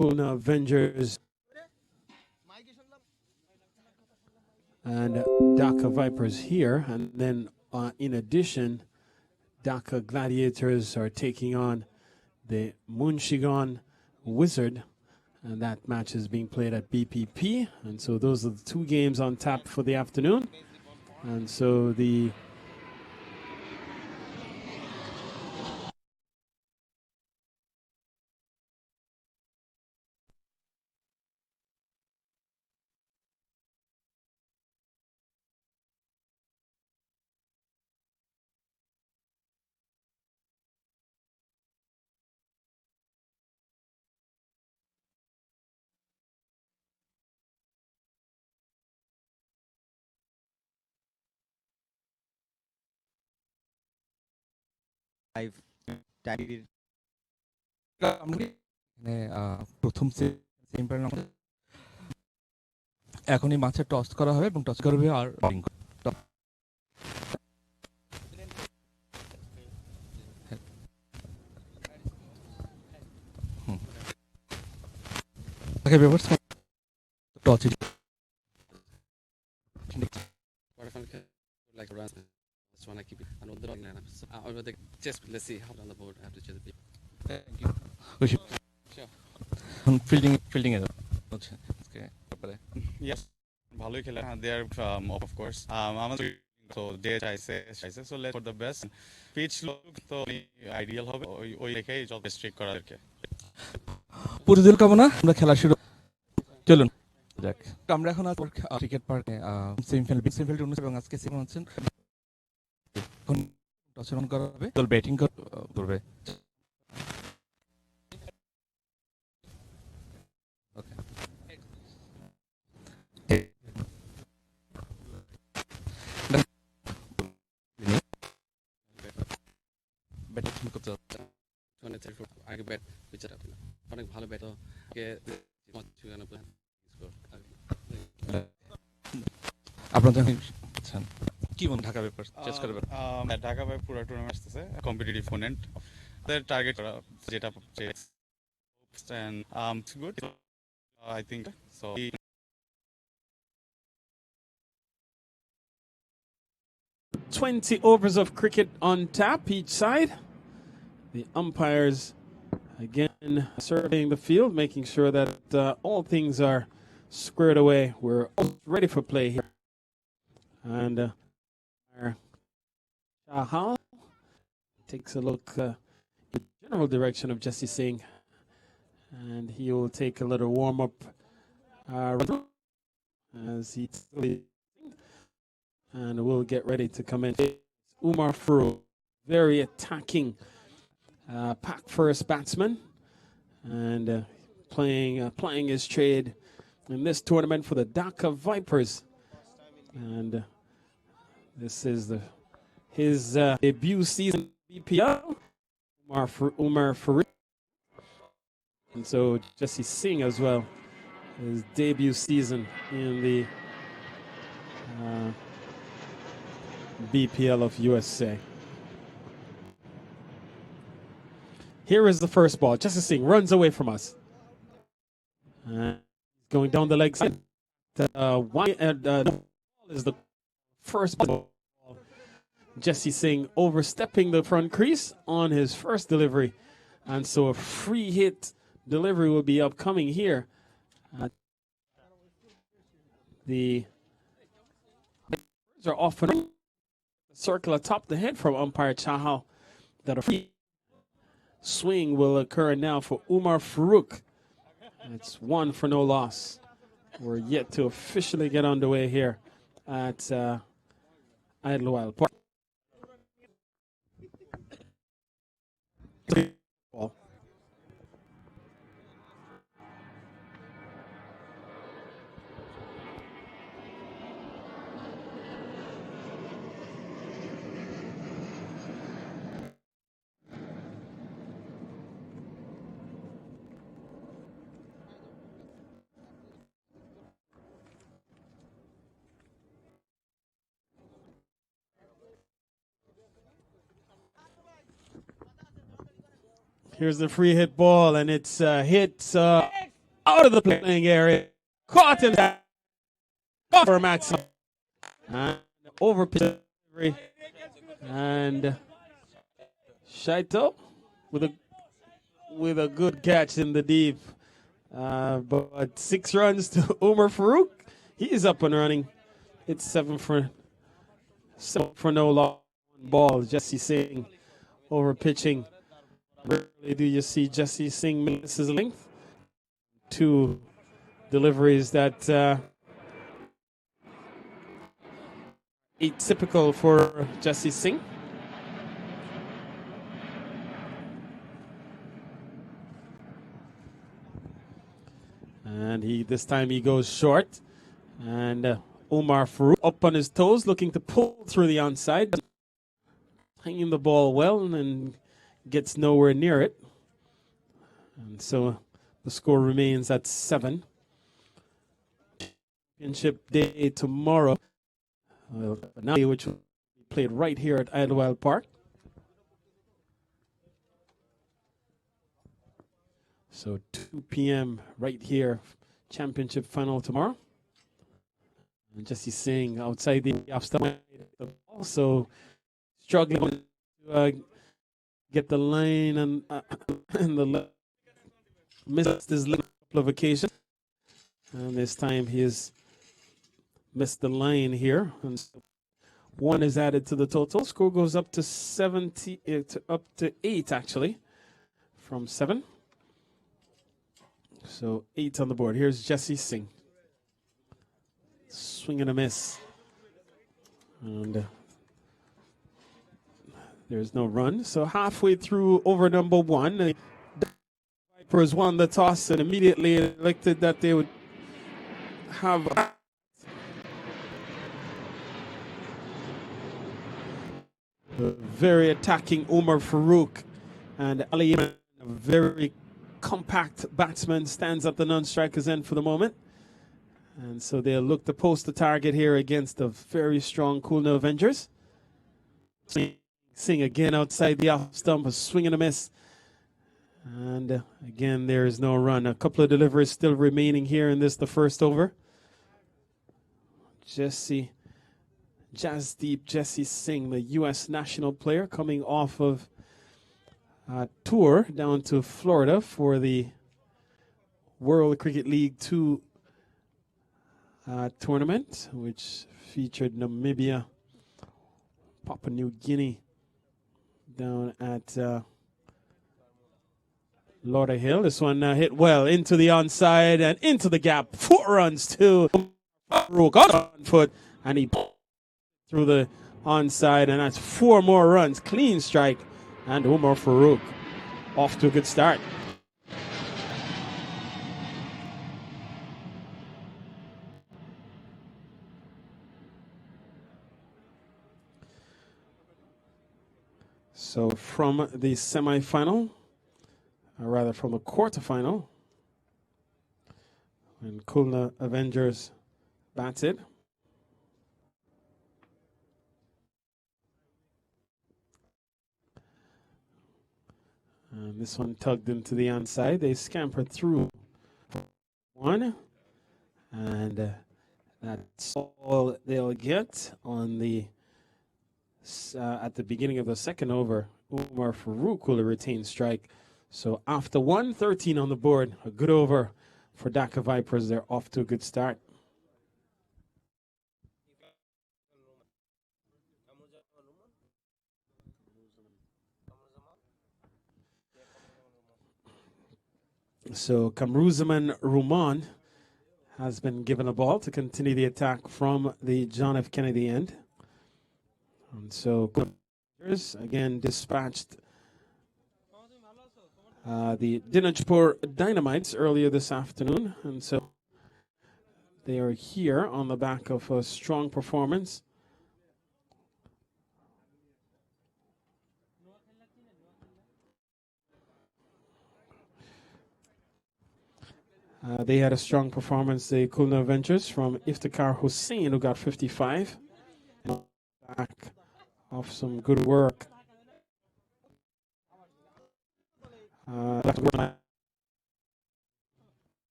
Khulna Avengers and Dhaka Vipers here. And then in addition, Dhaka Gladiators are taking on the Munshigan Wizard. And that match is being played at BPP. And so those are the two games on tap for the afternoon. And so the live ডায়েরির প্রথম semifinal এখনই মাঠে toss করা হবে এবং toss করবে আর toss like around this one I keep it and the dog lineup. So over the just let's see how on the board I have to check the people. Thank you. Sure. Fielding এর হচ্ছে আজকে ব্যাপারে Yes, ভালোই খেলে they are of course আমাদের তো যে চাইছে so let's for the best pitch look তো আইডিয়াল হবে ওই দেখেই যত স্ট্রিক করারকে পুরোদিল কামনা আমরা খেলা শুরু চলুন যাক আমরা এখন ক্রিকেট পার্কে সেমিফাইনাল অনুষ্ঠিত এবং আজকে সেমিফাইনাল হচ্ছেন এখন টস অন করা হবে দল ব্যাটিং করবে ওকে ব্যাটিং করতে আগে ব্যাট বিচার আপনি অনেক ভালো ব্যাট কে আপনাদের কি মন ঢাকা পেপার চেস করবে ঢাকা ভাই পুরো টুর্নামেন্ট আসছে কম্পিটিটিভ অপোনেন্ট তাদের টার্গেট যেটা and it's good I think so 20 overs of cricket on tap each side. The umpires again surveying the field, making sure that all things are squared away. We're ready for play here. And our Shahal takes a look in the general direction of Jesse Singh. And he will take a little warm-up as he and we'll get ready to come in. Umar Farooq, very attacking pack first batsman, and playing his trade in this tournament for the Dhaka Vipers. And this is his debut season BPL. Umar Farooq. And so Jesse Singh as well, his debut season in the BPL of USA. Here is the first ball. Jesse Singh runs away from us. Going down the leg side. Is the first ball. Jesse Singh overstepping the front crease on his first delivery. And so a free hit delivery will be upcoming here. The birds are often circle atop the head from umpire Chahal. That a free swing will occur now for Umar Farooq. It's one for no loss. We're yet to officially get underway here at Idlewild Park. Here's the free hit ball, and it's hit out of the playing area. Caught him for Max. And over delivery. And Shaito with a good catch in the deep. But 6 runs to Umar Farouk. He is up and running. It's 7 for no long ball. Jesse Singh over pitching. Rarely do you see Jesse Singh miss his length. 2 deliveries that atypical for Jesse Singh. And this time he goes short. And Umar Farouk up on his toes, looking to pull through the onside. Hanging the ball well and gets nowhere near it. And so the score remains at 7. Championship day tomorrow, which will be played right here at Idlewild Park. So 2 p.m. right here, championship final tomorrow. And Jesse Singh outside the off stump, also struggling to get the line and the missed his line a couple of occasions. And this time he has missed the line here. And so 1 is added to the total. Score goes up to 8 actually, from 7. So 8 on the board. Here's Jesse Singh. Swing and a miss. And there's no run. So halfway through over number 1, the Vipers won the toss and immediately elected that they would have very attacking Umar Farouk, and Ali, a very compact batsman, stands at the non-striker's end for the moment. And so they'll look to post the target here against the very strong Khulna Avengers. Singh again outside the off stump, a swing and a miss. And again, there is no run. A couple of deliveries still remaining here in the first over. Jasdeep Jesse Singh, the U.S. national player, coming off of a tour down to Florida for the World Cricket League 2 tournament, which featured Namibia, Papua New Guinea, down at Lauderhill. This one hit well into the onside and into the gap. 4 runs to Farouk on foot, and he through the onside, and that's 4 more runs. Clean strike, and Umar Farouk off to a good start. So from the semi-final, or rather from the quarterfinal, when Khulna Avengers batted, and this one tugged into the onside. They scampered through 1, and that's all they'll get on the at the beginning of the second over. Umar Farouk will retain strike. So after 1, 13 on the board. A good over for Dhaka Vipers. They're off to a good start. So Kamruzaman Ruman has been given a ball to continue the attack from the John F. Kennedy end. And so again dispatched the Dinajpur Dynamites earlier this afternoon. And so they are here on the back of a strong performance. They had a strong performance, the Khulna Avengers, from Iftikhar Hussain, who got 55. Back of some good work.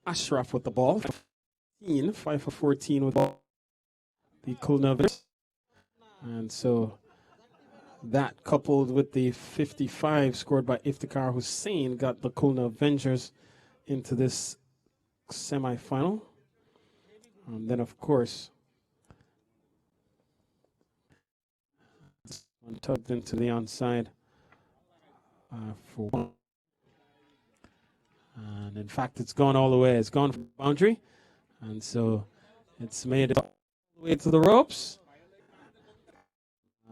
Ashraf with the ball. 5 for 14 with the Khulna. And so that coupled with the 55 scored by Iftikhar Hussain got the Khulna Avengers into this semi-final. And then, of course, one tugged into the onside for one. And in fact, it's gone all the way. It's gone from the boundary. And so it's made it all the way to the ropes.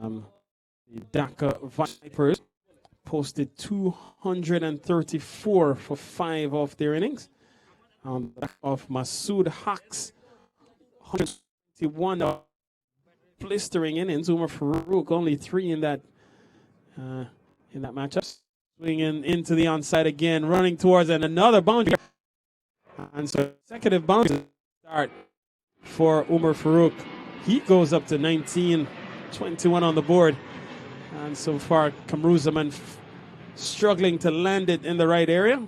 The Dhaka Vipers posted 234 for 5 of their innings. On the back of Masood Haq's 121 blistering innings. Umar Farouk only 3 in that matchup. Swinging into the onside again, running towards another boundary. And so consecutive boundary start for Umar Farouk. He goes up to 19, 21 on the board. And so far, Kamruzaman struggling to land it in the right area.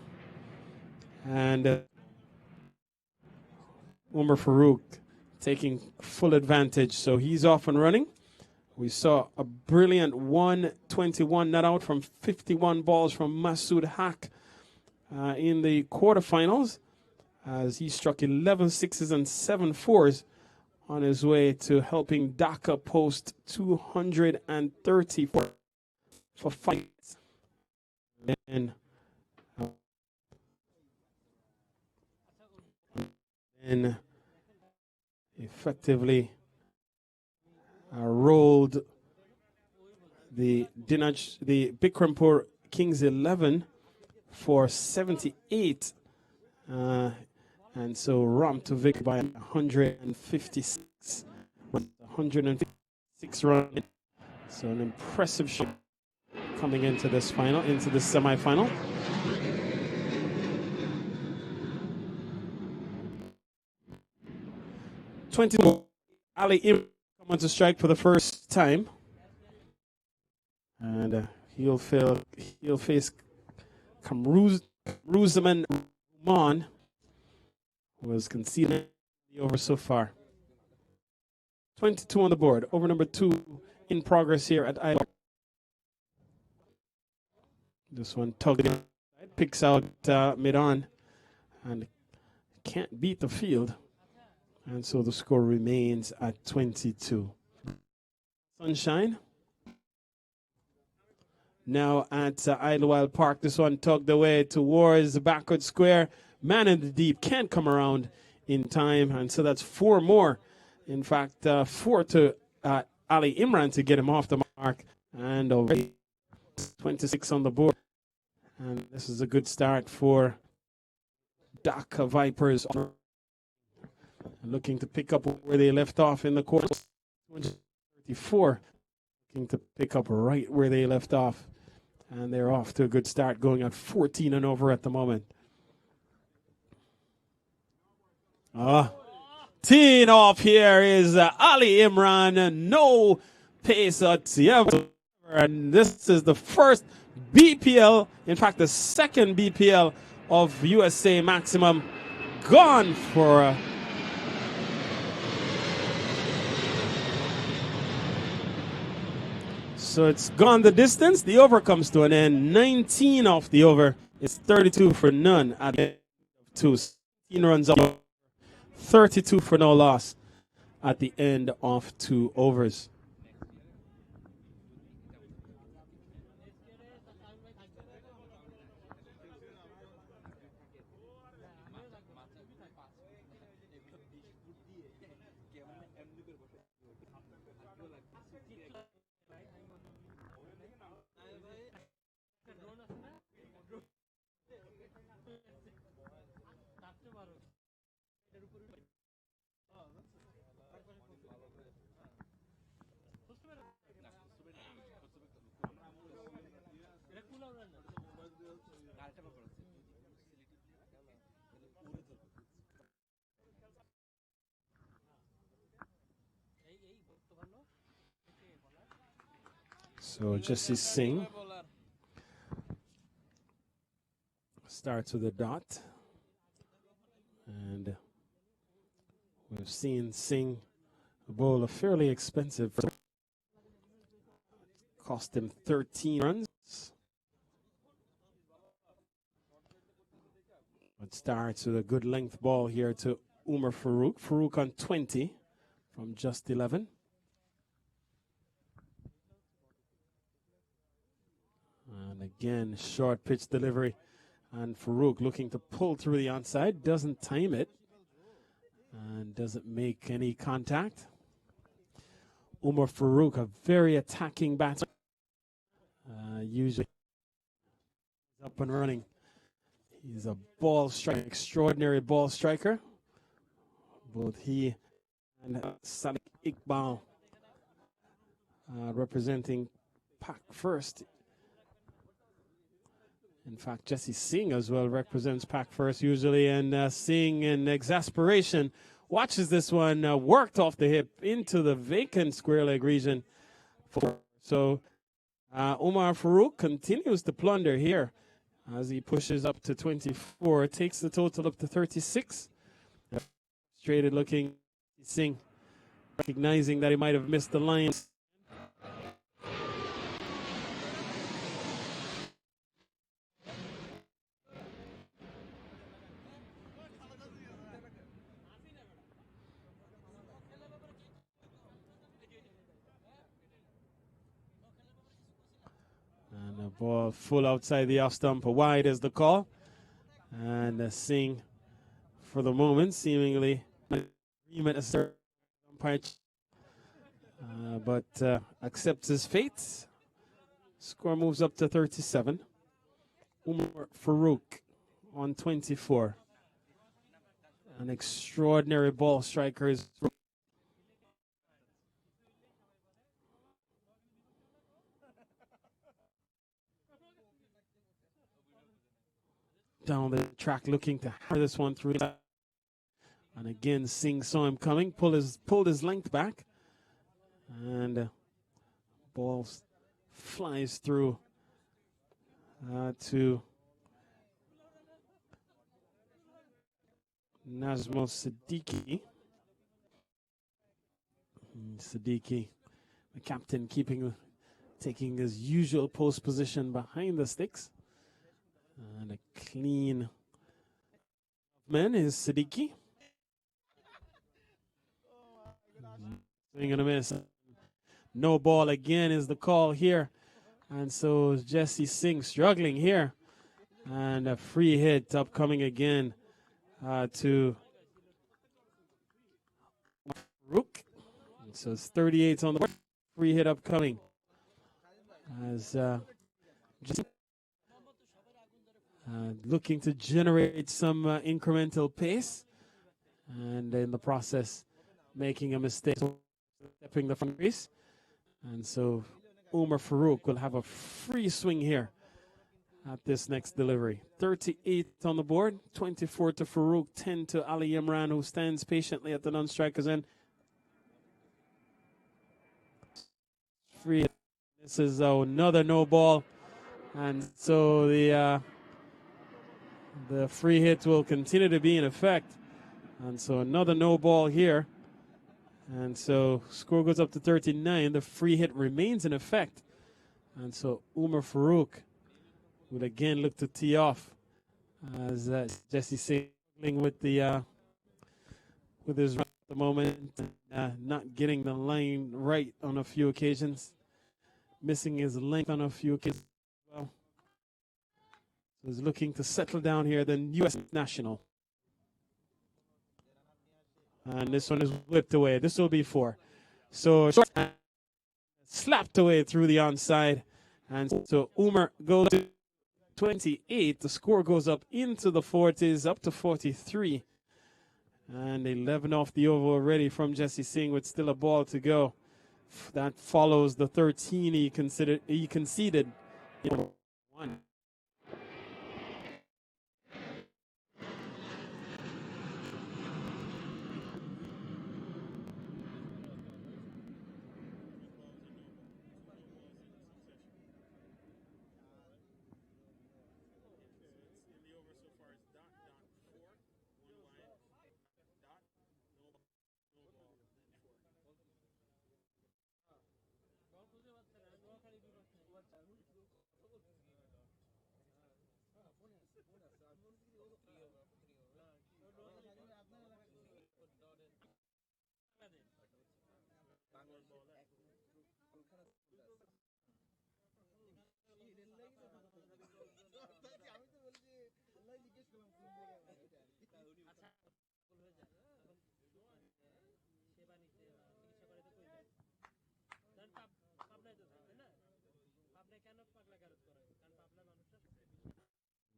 And Umar Farouk taking full advantage. So he's off and running. We saw a brilliant 121 not out from 51 balls from Masood Haq in the quarterfinals, as he struck 11 sixes and 7 fours on his way to helping Dhaka post 234 for 5. And effectively rolled the Bikrampur Kings 11 for 78, and so romped to victory by 156 runs. So an impressive shot coming into this semi-final. Ali Imran come on to strike for the first time, and he'll face Kamruzaman Rahman, who has conceded the over so far. 22 on the board. Over number 2 in progress here at I. This one tugged in, picks out mid-on, and can't beat the field. And so the score remains at 22. Sunshine. Now at Idlewild Park, this one tugged away towards the backward square. Man in the deep, can't come around in time. And so that's 4 more. In fact, 4 to Ali Imran to get him off the mark. And already 26 on the board. And this is a good start for Dhaka Vipers. Looking to pick up where they left off in the quarter. 234. Looking to pick up right where they left off. And they're off to a good start, going at 14 and over at the moment. Teeing off here is Ali Imran. No pace whatsoever. And this is the first BPL, in fact, the second BPL of USA Maximum. Gone for so it's gone the distance. The over comes to an end. 19 off the over. It's 32 for none at the end of 2. 16 runs up. 32 for no loss at the end of 2 overs. So Jesse Singh starts with a dot. And we've seen Singh bowl a fairly expensive. Cost him 13 runs. It starts with a good length ball here to Umar Farooq. Farooq on 20 from just 11. And again, short pitch delivery. And Farooq looking to pull through the onside. Doesn't time it. And doesn't make any contact. Umar Farooq, a very attacking batsman. Usually up and running. He's a ball striker, extraordinary ball striker. Both he and Sadiq Iqbal representing Pak first. In fact, Jesse Singh as well represents Pak first usually. And Singh in exasperation watches this one worked off the hip into the vacant square leg region. So Umar Farooq continues to plunder here as he pushes up to 24, takes the total up to 36. Frustrated looking Singh, recognizing that he might have missed the line. And the ball full outside the off stump, wide is the call. And Singh, for the moment, seemingly but accepts his fate. Score moves up to 37. Umar Farooq on 24. An extraordinary ball striker is down the track looking to hammer this one through. And again, Singh saw him coming, pulled his length back. And ball flies through to Nazmo Siddiqui. Siddiqui, the captain, taking his usual post position behind the sticks. And a clean man is Siddiqui. Swing and a miss. No ball again is the call here. And so Jesse Singh struggling here. And a free hit upcoming again to Rook. So it's 38 on the board. Free hit upcoming. As looking to generate some incremental pace. And in the process, making a mistake, stepping the front crease. And so Umar Farooq will have a free swing here at this next delivery. 38 on the board, 24 to Farooq, 10 to Ali Imran, who stands patiently at the non-striker's end. Free. This is another no ball. And so the free hit will continue to be in effect. And so another no ball here. And so score goes up to 39. The free hit remains in effect. And so Umar Farooq would again look to tee off as Jesse Singh with the with his run at the moment, not getting the line right on a few occasions, missing his length on a few occasions as well. So he's looking to settle down here, the U.S. national. And this one is whipped away. This will be 4. So short slapped away through the onside. And so Umar goes to 28. The score goes up into the 40s, up to 43. And 11 off the over already from Jesse Singh with still a ball to go. That follows the 13 he conceded in 1.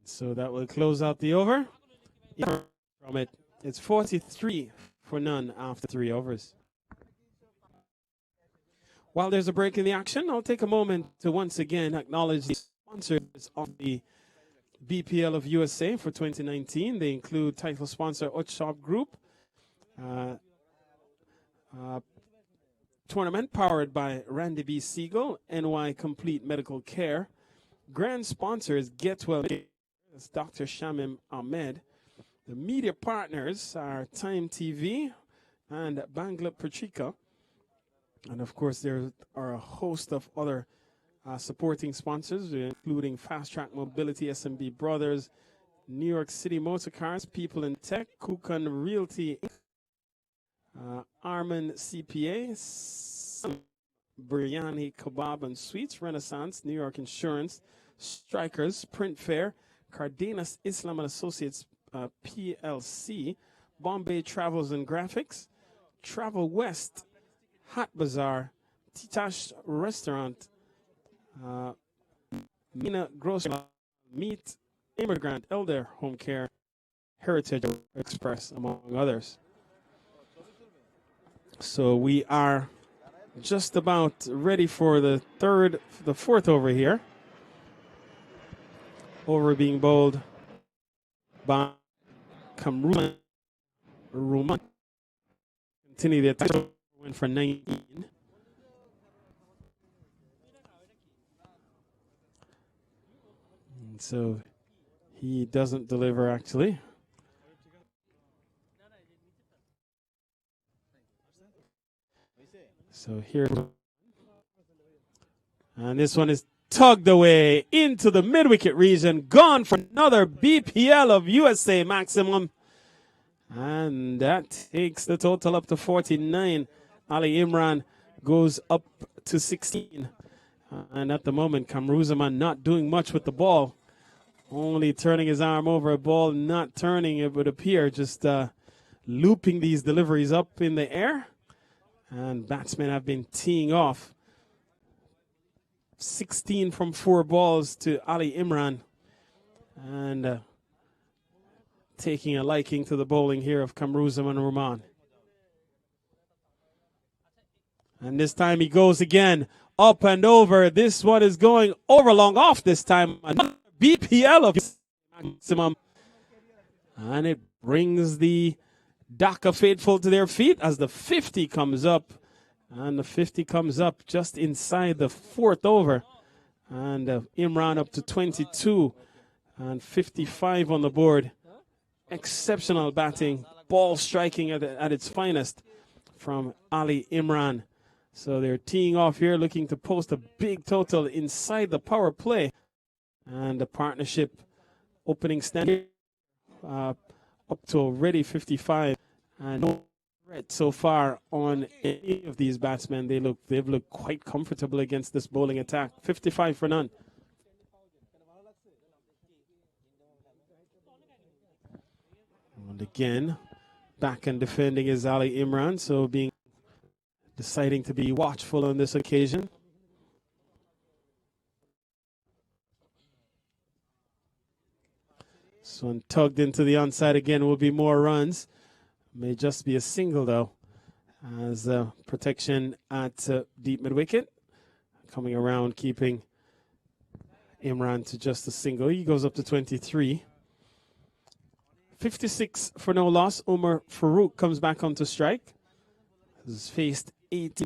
So that will close out the over. From it, it's 43 for none after 3 overs. While there's a break in the action, I'll take a moment to once again acknowledge the sponsors of the BPL of USA for 2019. They include title sponsor Utshob Group, tournament powered by Randy B. Siegel, NY Complete Medical Care. Grand sponsors Get Well, Dr. Shamim Ahmed. The media partners are Time TV and Bangla Patrika. And of course, there are a host of other supporting sponsors, including Fast Track Mobility, SMB Brothers, New York City Motor Cars, People in Tech, Kukan Realty, Arman CPA, Biryani Kebab and Sweets, Renaissance, New York Insurance, Strikers, Print Fair, Cardenas Islam and Associates PLC, Bombay Travels and Graphics, Travel West, Hat Bazaar, Titash Restaurant, Mina Grocery, Meat, Immigrant, Elder Home Care, Heritage Express, among others. So we are just about ready for the fourth over here. Over being bowled by Kamruman. Continue the attack. Went for 19. And so he doesn't deliver actually. So here, and this one is tugged away into the mid-wicket region, gone for another BPL of USA maximum. And that takes the total up to 49. Ali Imran goes up to 16. And at the moment, Kamruzaman not doing much with the ball. Only turning his arm over a ball, not turning, it would appear, just looping these deliveries up in the air. And batsmen have been teeing off. 16 from 4 balls to Ali Imran. And taking a liking to the bowling here of Kamruzaman Rahman. And this time he goes again, up and over. This one is going over long off this time. Another BPL of maximum. And it brings the Dhaka faithful to their feet as the 50 comes up. And the 50 comes up just inside the 4th over. And Imran up to 22 and 55 on the board. Exceptional batting, ball striking at its finest from Ali Imran. So they're teeing off here, looking to post a big total inside the power play. And the partnership opening stand up to already 55. And no threat so far on any of these batsmen. They've looked quite comfortable against this bowling attack. 55 for none. And again, back and defending is Ali Imran, so deciding to be watchful on this occasion. This one tugged into the onside again, will be more runs. May just be a single though, as protection at deep mid wicket, coming around, keeping Imran to just a single. He goes up to 23. 56 for no loss. Umar Farouk comes back onto strike. Has faced 8.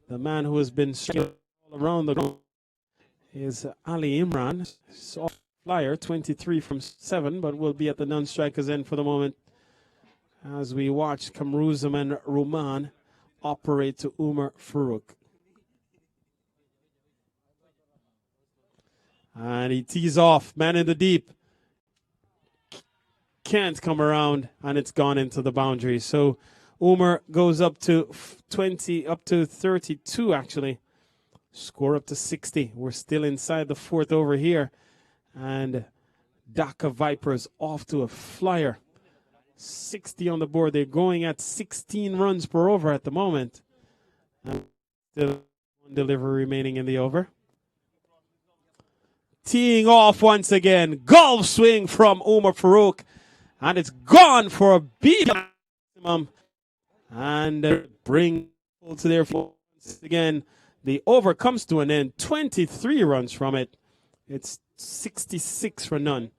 The man who has been striking all around the ground is Ali Imran. Soft flyer, 23 from 7, but will be at the non-strikers end for the moment as we watch Kamruzaman Rahman operate to Umar Farouk. And he tees off, man in the deep. Can't come around, and it's gone into the boundary. So Umar goes up to 20, up to 32 actually. Score up to 60. We're still inside the fourth over here. And Dhaka Vipers off to a flyer. 60 on the board. They're going at 16 runs per over at the moment. And still one delivery remaining in the over. Teeing off once again. Golf swing from Umar Farouk. And it's gone for a beat maximum. And bring to their once again. The over comes to an end. 23 runs from it. It's 66 for none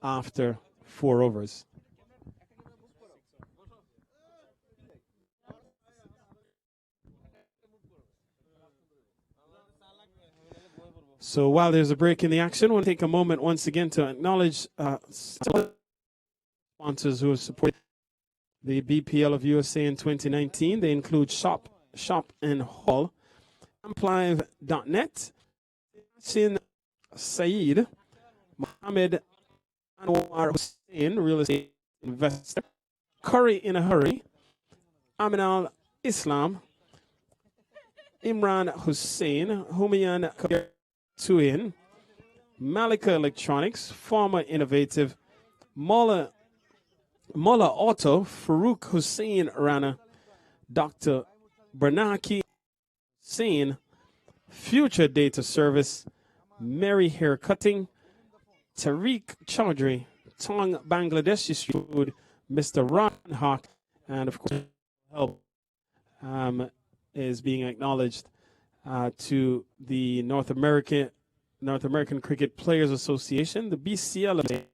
after 4 overs. So while there's a break in the action, I want to take a moment once again to acknowledge sponsors who have supported the BPL of USA in 2019. They include Shop and Hall, Amplive.net, Sin Saeed, Mohammed Anwar Hussein, real estate investor, Curry in a Hurry, Aminal Islam, Imran Hussein, Humayan Kabir Tuin, Malika Electronics, Pharma Innovative, Mola Auto, Farouk Hussein Rana, Dr. Bernaki Hussein, Future Data Service, Mary Hair Cutting, Tariq Chaudhry, Tong Bangladeshi Street Food, Mr. Ron Hawk, and of course, help is being acknowledged to the North American Cricket Players Association, the BCL,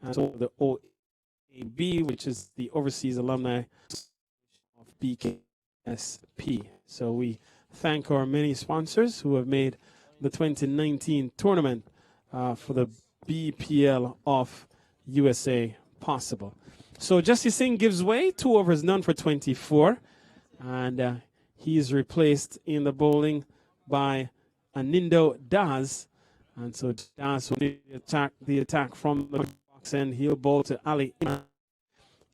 and the OAB, which is the Overseas Alumni of BKSP. So we thank our many sponsors who have made the 2019 tournament for the BPL of USA possible. So Jesse Singh gives way, 2 overs, none for 24, and he is replaced in the bowling by Anindo Daz, and so Daz will the attack from the box end. He'll bowl to Ali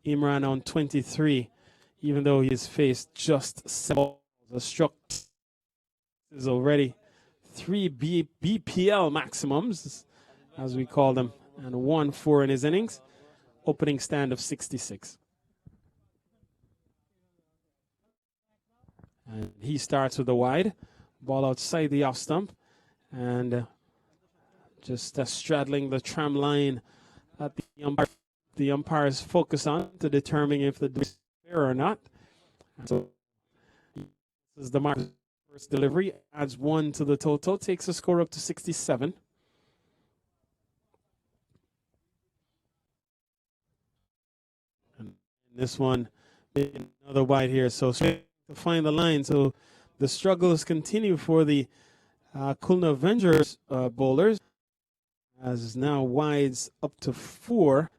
Imran on 23, even though he has faced just 7 balls. The struck is already 3 BPL maximums, as we call them, and 1-4 in his innings. Opening stand of 66. And he starts with a wide ball outside the off stump, and just straddling the tram line that the umpires focus on to determine if the is fair or not. And so this is the mark. First delivery adds 1 to the total, takes the score up to 67. And this one, another wide here, so to find the line. So the struggles continue for the Khulna Avengers bowlers, as now wides up to 4,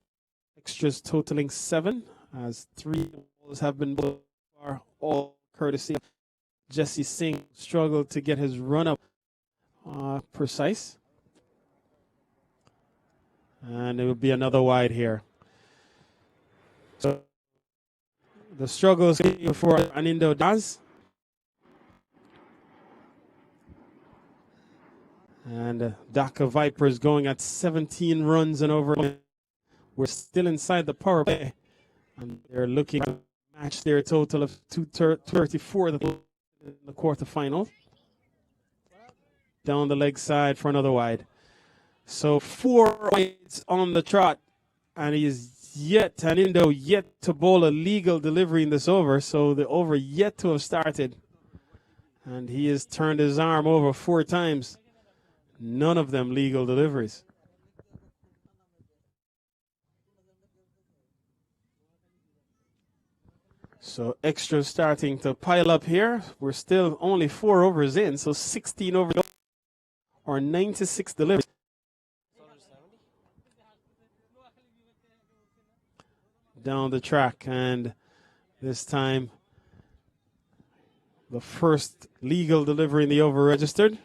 extras totaling 7, as 3 balls have been bowled, are all courtesy of Jesse Singh. Struggled to get his run up precise, and it will be another wide here. So the struggles for Anindo Daz. And Dhaka Vipers going at 17 runs and over. We're still inside the power play, and they're looking to match their total of 234 in the quarterfinal. Down the leg side for another wide. So 4 wides on the trot, and Anindo yet to bowl a legal delivery in this over, so the over yet to have started. And he has turned his arm over 4 times. None of them legal deliveries. So extra starting to pile up here. We're still only 4 overs in, so 16 overs or 96 deliveries. Down the track, and this time the first legal delivery in the over registered.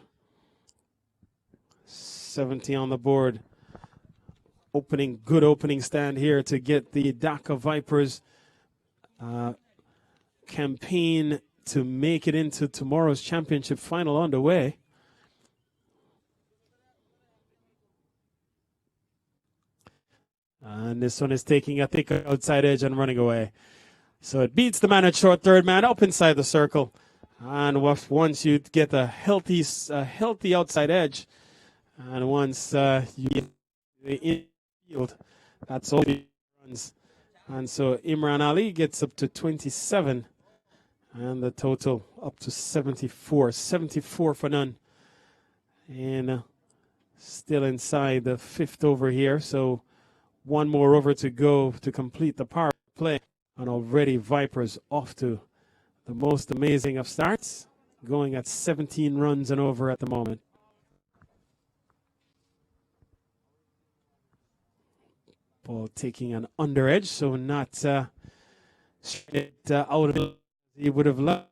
70 on the board. Good opening stand here to get the Dhaka Vipers campaign to make it into tomorrow's championship final underway. And this one is taking a thick outside edge and running away. So it beats the man at short, third man up inside the circle. And once you get a healthy outside edge, and once you get the infield, that's all he runs. And so Imran Ali gets up to 27, and the total up to 74. 74 for none. And still inside the fifth over here, so one more over to go to complete the power play. And already Vipers off to the most amazing of starts, going at 17 runs and over at the moment. Ball taking an under edge, so not straight out of it. He would have loved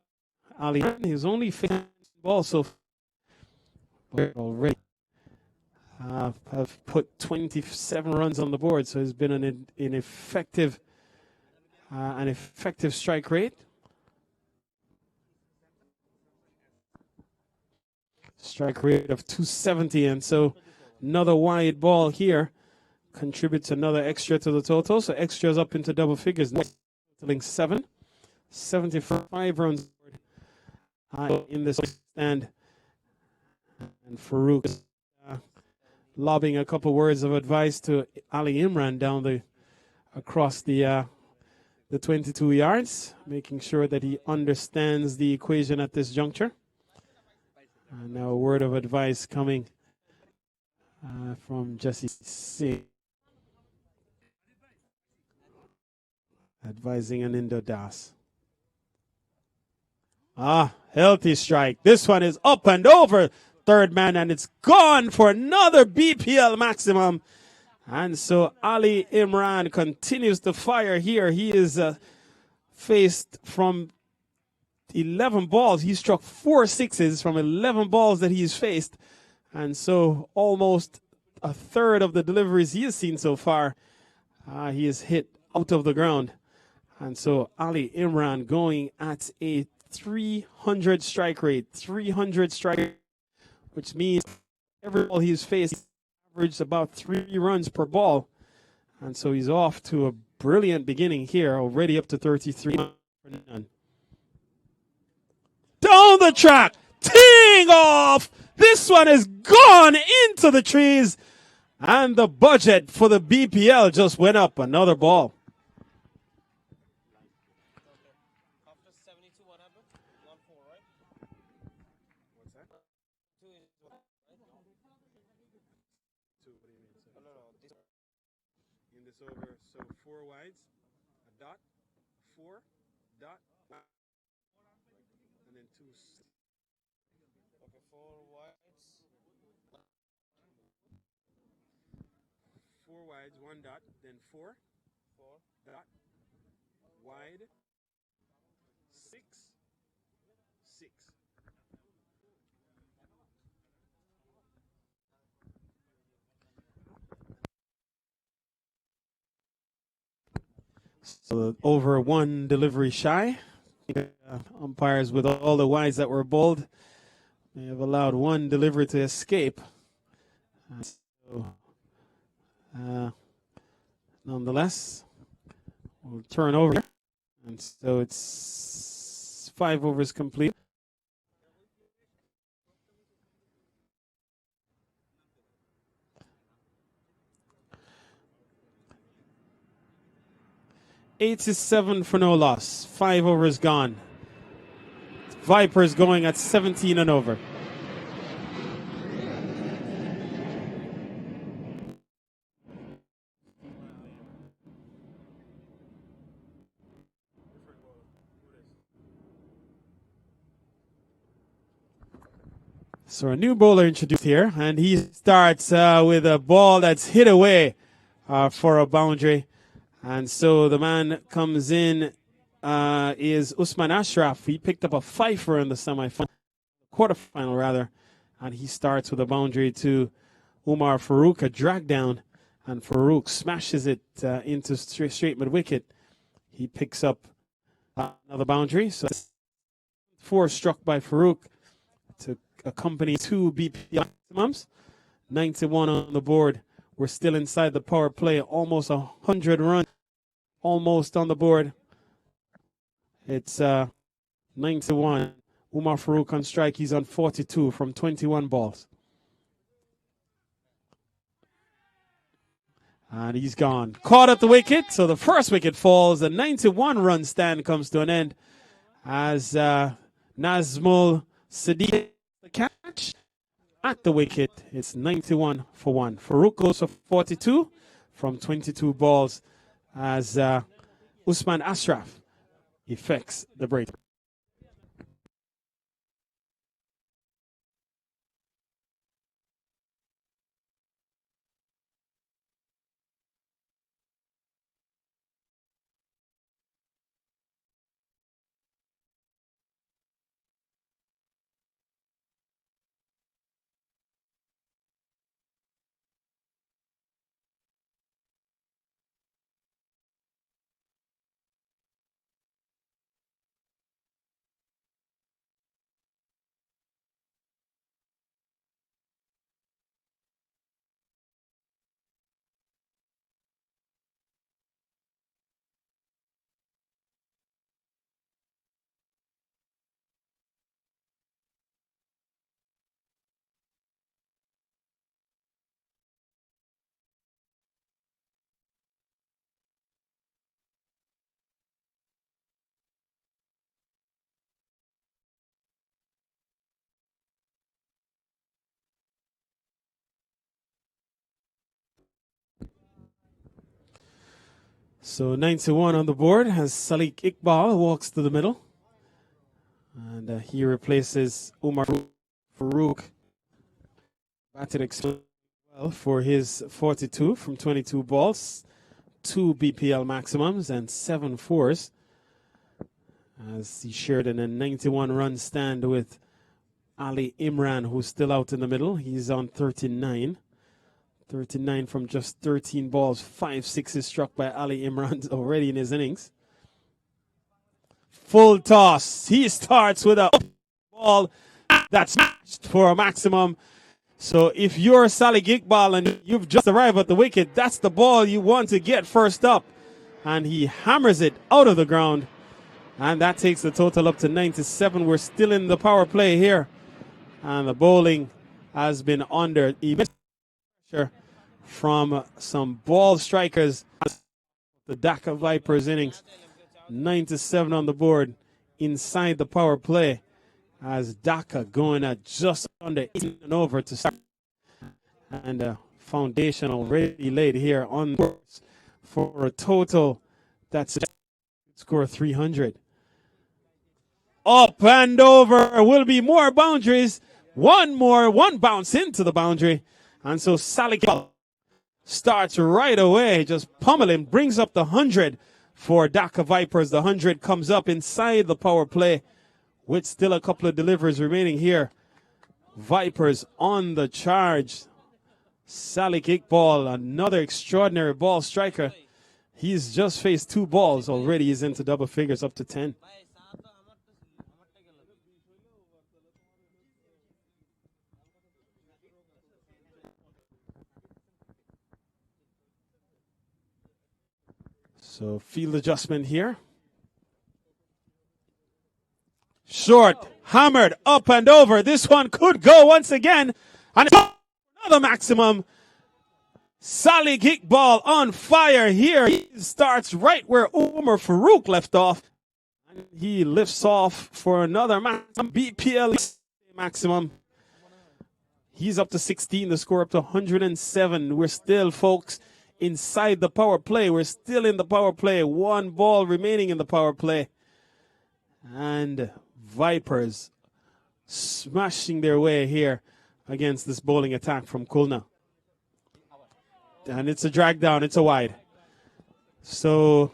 Ali. He's only facing the ball so far already. Have put 27 runs on the board, so it's been an effective strike rate. Strike rate of 270, and so another wide ball here contributes another extra to the total. So extras up into double figures, totaling 75 runs in this stand. And Farouk lobbing a couple words of advice to Ali Imran down across the 22 yards, making sure that he understands the equation at this juncture. And now a word of advice coming from Jesse C. Advising Anindo Das. Healthy strike. This one is up and over third man, and it's gone for another BPL maximum. And so Ali Imran continues to fire here. He is faced from 11 balls. He struck 4 sixes from 11 balls that he's faced. And so almost a third of the deliveries he has seen so far, he has hit out of the ground. And so Ali Imran going at a 300 strike rate, which means every ball he's faced averaged about 3 runs per ball. And so he's off to a brilliant beginning here, already up to 33 for none. Down the track, teeing off. This one is gone into the trees. And the budget for the BPL just went up. Another ball. After 72, what happened? 1-4, right? What's that? 2 is what? Right? 2, what do you mean? No, this. In this over, so 4 wides, a dot, 4, dot, and then 2. Okay, 4 wides. 4 wides, 1 dot, then 4, 4. dot, wide, 6, 6. So over 1 delivery shy. Umpires with all the wides that were bowled may have allowed 1 delivery to escape. Nonetheless, we'll turn over. And so it's 5 overs complete. Eight is 7 for no loss. 5 overs gone. Vipers going at 17 and over. So a new bowler introduced here, and he starts with a ball that's hit away for a boundary. And so the man comes in is Usman Ashraf. He picked up a fifer in the quarterfinal rather, and he starts with a boundary to Umar Farouk, a drag down, and Farouk smashes it into straight mid wicket. He picks up another boundary. So 4 struck by Farouk to accompany 2 BPL maximums. 91 on the board. We're still inside the power play. Almost 100 runs. Almost on the board. It's 91. Umar Farouk on strike. He's on 42 from 21 balls. And he's gone. Caught at the wicket. So the first wicket falls. The 91 run stand comes to an end as Nazmul Sadiq the catch at the wicket. It's 91 for 1. Farouk goes for 42 from 22 balls as Usman Ashraf effects the break. So 91 on the board as Salik Iqbal walks to the middle. And he replaces Umar Farouk. Batted extremely well for his 42 from 22 balls. 2 BPL maximums and 7 fours. As he shared in a 91 run stand with Ali Imran, who's still out in the middle. He's on 39. 39 from just 13 balls. 5 sixes struck by Ali Imran already in his innings. Full toss. He starts with a ball that's smashed for a maximum. So if you're Salik Iqbal and you've just arrived at the wicket, that's the ball you want to get first up. And he hammers it out of the ground. And that takes the total up to 97. We're still in the power play here. And the bowling has been under immense pressure from some ball strikers. The Dhaka Vipers innings. 97 on the board inside the power play as Dhaka going at just under 18 and over to start. And a foundation already laid here on the board for a total that's score 300. Up and over will be more boundaries. One bounce into the boundary. And so Salik starts right away, just pummeling, brings up the 100 for Dhaka Vipers. The 100 comes up inside the power play with still a couple of deliveries remaining here. Vipers on the charge. Salik Iqbal, another extraordinary ball striker. He's just faced 2 balls already. He's into double figures up to 10. So field adjustment here. Short, hammered, up and over. This one could go once again. And another maximum. Salik Iqbal on fire here. He starts right where Umar Farouk left off. And he lifts off for another maximum. BPL maximum. He's up to 16. The score up to 107. We're still, folks, inside the power play. We're still in the power play. 1 ball remaining in the power play. And Vipers smashing their way here against this bowling attack from Khulna. And it's a drag down. It's a wide. So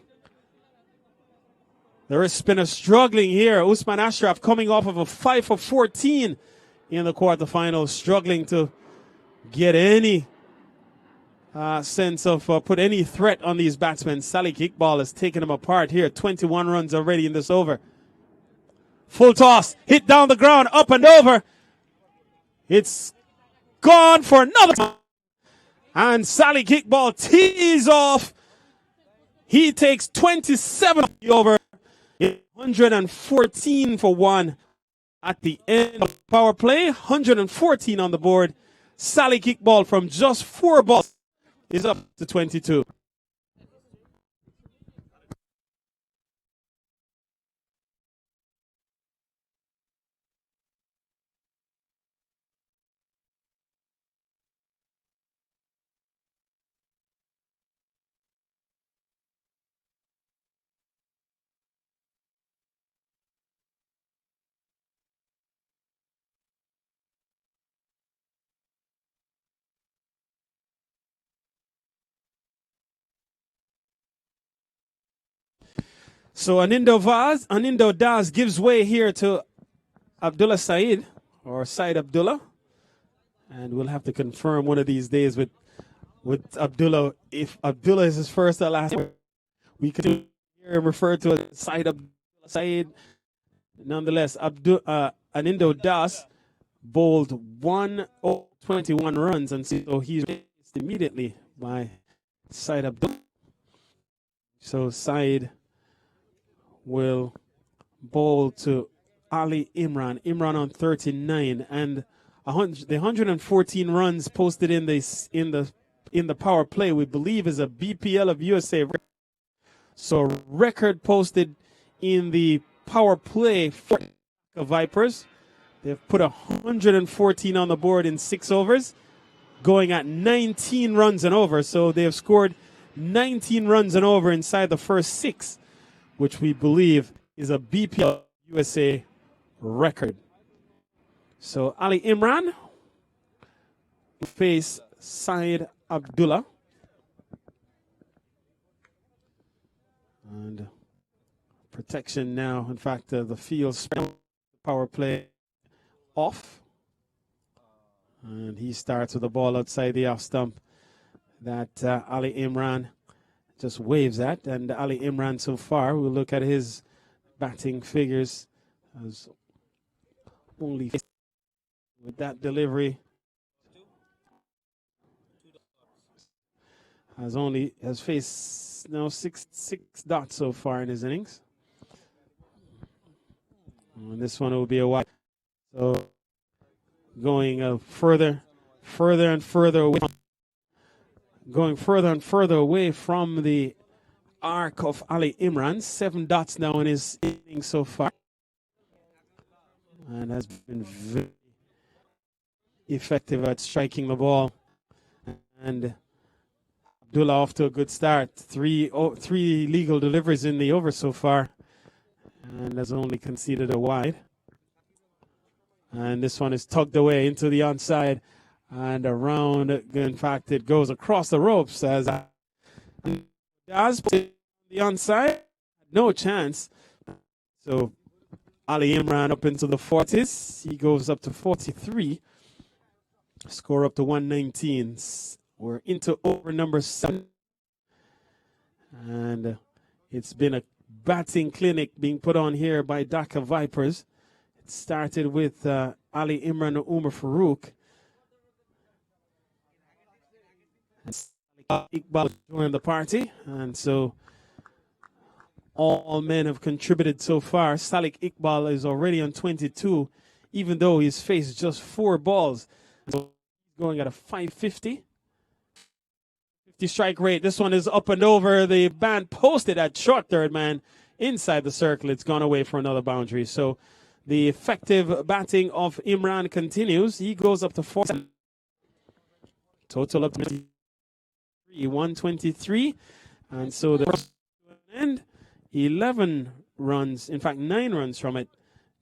there is spinner struggling here. Usman Ashraf coming off of a 5 for 14 in the quarterfinals, struggling to get any sense of put any threat on these batsmen. Salik Iqbal has taken them apart here. 21 runs already in this over. Full toss, hit down the ground, up and over. It's gone for another time. And Salik Iqbal tees off. He takes 27 over. 114 for one at the end of the power play. 114 on the board. Salik Iqbal from just 4 balls is up to 22. So Anindo Das gives way here to Abdullah Saeed, or Saeed Abdullah. And we'll have to confirm one of these days with Abdullah. If Abdullah is his first or last, we could here refer to as Saeed Abdullah Saeed. Nonetheless, Anindo Das bowled 21 runs, and so he's replaced immediately by Saeed Abdullah. So Saeed will bowl to Ali Imran. Imran on 39, and the 114 runs posted in the power play, we believe, is a BPL of USA record. So record posted in the power play for the Vipers. They've put 114 on the board in 6 overs, going at 19 runs and over. So they have scored 19 runs and over inside the first 6, which we believe is a BPL USA record. So Ali Imran will face Saeed Abdullah. And protection now. In fact, the field power play off. And he starts with the ball outside the off stump that Ali Imran just waves at. And Ali Imran so far, we'll look at his batting figures, as only with that delivery has faced now six dots so far in his innings. And this one will be a wide. So going further and further away. Going further and further away from the arc of Ali Imran. 7 dots now in his innings so far. And has been very effective at striking the ball. And Abdullah off to a good start. Three legal deliveries in the over so far. And has only conceded a wide. And this one is tugged away into the onside. And around, in fact, it goes across the ropes as does the onside. No chance. So Ali Imran up into the 40s. He goes up to 43. Score up to 119. We're into over number 7. And it's been a batting clinic being put on here by Dhaka Vipers. It started with Ali Imran and Umar Farooq. Iqbal joined the party, and so all men have contributed so far. Salik Iqbal is already on 22, even though he's faced just 4 balls. So he's going at a 550. 50 strike rate. This one is up and over. The band posted at short third man inside the circle. It's gone away for another boundary. So the effective batting of Imran continues. He goes up to 4. Total up to 123, and so the end 11 runs, in fact 9 runs from it.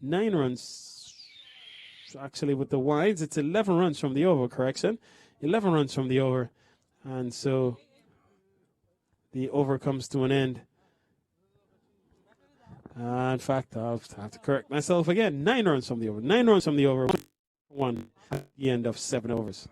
9 runs actually with the wides. It's 11 runs from the over, correction, 11 runs from the over, and so the over comes to an end. In fact, I'll have to correct myself again. 9 runs from the over. 9 runs from the over. 1 at the end of 7 overs.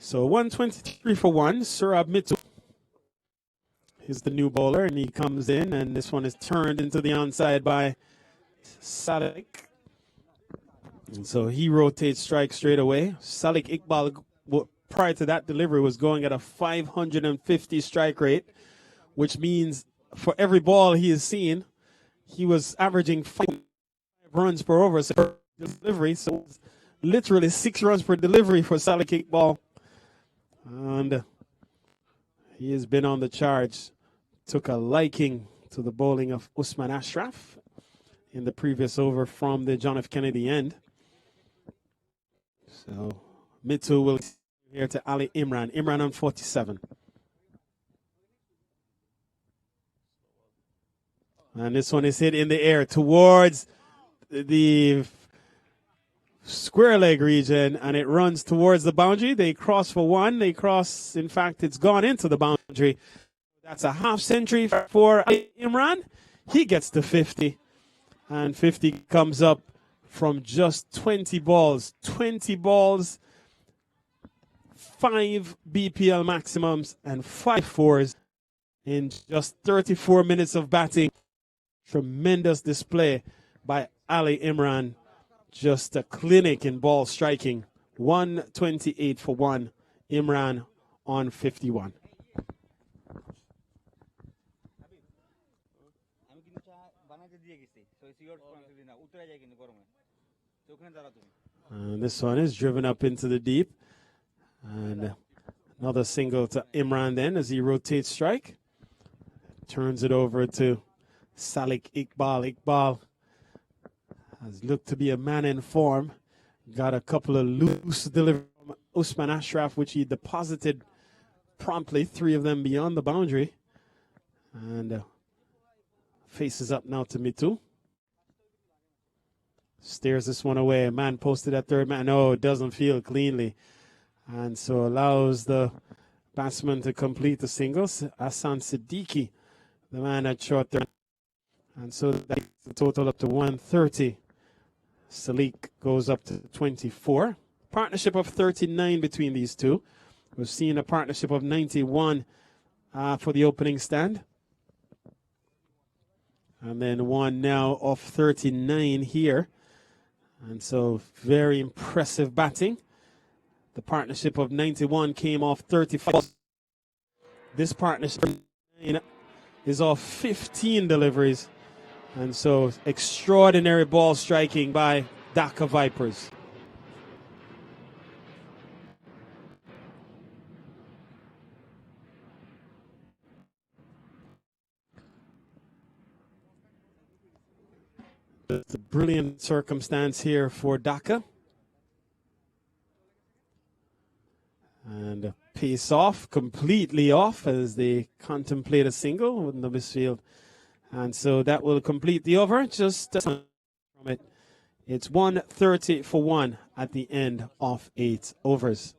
So 123 for 1. Surab Mittu is the new bowler, and he comes in, and this one is turned into the onside by Salik. And so he rotates strike straight away. Salik Iqbal, prior to that delivery, was going at a 550 strike rate, which means for every ball he is seeing, he was averaging 5 runs per over per delivery. So literally 6 runs per delivery for Salik Iqbal. And he has been on the charge. Took a liking to the bowling of Usman Ashraf in the previous over from the John F. Kennedy end. So Mittu will here to Ali Imran. Imran on 47. And this one is hit in the air towards the square leg region, and it runs towards the boundary. They cross for 1. They cross, in fact, it's gone into the boundary. That's a half century for Imran. He gets to 50. And 50 comes up from just 20 balls. 20 balls, 5 BPL maximums, and 5 fours in just 34 minutes of batting. Tremendous display by Ali Imran. Just a clinic in ball striking. 128 for 1. Imran on 51. And this one is driven up into the deep. And another single to Imran then as he rotates strike. Turns it over to Salik Iqbal. Iqbal has looked to be a man in form. Got a couple of loose deliveries from Usman Ashraf, which he deposited promptly, 3 of them beyond the boundary. And faces up now to Mittu. Steers this one away. A man posted at third man. No, it doesn't feel cleanly. And so allows the batsman to complete the singles. Hassan Siddiqui, the man at short third. And so that's the total up to 130. Salik goes up to 24. Partnership of 39 between these two. We've seen a partnership of 91 for the opening stand. And then one now of 39 here. And so very impressive batting. The partnership of 91 came off 35. This partnership is off 15 deliveries. And so extraordinary ball striking by Dhaka Vipers. It's a brilliant circumstance here for Dhaka. And pace off, completely off as they contemplate a single in the midfield. And so that will complete the over. Just from it. It's 130 for 1 at the end of 8 overs.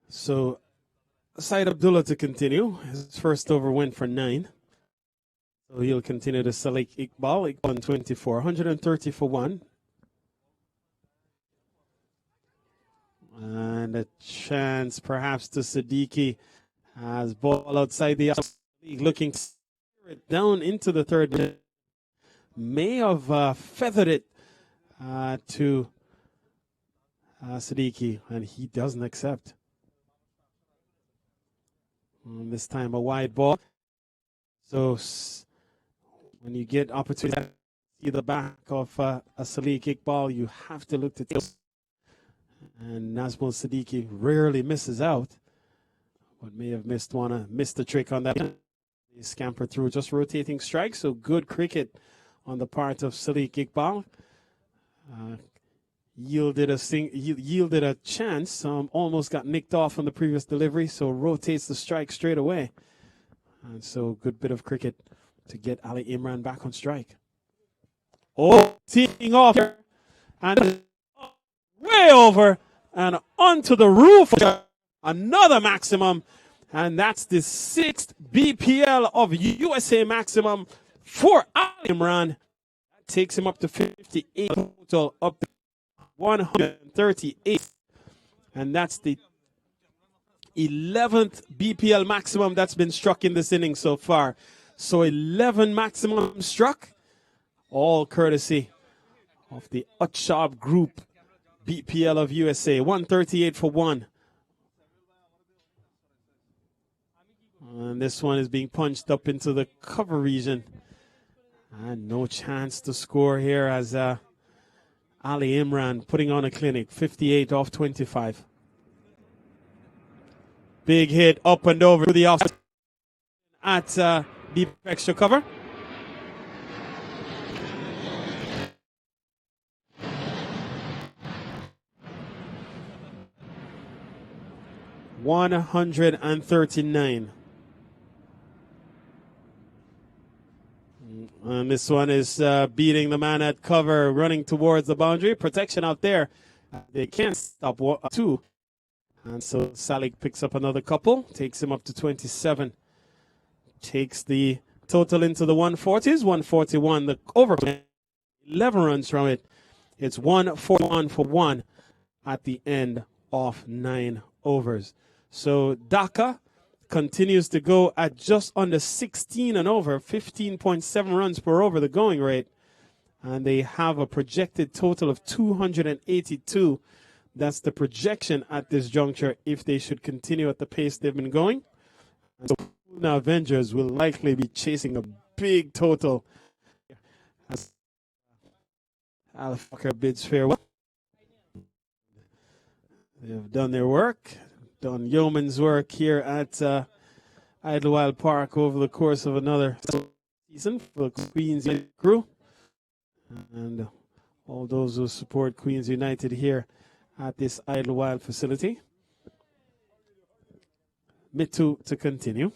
So Said Abdullah to continue. His first over went for 9. So he'll continue to select Iqbal. Iqbal 24. 130 for 1. And a chance perhaps to Siddiqui as ball outside the league, looking to steer it down into the third. May have feathered it to Siddiqui, and he doesn't accept. And this time a wide ball. So when you get opportunity to see the back of a Sadiq Iqbal, you have to look to take. And Nazmul Siddiqui rarely misses out, but may have missed the trick on that. He scampered through, just rotating strike. So good cricket on the part of Sadiq Iqbal. Yielded a chance. Almost got nicked off on the previous delivery. So rotates the strike straight away. And so good bit of cricket to get Ali Imran back on strike. Oh, teeing off here and way over and onto the roof. Another maximum, and that's the 6th BPL of USA maximum for Ali Imran. That takes him up to 58 total, up to 138, and that's the 11th BPL maximum that's been struck in this inning so far. So 11 maximum struck, all courtesy of the Utshob group. BPL of USA, 138 for 1. And this one is being punched up into the cover region. And no chance to score here as Ali Imran putting on a clinic, 58 off 25. Big hit up and over to the off at deep extra cover. $139. And this one is beating the man at cover, running towards the boundary. Protection out there. They can't stop 2. And so Salik picks up another couple, takes him up to 27. Takes the total into the 140s, 141. The over 11 runs from it. It's 141 for 1 at the end of 9 overs. So Dhaka continues to go at just under 16 and over, 15.7 runs per over, the going rate. And they have a projected total of 282. That's the projection at this juncture if they should continue at the pace they've been going. And so Khulna Avengers will likely be chasing a big total as Al Fakr bids farewell. They've done their work. Done yeoman's work here at Idlewild Park over the course of another season for the Queens United crew. And all those who support Queens United here at this Idlewild facility. Mitu to continue.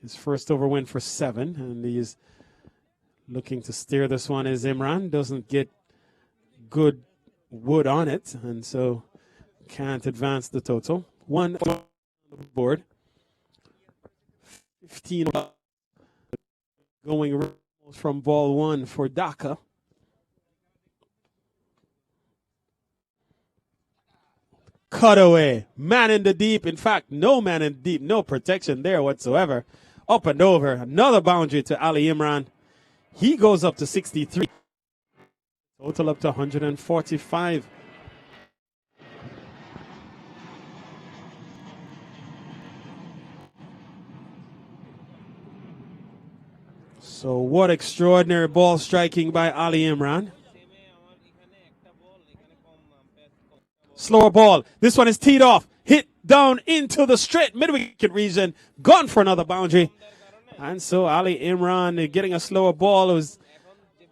His first over went for 7, and he's looking to steer this one as Imran doesn't get good wood on it, and so can't advance the total. 1 on the board. 15 going from ball 1 for Dhaka. Cutaway. Man in the deep. In fact, no man in the deep. No protection there whatsoever. Up and over. Another boundary to Ali Imran. He goes up to 63. Total up to 145. So what extraordinary ball striking by Ali Imran. Slower ball. This one is teed off. Hit down into the straight mid-wicket region. Gone for another boundary. And so Ali Imran getting a slower ball was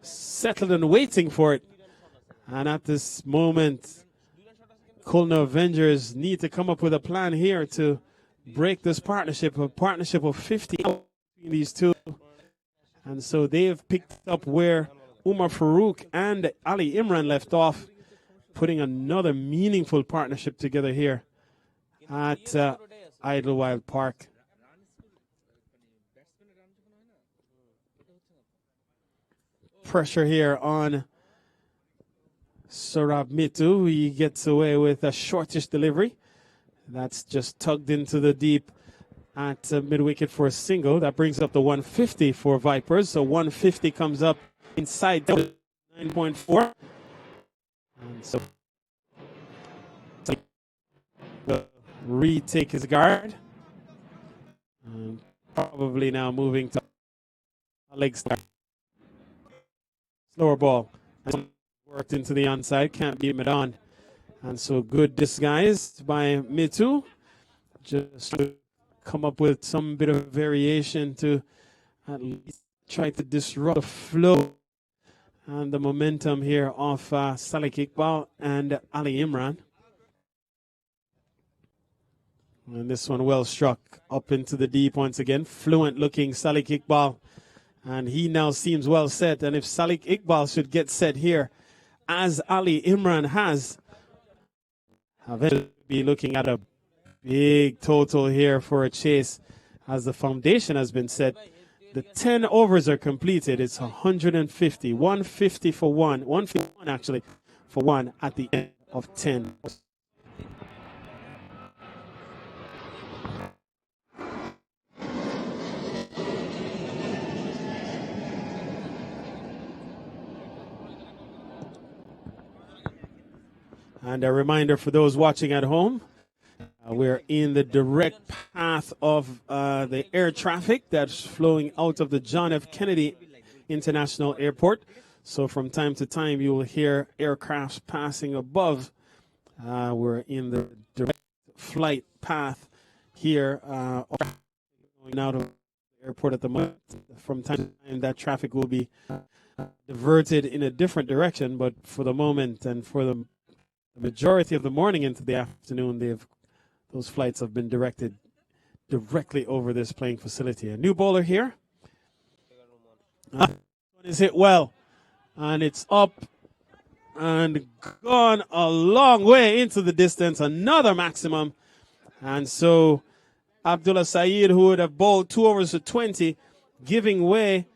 settled and waiting for it. And at this moment, Khulna Avengers need to come up with a plan here to break this partnership, a partnership of 50 between these two. And so they have picked up where Umar Farooq and Ali Imran left off, putting another meaningful partnership together here at Idlewild Park. Pressure here on Sorab Mitu. He gets away with a shortish delivery. That's just tugged into the deep at mid-wicket for a single. That brings up the 150 for Vipers. So 150 comes up inside 9.4. And so retake his guard. And probably now moving to leg start. Slower ball. Worked into the onside. Can't beat it on. And so good disguise by Mitu. Just to come up with some bit of variation to at least try to disrupt the flow and the momentum here of Salik Iqbal and Ali Imran. And this one well struck up into the deep once again. Fluent looking Salik Iqbal. And he now seems well set. And if Salik Iqbal should get set here, as Ali Imran has, eventually be looking at a big total here for a chase as the foundation has been set. The 10 overs are completed. It's 150. 150 for one. 151 actually for one at the end of 10. And a reminder for those watching at home, we're in the direct path of the air traffic that's flowing out of the John F. Kennedy International Airport. So from time to time, you will hear aircrafts passing above. We're in the direct flight path here, going out of the airport at the moment. From time to time, that traffic will be diverted in a different direction. But for the moment and for the majority of the morning into the afternoon, those flights have been directed directly over this playing facility. A new bowler here. One is hit well, and it's up and gone a long way into the distance. Another maximum, and so Abdullah Saeed, who would have bowled 2 overs to 20, giving way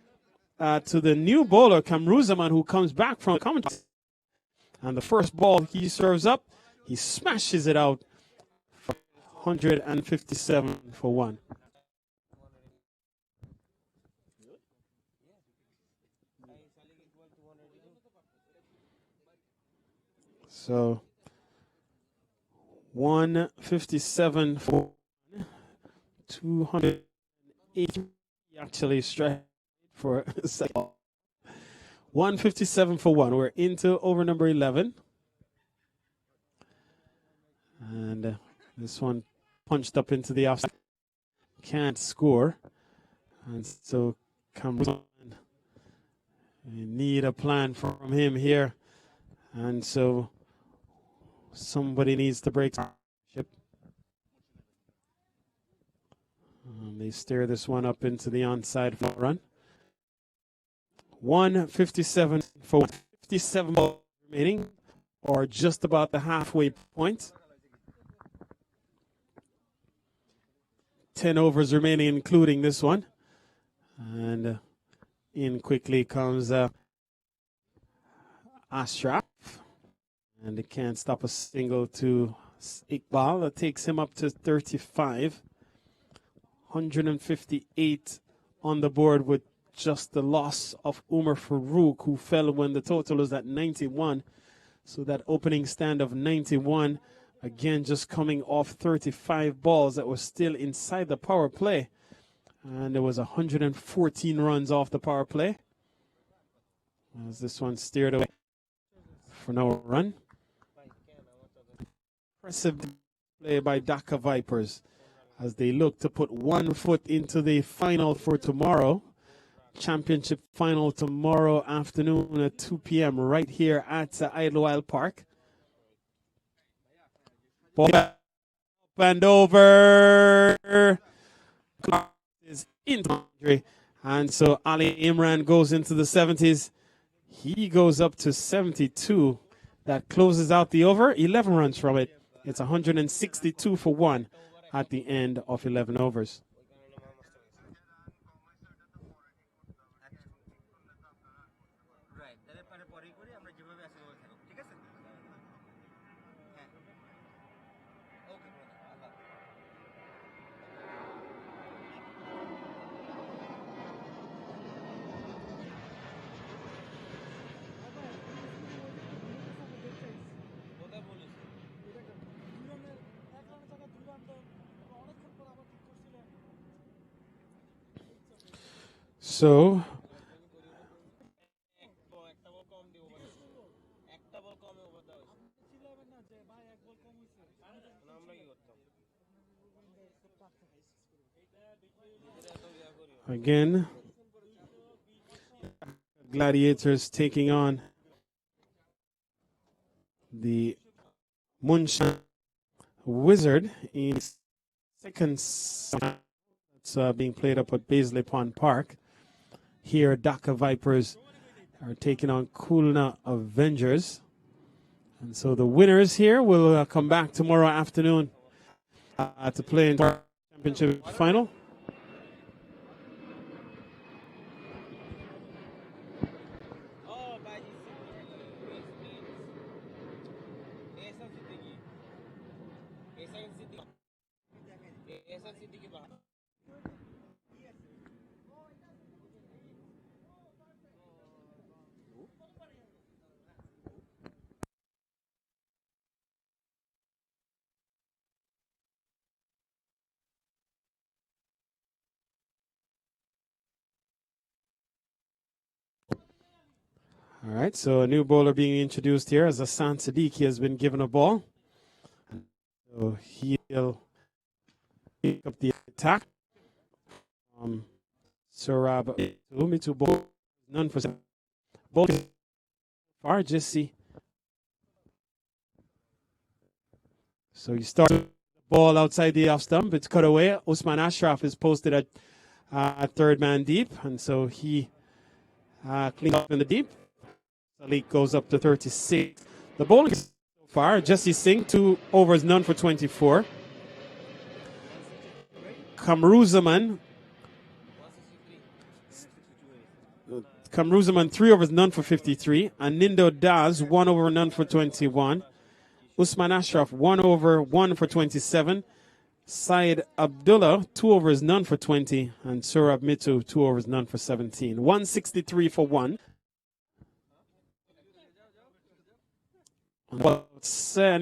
to the new bowler Kamruzaman, who comes back from commentary. And the first ball he serves up, he smashes it out for 157 for one. So 157 for 280 actually strike for a second. 157 for one. We're into over number 11. And this one punched up into the offside. Can't score. And so comes on. We need a plan from him here. And so somebody needs to break ship. They steer this one up into the onside for a run. 157 for 57 remaining, or just about the halfway point. 10 overs remaining, including this one. And in quickly comes Ashraf. And it can't stop a single to Iqbal. That takes him up to 35. 158 on the board with just the loss of Umar Farouk, who fell when the total was at 91. So that opening stand of 91, again, just coming off 35 balls that were still inside the power play. And there was 114 runs off the power play. As this one steered away for no run. Impressive play by Dhaka Vipers as they look to put one foot into the final for tomorrow. Championship final tomorrow afternoon at 2 p.m. right here at Idlewild Park. Ball up and over is into injury, and so Ali Imran goes into the 70s. He goes up to 72. That closes out the over. 11 runs from it. It's 162 for 1 at the end of 11 overs. Right তাহলে পরেই করি আমরা যেভাবে আসি ওভাবে থাকুক ঠিক আছে হ্যাঁ ওকে আল্লাহ কোথায় বলিস So, একটা বল কম দিব একটা বল কমে ওভার দাও আমরা কি করতাম again, Gladiators taking on the Moonshine Wizard in second it's being played up at Paisley Pond Park. Here, Dhaka Vipers are taking on Khulna Avengers. And so the winners here will come back tomorrow afternoon to play in the championship final. Oh, by Siddiqui back. All right, so a new bowler being introduced here as Hassan Siddiqui has been given a ball. So he'll pick up the attack. Surab Mitu ball, none for ball far, just see. So you start the ball outside the off stump, it's cut away. Usman Ashraf is posted at third man deep, and so he cleans up in the deep. Salik goes up to 36. The bowling so far, Jesse Singh, 2 overs, none for 24. Kamruzaman, 3 overs, none for 53. And Nindo Daz, 1 over, none for 21. Usman Ashraf, 1 over, 1 for 27. Syed Abdullah, 2 overs, none for 20. And Surab Mitu, 2 overs, none for 17. 163 for 1. And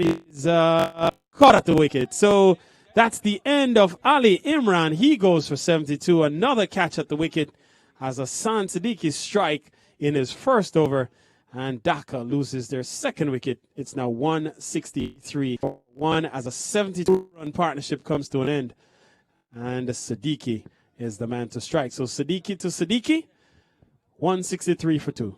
he's caught at the wicket. So that's the end of Ali Imran. He goes for 72. Another catch at the wicket as Hassan Siddiqui strike in his first over. And Dhaka loses their second wicket. It's now 163 for 1 as a 72-run partnership comes to an end. And Siddiqui is the man to strike. So Siddiqui to Siddiqui, 163 for 2.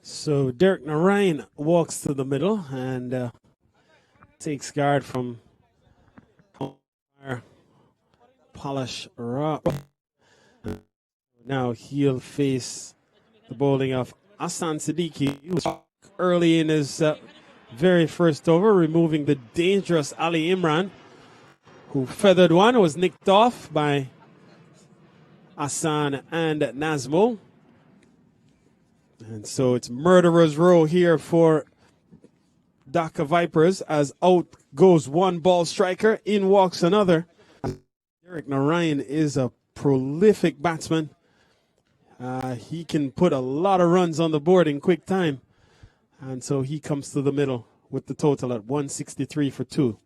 So Derek Narayan walks to the middle and takes guard from Polish Rock. Now he'll face the bowling of Hassan Siddiqui, who was early in his very first over, removing the dangerous Ali Imran, who feathered one, was nicked off by Hassan and Nazmo. And so it's murderer's row here for Dhaka Vipers as out goes one ball striker, in walks another. Derek Narayan is a prolific batsman. He can put a lot of runs on the board in quick time. And so he comes to the middle with the total at 163 for 2.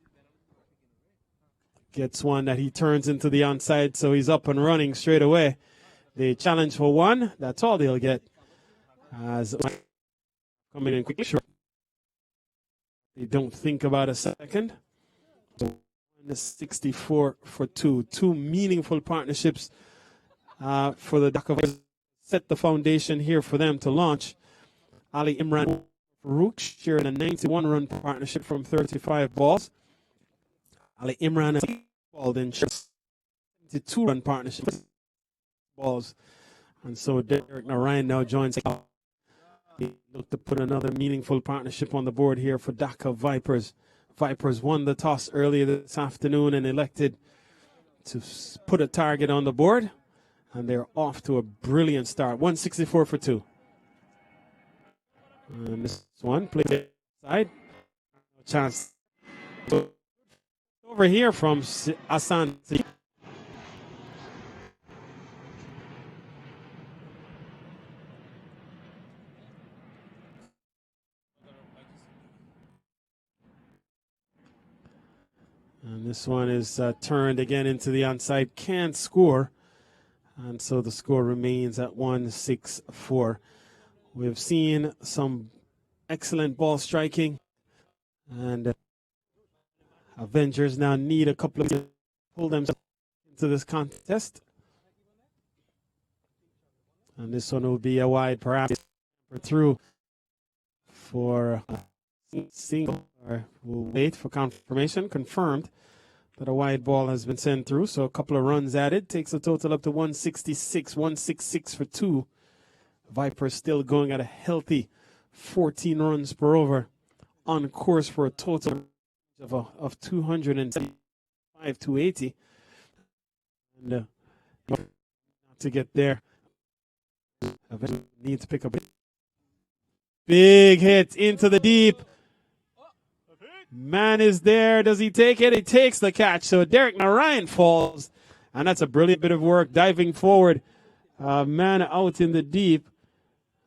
Gets one that he turns into the onside, so he's up and running straight away. They challenge for one. That's all they'll get. As coming in quickly, sure. They don't think about a second. 64 for 2. 2 meaningful partnerships for the Dhaka. Set the foundation here for them to launch. Ali Imran Farouk sharing a 91-run partnership from 35 balls. Ali Imran ball then shares 72-run partnership balls. And so Derek Narayan now joins. They look to put another meaningful partnership on the board here for Dhaka Vipers. Vipers won the toss earlier this afternoon and elected to put a target on the board. And they're off to a brilliant start. 164 for 2. And this one played side. No chance. Over here from Hassan. And this one is turned again into the onside. Can't score. And so the score remains at 164. We've seen some excellent ball striking. And Avengers now need a couple of to pull themselves into this contest. And this one will be a wide, perhaps through for single. Or we'll wait for confirmation. Confirmed that a wide ball has been sent through. So a couple of runs added takes the total up to 166. 166 for 2. Vipers still going at a healthy 14 runs per over, on course for a total of 275, 280. And to get there, eventually need to pick up a big hit into the deep. Man is there. Does he take it? He takes the catch. So Derek Narayan falls. And that's a brilliant bit of work diving forward. Man out in the deep.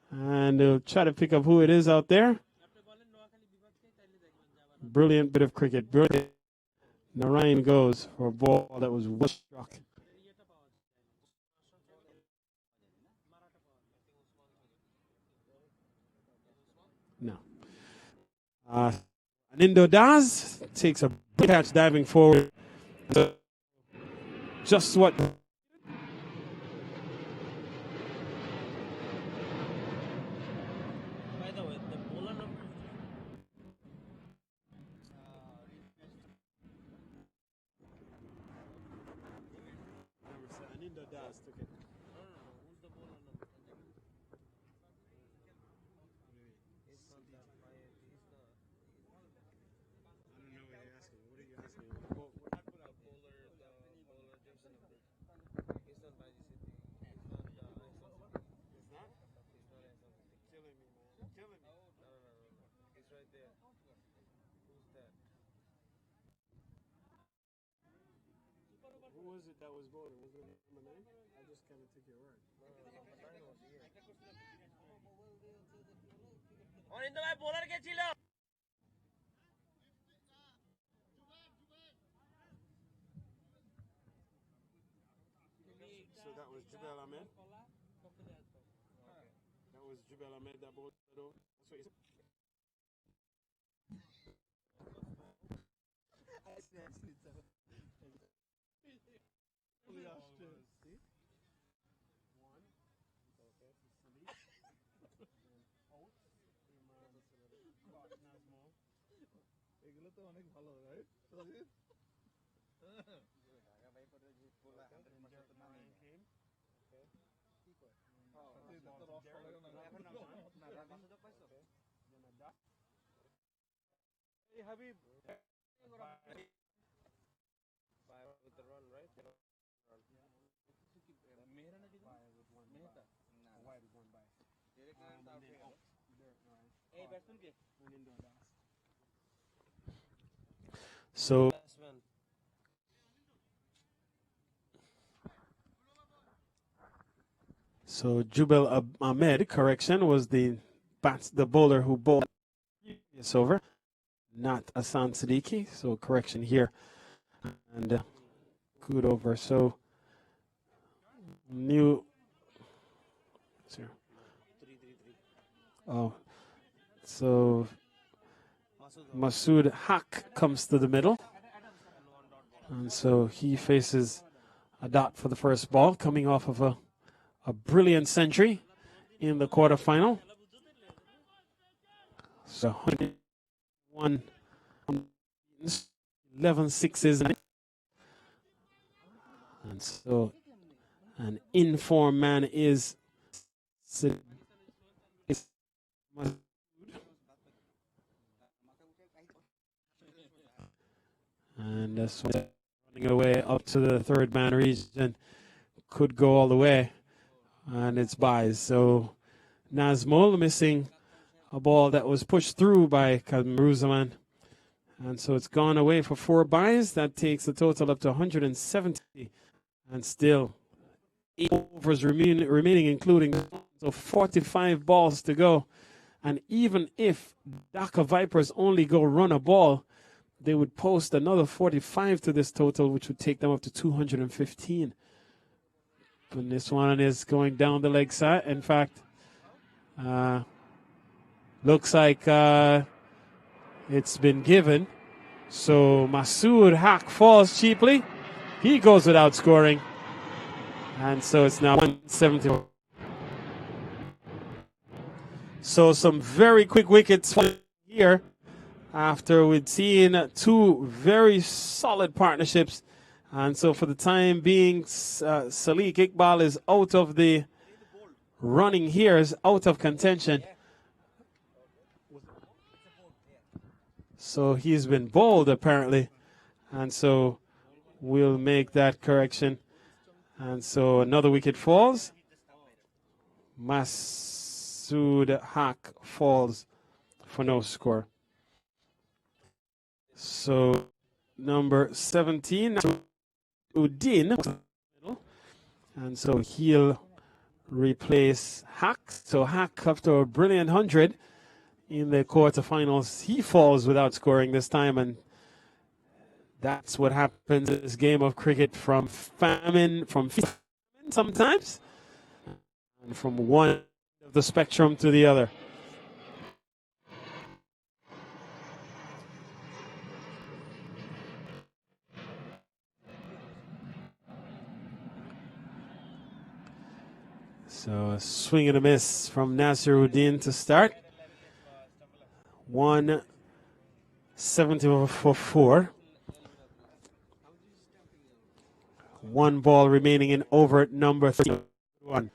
And they'll try to pick up who it is out there. Brilliant bit of cricket. Brilliant. Narayan goes for a ball that was well struck. No. Anindo Das takes a big catch diving forward. Just what. By the way, the bowler number. Anindo Das took it. No. Who's the bowler number? It's not that high. He's the. I don't know what you're asking. What are you asking? Bowler Jameson. He's not by the city. He's not the. Is that? He's not Killing me, man. Killing me. No. He's right there. Who's that? Who was it that was bowling? Was it number 9? I just kind of took your word. Number 9 was here. অনিন্দ ভাই bowler কে ছিল? So that was Jubel Ahmed. That was Jubel Ahmed that bowled. That's what you said. Hey, Habib. Five with the run, right? Run. So Batsman. So Jubel Ahmed, correction, was the bowler who bowled this over, not Hassan Siddiqui. So correction here, and good over. So new. Sorry. Oh, so Masood Haq comes to the middle, and so he faces a dot for the first ball, coming off of a brilliant century in the quarterfinal. So 101, 11 sixes, and so an informed man is and that's running away up to the third man region, could go all the way, and it's buys. So Nazmul missing a ball that was pushed through by Kamruzaman, and so it's gone away for 4 buys. That takes the total up to 170, and still 8 overs remaining, including so 45 balls to go. And even if Dhaka Vipers only go run a ball, they would post another 45 to this total, which would take them up to 215. And this one is going down the leg side. In fact, looks like it's been given. So Masood Haq falls cheaply. He goes without scoring. And so it's now 170. So some very quick wickets here after we'd seen 2 very solid partnerships. And so for the time being, Salik Iqbal is out of the running here, is out of contention. So he's been bowled apparently. And so we'll make that correction. And so another wicket falls. Masood Haq falls for no score. So number 17, Udin, and so he'll replace Haq. So Haq, after a brilliant 100 in the quarterfinals, he falls without scoring this time, and that's what happens in this game of cricket, from famine sometimes, and from one end of the spectrum to the other. So a swing and a miss from Nasiruddin to start. 170 for 4. 1 ball remaining in over number 31.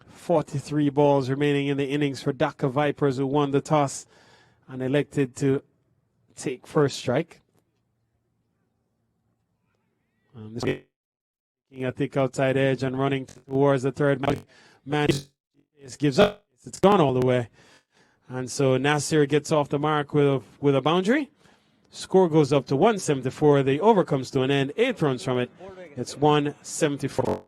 43 balls remaining in the innings for Dhaka Vipers, who won the toss and elected to take first strike. This taking a thick outside edge and running towards the third man. Gives up. It's gone all the way. And so Nasir gets off the mark with a boundary. Score goes up to 174. The over comes to an end. 8 runs from it. It's 174.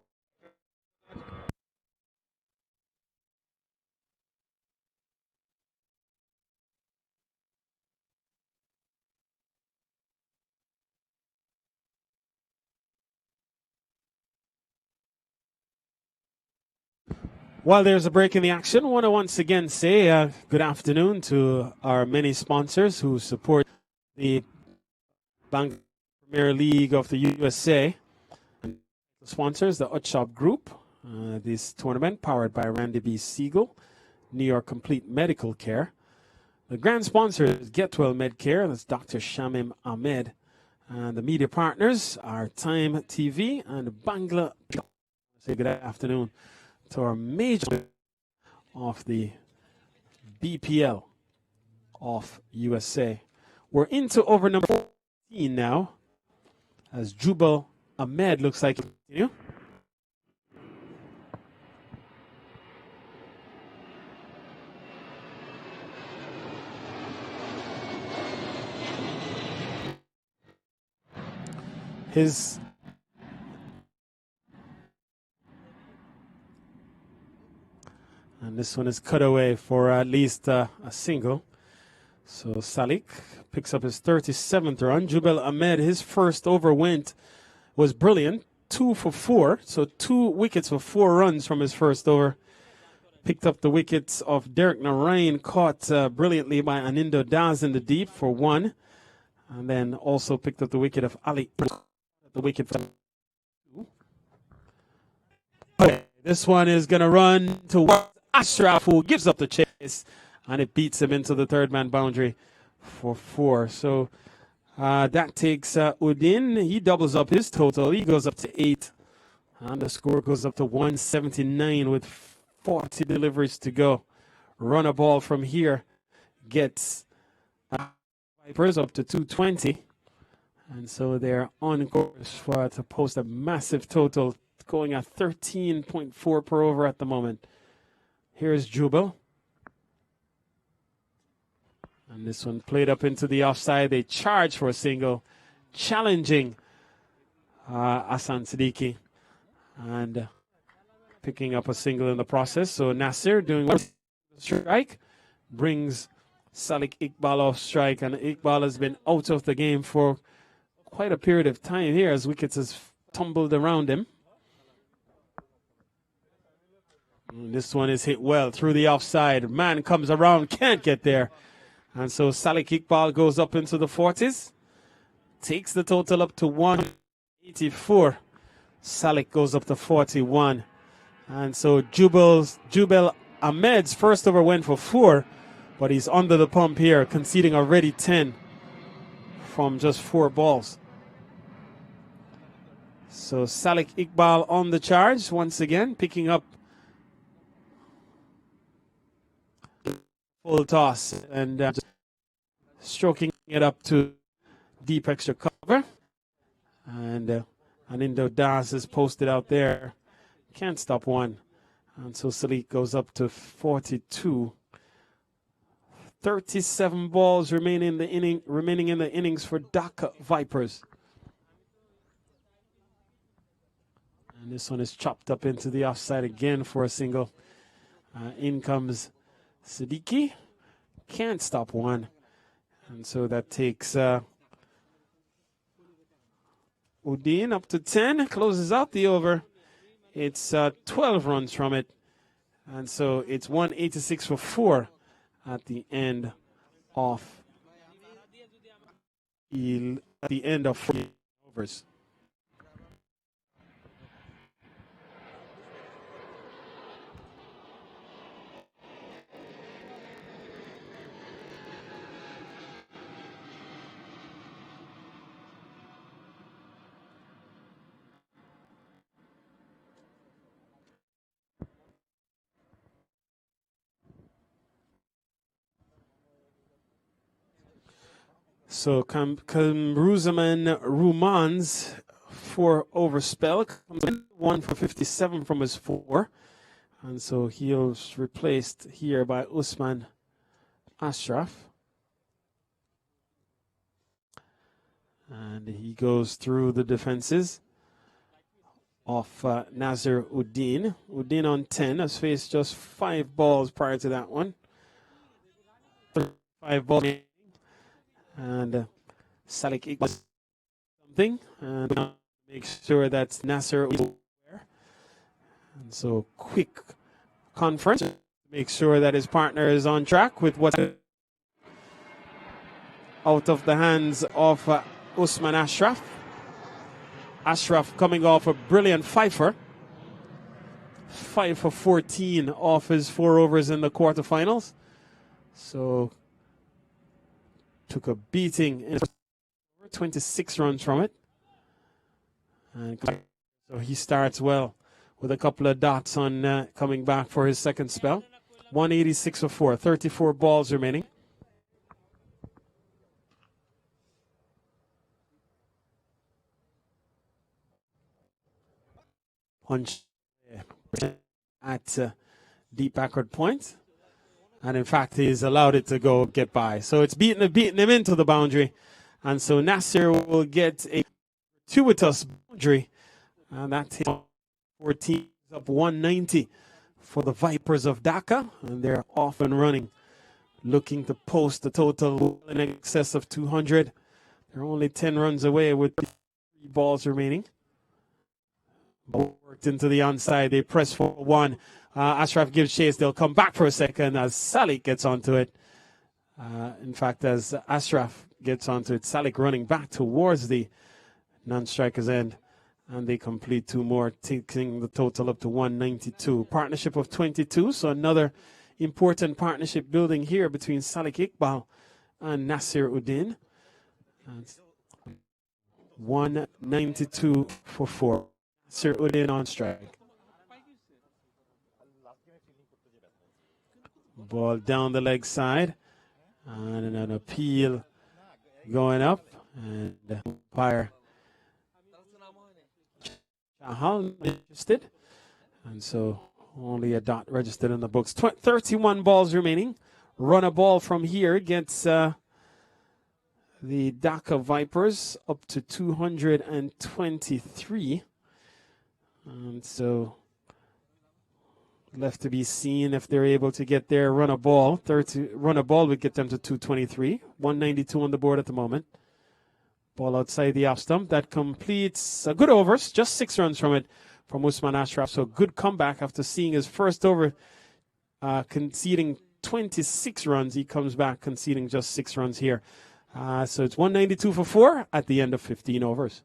While there's a break in the action, I want to once again say good afternoon to our many sponsors who support the Bank Premier League of the USA. The sponsors, the Utshob Group, this tournament powered by Randy B. Siegel, New York Complete Medical Care, The grand sponsor is Get Well Medcare. That's Dr. Shamim Ahmed. And the media partners are Time TV and Bangla. Say good afternoon to our major of the BPL of USA. We're into over number 14 now, as Jubal Ahmed looks like continue. And this one is cut away for at least a single. So Salik picks up his 37th run. Jubal Ahmed, his first over was brilliant. 2 for 4. So 2 wickets for 4 runs from his first over. Picked up the wickets of Derek Narayan, caught brilliantly by Anindo Daz in the deep for 1. And then also picked up the wicket of Ali. The wicket for 2. Okay, this one is going to run to Ashraf, who gives up the chase. And it beats him into the third man boundary for 4. So that takes Udin. He doubles up his total. He goes up to 8. And the score goes up to 179 with 40 deliveries to go. Run a ball from here gets Vipers up to 220. And so they're on course to post a massive total, going at 13.4 per over at the moment. Here's Jubal. And this one played up into the offside. They charge for a single, challenging Asan Siddiqui. And picking up a single in the process. So Nasir doing one strike brings Salik Iqbal off strike. And Iqbal has been out of the game for quite a period of time here as wickets has tumbled around him. And this one is hit well through the offside. Man comes around, can't get there. And so Salik Iqbal goes up into the 40s. Takes the total up to 184. Salik goes up to 41. And so Jubal Ahmed's first over went for 4. But he's under the pump here, conceding already 10 from just 4 balls. So Salik Iqbal on the charge once again, picking up full toss and stroking it up to deep extra cover. And Anindo Das is posted out there. Can't stop one. And so Salik goes up to 42. 37 balls remaining in the innings for Dhaka Vipers. And this one is chopped up into the offside again for a single. In comes Siddiqui. Can't stop one. And so that takes Udin up to 10. Closes out the over. It's 12 runs from it. And so it's 186 for 4 at the end of 4 overs. So Kamruzaman Ruman's 4 over spell comes in 1 for 57 from his 4. And so he's replaced here by Usman Ashraf. And he goes through the defenses of Nazir Uddin. Uddin on 10 has faced just 5 balls prior to that one. 5 balls. And Salik Iqbal something and make sure that Nasser is aware. And so quick conference to make sure that his partner is on track with what's out of the hands of Usman Ashraf. Ashraf coming off a brilliant fifer. 5 for 14 off his 4 overs in the quarterfinals. So took a beating in 26 runs from it. And so he starts well with a couple of dots on coming back for his second spell. 186 for 4, 34 balls remaining. Punch at deep backward point. And in fact, he's allowed it to go get by. So it's beating him into the boundary. And so Nasser will get a gratuitous boundary. And that's 14 up 190 for the Vipers of Dhaka. And they're off and running, looking to post a total in excess of 200. They're only 10 runs away with 3 balls remaining. Worked into the onside. They press for 1. Ashraf gives chase. They'll come back for a second as Salik gets onto it. In fact, as Ashraf gets onto it, Salik running back towards the non-striker's end. And they complete 2 more, taking the total up to 192. Partnership of 22. So another important partnership building here between Salik Iqbal and Nasir Uddin. 192 for 4. Nasir Uddin on strike. Ball down the leg side. And an appeal going up. And the umpire Chahal interested. And so only a dot registered in the books. 31 balls remaining. Run a ball from here against the Dhaka Vipers up to 223. And so left to be seen if they're able to get there. Run a ball would get them to 223. 192 on the board at the moment. Ball outside the off stump. That completes a good overs. Just 6 runs from it from Usman Ashraf. So good comeback after seeing his first over conceding 26 runs. He comes back conceding just 6 runs here. So it's 192 for 4 at the end of 15 overs.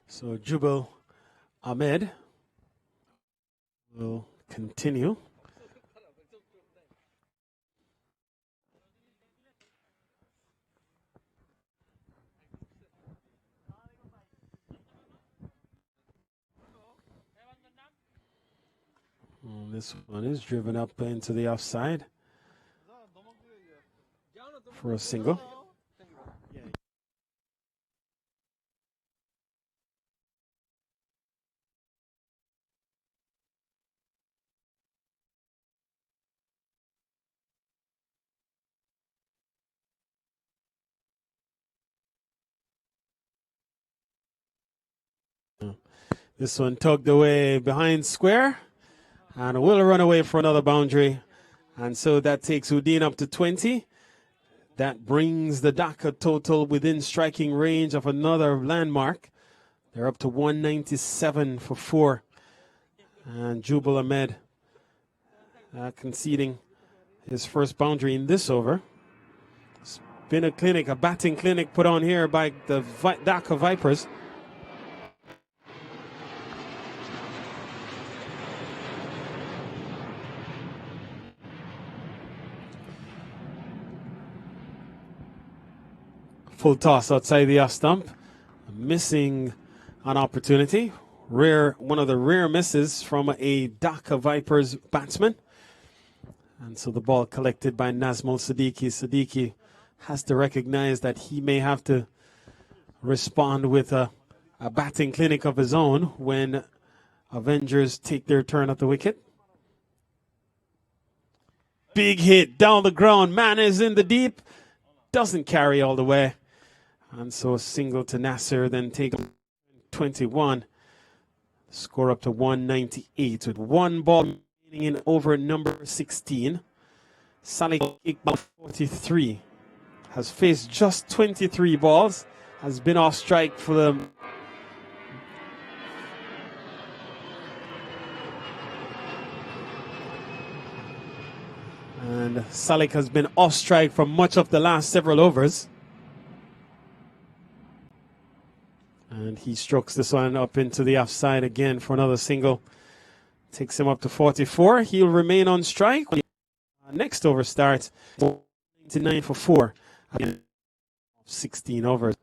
So Jubal Ahmed will continue. This one is driven up into the offside for a single. This one tugged away behind square and will run away for another boundary. And so that takes Uddin up to 20. That brings the Dhaka total within striking range of another landmark. They're up to 197 for 4. And Jubal Ahmed conceding his first boundary in this over. It's been a batting clinic put on here by the Dhaka Vipers. Full toss outside the off stump. Missing an opportunity. One of the rare misses from a Dhaka Vipers batsman. And so the ball collected by Nazmul Siddiqui. Siddiqui has to recognize that he may have to respond with a batting clinic of his own when Avengers take their turn at the wicket. Big hit down the ground. Man is in the deep. Doesn't carry all the way. And so a single to Nasser, then take 21. Score up to 198 with one ball remaining in over number 16. Salih Iqbal, 43, has faced just 23 balls, has been off strike for them. And Salik has been off strike for much of the last several overs. And he strokes this one up into the offside again for another single. Takes him up to 44. He'll remain on strike. Next over starts 99 for 4. Again, 16 overs.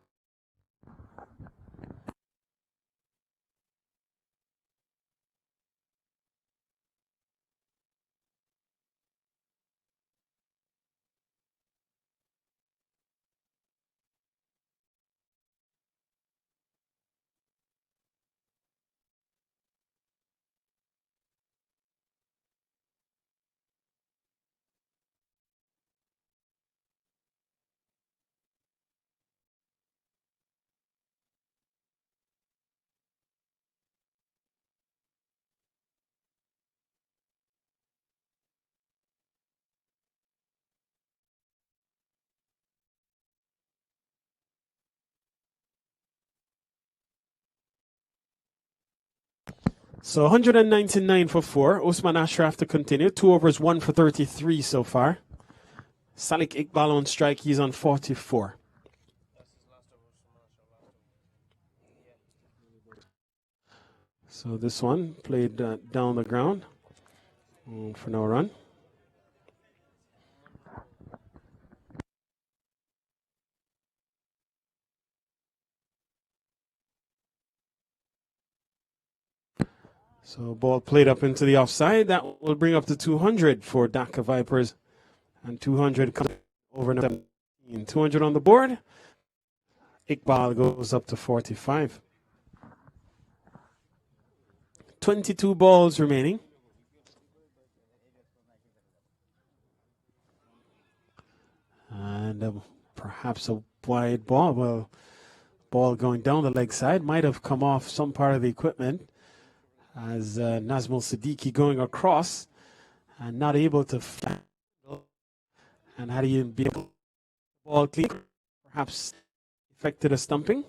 So 199 for 4. Usman Ashraf to continue. 2 overs, 1 for 33 so far. Salik Iqbal on strike. He's on 44. So this one played down the ground for no run. So ball played up into the offside. That will bring up to 200 for Dhaka Vipers. And 200 comes over 17. 200 on the board. Iqbal goes up to 45. 22 balls remaining. And perhaps a wide ball. Well, ball going down the leg side might have come off some part of the equipment as Nazmul Siddiqui going across and not able to handle. And had he been able to ball clean, perhaps affected a stumping.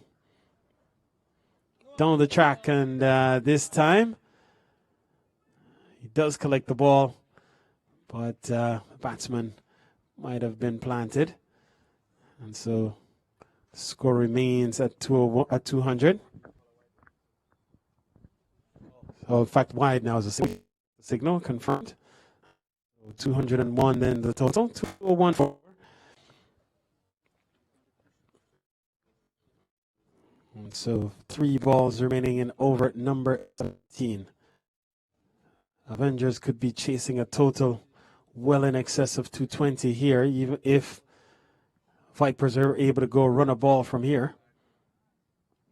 Down the track, and this time he does collect the ball, but the batsman might have been planted. And so the score remains at 200. So in fact, wide now is a signal confirmed. 201 then the total. 201 for. And so 3 balls remaining in over number 17. Avengers could be chasing a total well in excess of 220 here, even if Vipers are able to go run a ball from here.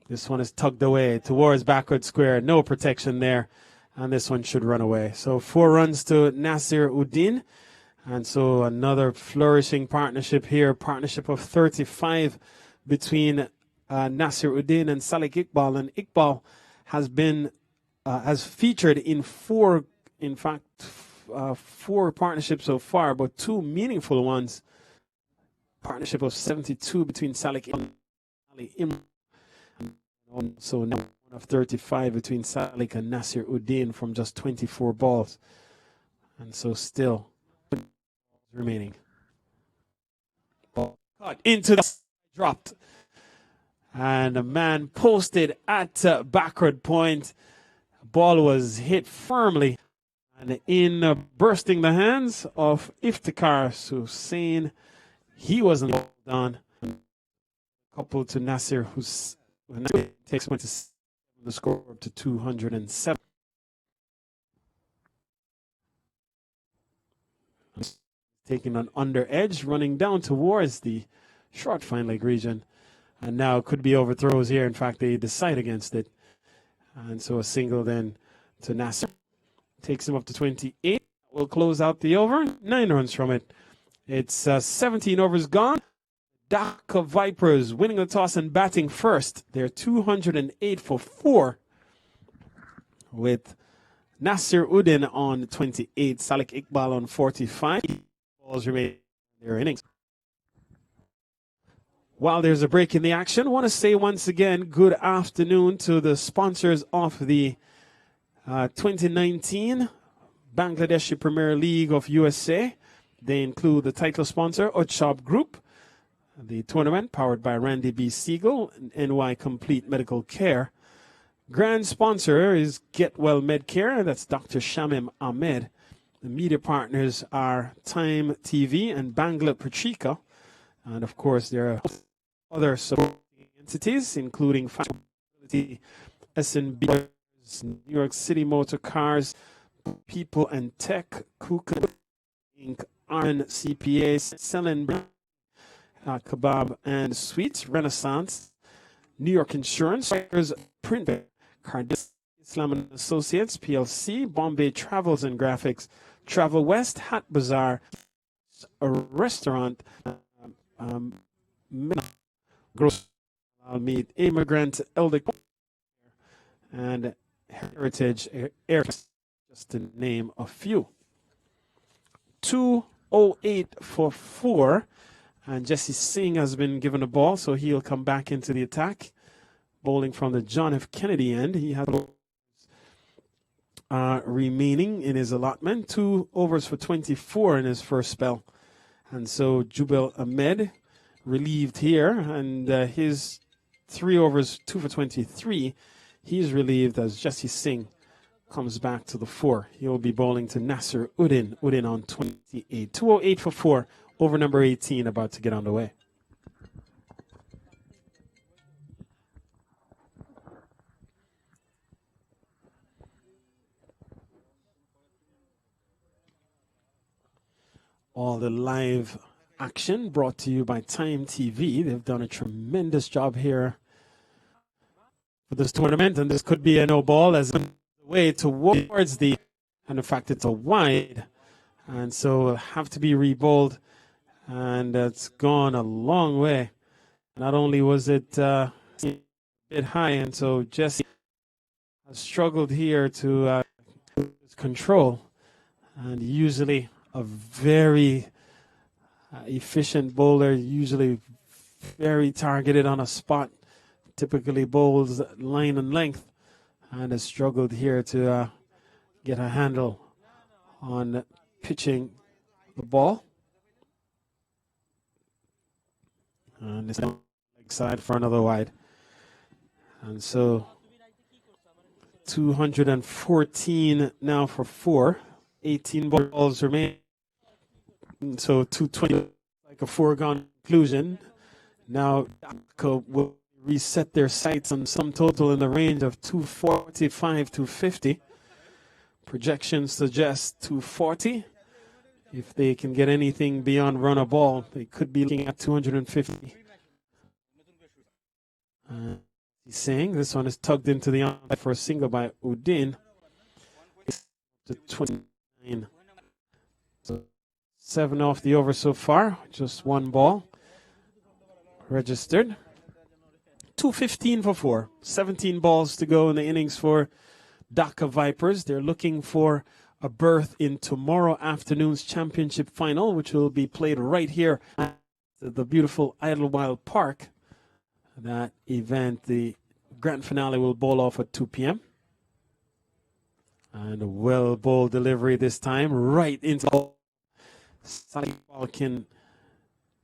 This one is tugged away towards backward square. No protection there. And this one should run away. So 4 runs to Nasir Uddin. And so another flourishing partnership here. Partnership of 35 between Nasir Uddin and Salik Iqbal. And Iqbal has been has featured in 4 partnerships so far, but 2 meaningful ones. Partnership of 72 between Salik and Ali Imran. So now 1 of 35 between Salik and Nasir Uddin from just 24 balls. And so still remaining. Ball cut into the dropped. And a man posted at backward point. Ball was hit firmly. And in bursting the hands of Iftikhar Hussain, he wasn't done. Coupled to Nasir Hussain. Takes one to the score up to 207. taking an under edge, running down towards the short fine leg region. And now could be overthrows here. In fact, they decide against it. And so a single then to Nasser. Takes him up to 28. We'll close out the over. 9 runs from it. It's 17 overs gone. Dhaka Vipers winning the toss and batting first. They're 208 for 4 with Nasir Uddin on 28, Salik Iqbal on 45. Balls remain in their innings. While there's a break in the action, I want to say once again good afternoon to the sponsors of the 2019 Bangladeshi Premier League of USA. They include the title sponsor, Utshob Group, the tournament powered by Randy B. Siegel, and NY Complete Medical Care. Grand sponsor is Get Well Medcare, that's Dr. Shamim Ahmed. The media partners are Time TV and Bangla Patrika. And of course, there are other supporting entities, including SNB, New York City Motor Cars, People and Tech, Kuka Inc., Arn CPA, Selling Kebab and Sweets, Renaissance, New York Insurance, Print, Cardis, Islam and Associates, PLC, Bombay Travels and Graphics, Travel West, Hat Bazaar, a restaurant, Gross Meat, Immigrant, Elder, and Heritage Air, just to name a few. 208 for 4. And Jesse Singh has been given a ball, so he'll come back into the attack. Bowling from the John F. Kennedy end. He has remaining in his allotment. 2 overs for 24 in his first spell. And so Jubel Ahmed relieved here. And his 3 overs, 2 for 23. He's relieved as Jesse Singh comes back to the 4. He'll be bowling to Nasser Uddin. Uddin on 28. 208 for 4. Over number 18 about to get underway. All the live action brought to you by Time TV. They've done a tremendous job here for this tournament, and this could be a no ball as a way towards the, and in fact it's a wide, and so it'll have to be rebowled. And it's gone a long way. Not only was it a bit high, and so Jesse has struggled here to control. And usually a very efficient bowler, usually very targeted on a spot, typically bowls line and length, and has struggled here to get a handle on pitching the ball. And it's leg side for another wide. And so 214 now for 4. 18 balls remain. And so 220, like a foregone conclusion. Now Dhaka will reset their sights on some total in the range of 245, 250. Projections suggest 240. If they can get anything beyond run a ball, they could be looking at 250. He's saying this one is tugged into the onside for a single by Uddin. To 29. So 7 off the over so far. Just 1 ball registered. 215 for 4. 17 balls to go in the innings for Dhaka Vipers. They're looking for a berth in tomorrow afternoon's championship final, which will be played right here at the beautiful Idlewild Park. That event, the grand finale, will bowl off at 2 p.m. And a well-bowled delivery this time, right into the ball. Sally Ball can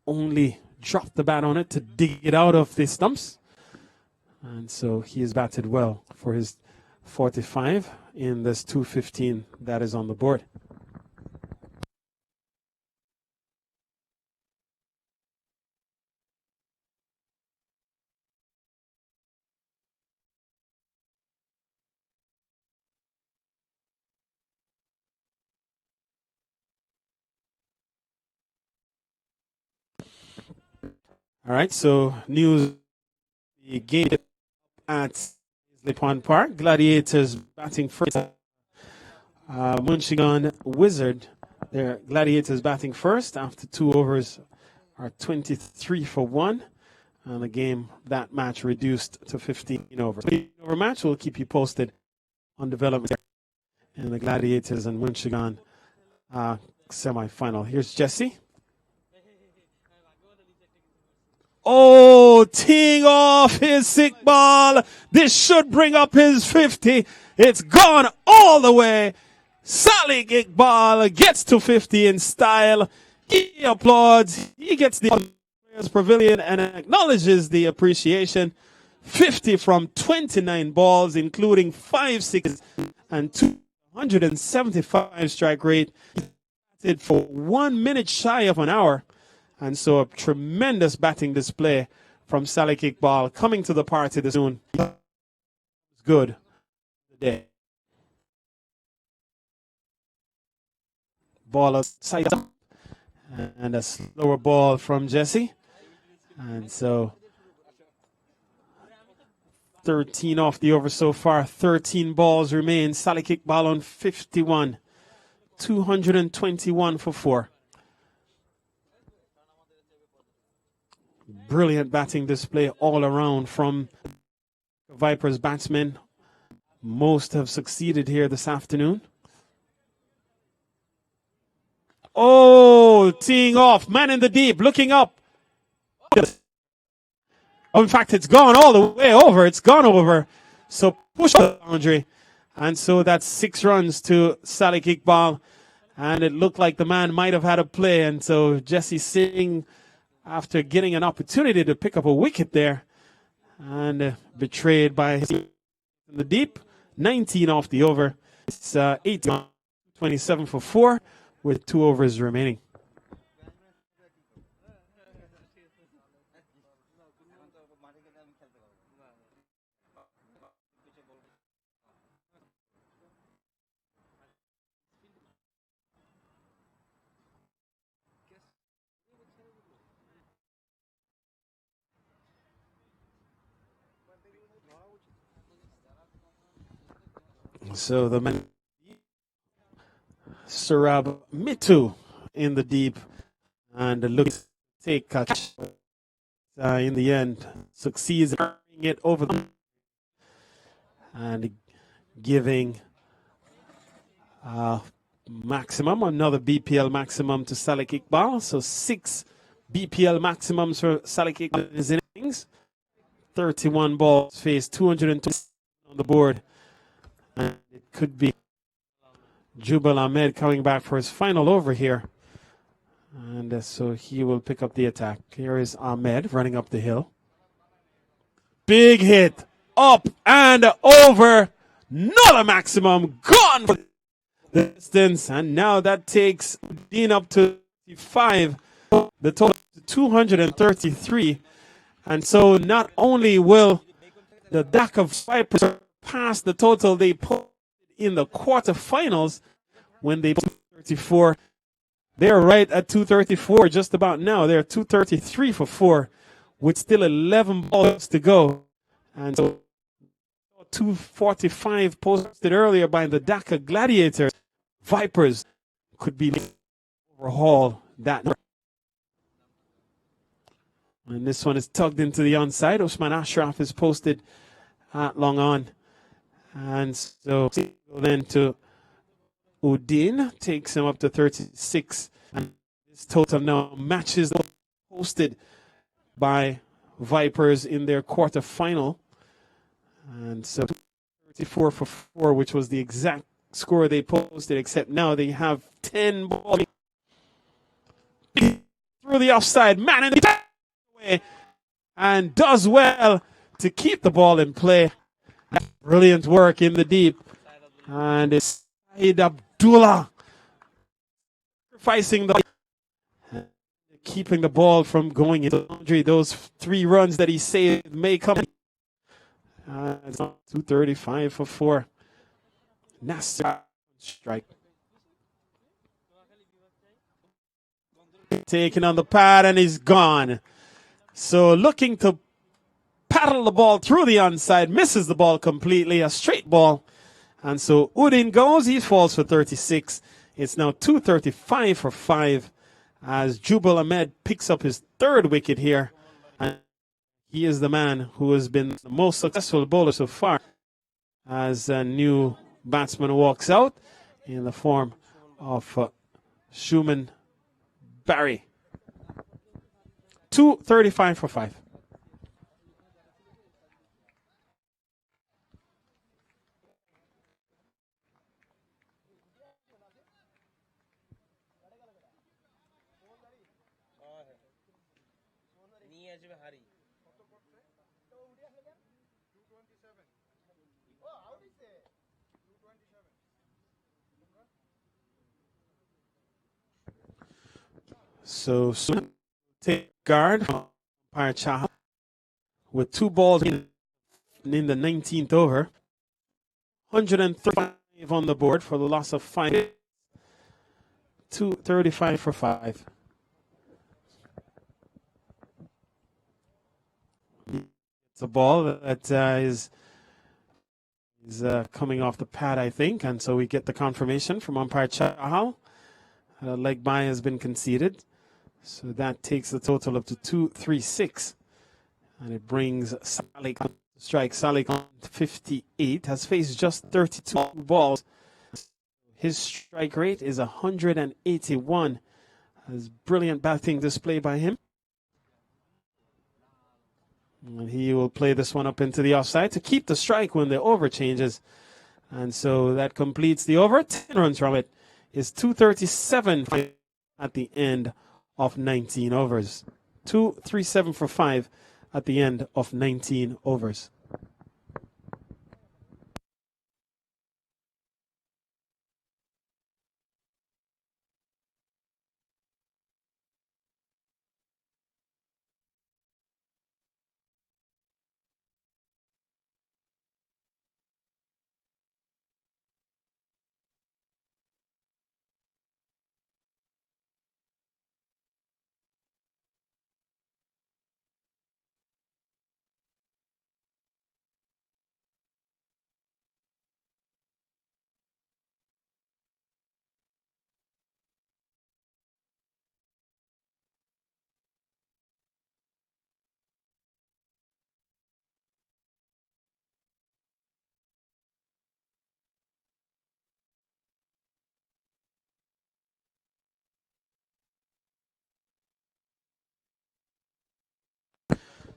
only drop the bat on it to dig it out of the stumps. And so he has batted well for his 45 in this 215 that is on the board. All right, so news, the game at Pond Park. Gladiators batting first. Munchigan Wizard, their Gladiators batting first after 2 overs are 23 for 1. And the game, that match reduced to 15 overs. 15 over match, we'll keep you posted on development in the Gladiators and Munchigan semi-final. Here's Jesse. Oh, teeing off his sick ball. This should bring up his 50. It's gone all the way. Salik Iqbal gets to 50 in style. He applauds. He gets the players' pavilion and acknowledges the appreciation. 50 from 29 balls, including 5 sixes and 275 strike rate. Batted for 1 minute shy of an hour. And so a tremendous batting display from Salik Iqbal coming to the party this soon. It's good today. Ball side up and a slower ball from Jesse. And so 13 off the over so far. 13 balls remain. Salik Iqbal on 51. 221 for 4. Brilliant batting display all around from Vipers batsmen. Most have succeeded here this afternoon. Oh, teeing off. Man in the deep, looking up. Oh, in fact, it's gone all the way over. It's gone over. So push the boundary. And so that's 6 runs to Salik Iqbal. And it looked like the man might have had a play. And so Jesse Singh, after getting an opportunity to pick up a wicket there, and betrayed by his in the deep, 19 off the over. It's 18, 27 for 4 with 2 overs remaining. So the man, Surab Mitu in the deep, and looks to take a catch. In the end, succeeds in bringing it over the and giving maximum, another BPL maximum to Salik Iqbal. So 6 BPL maximums for Salik Iqbal in his innings. 31 balls faced, 220 on the board. And it could be Jubal Ahmed coming back for his final over here. And so he will pick up the attack. Here is Ahmed running up the hill. Big hit. Up and over. Not a maximum. Gone for the distance. And now that takes Dean up to 5. The total to 233. And so not only will the Dhaka Vipers pass the total they put in the quarterfinals when they put 34. They're right at 234 just about now. They're 233 for 4 with still 11 balls to go. And so 245 posted earlier by the Dhaka Gladiators. Vipers could be overhaul that. And this one is tugged into the onside. Usman Ashraf is posted at long on. And so then to Udin takes him up to 36. And this total now matches the posted by Vipers in their quarterfinal. And so 34 for 4, which was the exact score they posted, except now they have 10 balls through the offside. Man in the way and does well to keep the ball in play. Brilliant work in the deep. And it's Saeed Abdullah sacrificing the keeping the ball from going into the boundary. Those 3 runs that he saved may come. It's 235 for 4. Nasser strike. Taken on the pad and he's gone. So looking to paddle the ball through the onside, misses the ball completely, a straight ball. And so Udin goes, he falls for 36. It's now 235 for 5 as Jubal Ahmed picks up his third wicket here. And he is the man who has been the most successful bowler so far as a new batsman walks out in the form of Shuman Barry. 235 for 5. নিয়ে আসবে হারি So Suman take guard from umpire Chahal with 2 balls in the 19th over. 135 on the board for the loss of 5. 235 for 5. It's a ball that is coming off the pad, I think, and so we get the confirmation from umpire Chahal. Leg by has been conceded. So that takes the total up to 236. And it brings Salik on to strike. Salik on 58, has faced just 32 balls. His strike rate is 181. That's brilliant batting display by him. And he will play this one up into the offside to keep the strike when the over changes. And so that completes the over. 10 runs from it is 237 at the end of 19 overs. 237 for 5 at the end of 19 overs.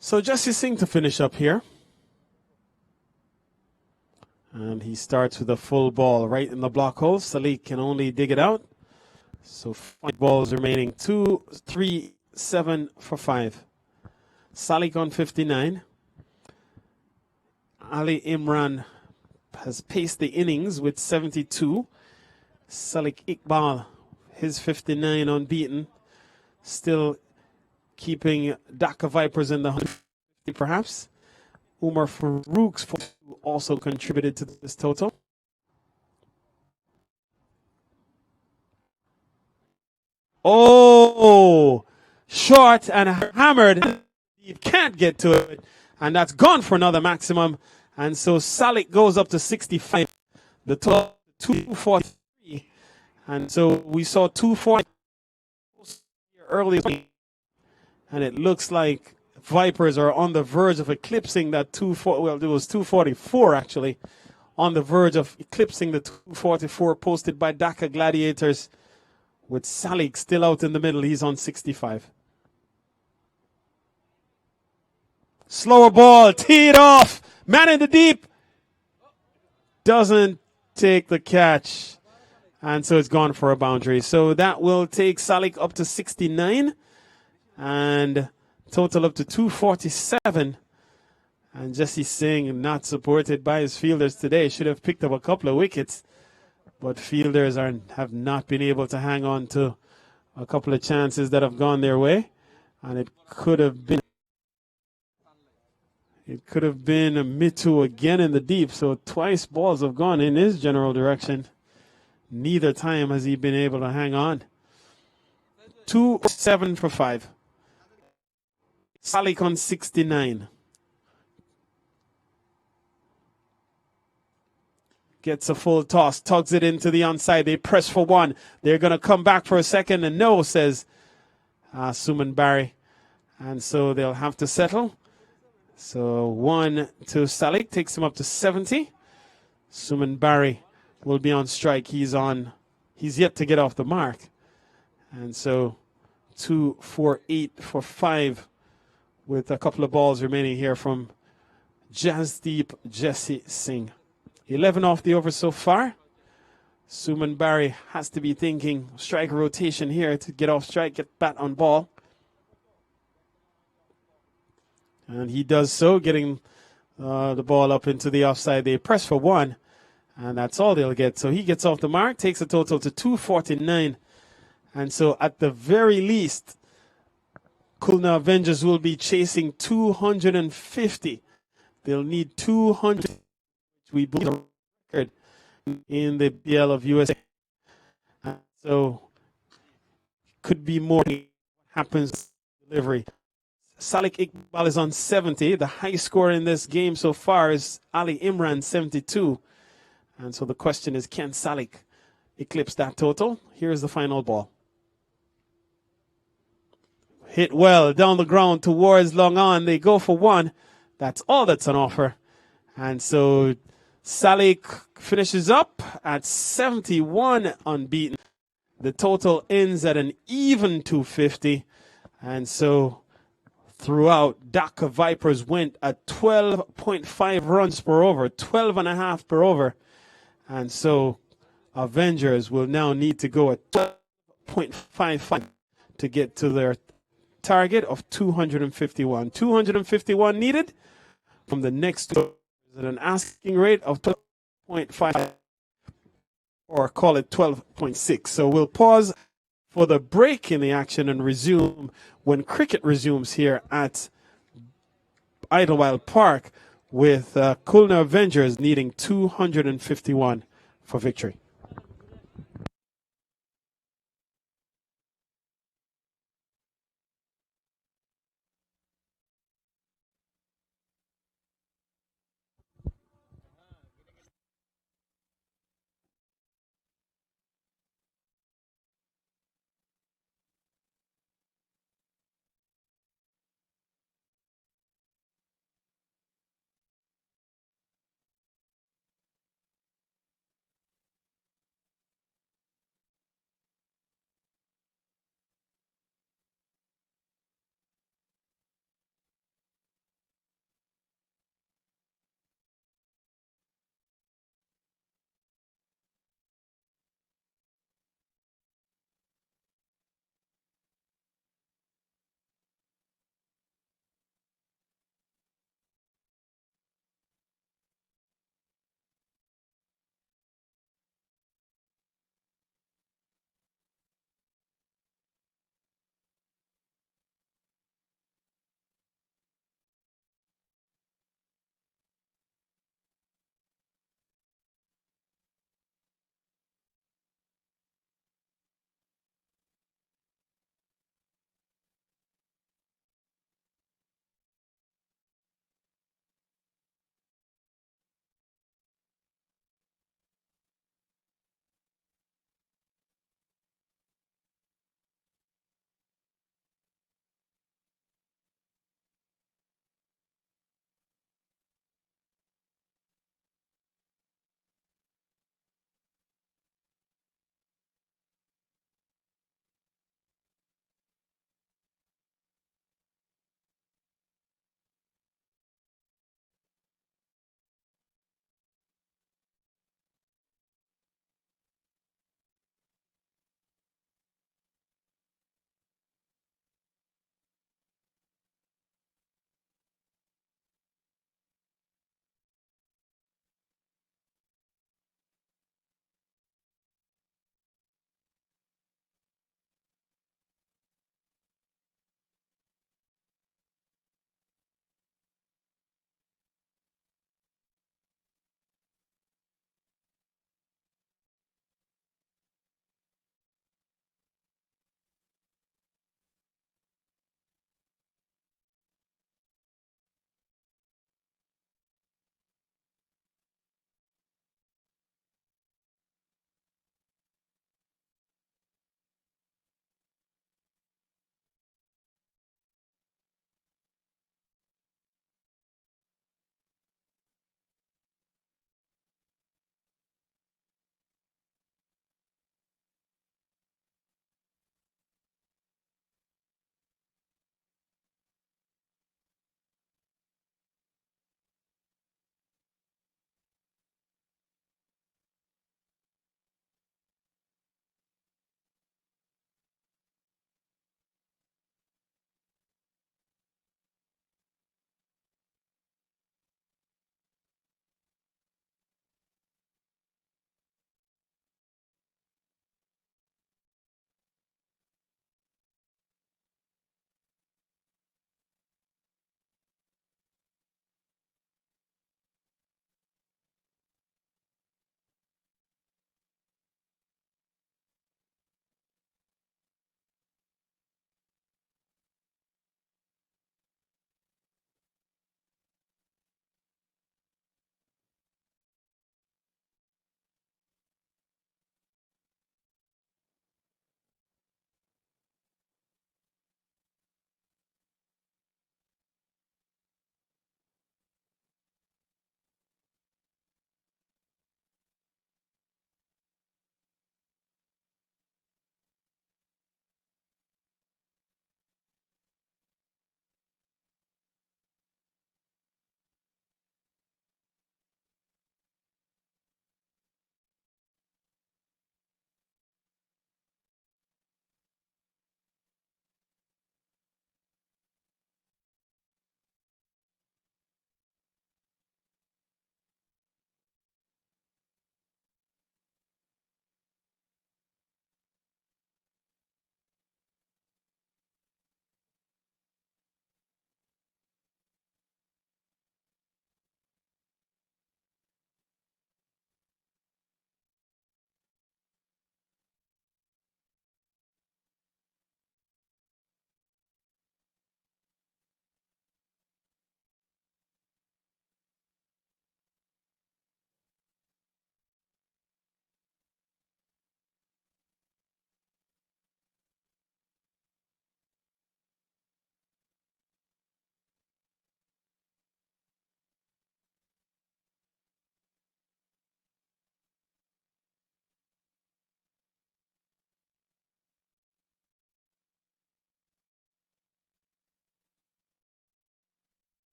So Jesse Singh to finish up here. And he starts with a full ball right in the block hole. Salik can only dig it out. So 5 balls remaining. 2, 3, 7 for 5. Salik on 59. Ali Imran has paced the innings with 72. Salik Iqbal, his 59 unbeaten. Still keeping Dhaka Vipers in the 150 perhaps. Umar Farouk's 42 also contributed to this total. Oh, short and hammered. You can't get to it. And that's gone for another maximum. And so Salik goes up to 65. The total 243. And so we saw 240 earlier. And it looks like Vipers are on the verge of eclipsing that 240. Well, it was 244 actually. On the verge of eclipsing the 244 posted by Dhaka Gladiators. With Salik still out in the middle, he's on 65. Slower ball, teed off. Man in the deep. Doesn't take the catch. And so it's gone for a boundary. So that will take Salik up to 69. And total up to 247. And Jesse Singh, not supported by his fielders today, should have picked up a couple of wickets. But fielders have not been able to hang on to a couple of chances that have gone their way. And it could have been a Mitu again in the deep. So twice balls have gone in his general direction. Neither time has he been able to hang on. 2-7 for 5. Salik on 69. Gets a full toss, tugs it into the onside. They press for one. They're going to come back for a second, and no, says Suman Barry. And so they'll have to settle. So 1 to Salik takes him up to 70. Suman Barry will be on strike. He's yet to get off the mark. And so 2, 4, 8 for 5 with a couple of balls remaining here from Jasdeep Jesse Singh. 11 off the over so far. Suman Barry has to be thinking strike rotation here to get off strike, get bat on ball. And he does so, getting the ball up into the offside. They press for one, and that's all they'll get. So he gets off the mark, takes a total to 249. And so at the very least, Khulna Avengers will be chasing 250. They'll need 200, which we believe is a record in the BPL of USA. And so could be more happens delivery. Salik Iqbal is on 70. The high score in this game so far is Ali Imran, 72. And so the question is, can Salik eclipse that total? Here's the final ball. Hit well down the ground towards long on. They go for one. That's all that's on offer. And so Salik finishes up at 71 unbeaten. The total ends at an even 250. And so throughout, Dhaka Vipers went at 12.5 runs per over, 12.5 per over. And so Avengers will now need to go at 12.55 to get to their target of 251. 251 needed from the next at an asking rate of 12.5, or call it 12.6. So we'll pause for the break in the action and resume when cricket resumes here at Idlewild Park with Khulna Avengers needing 251 for victory.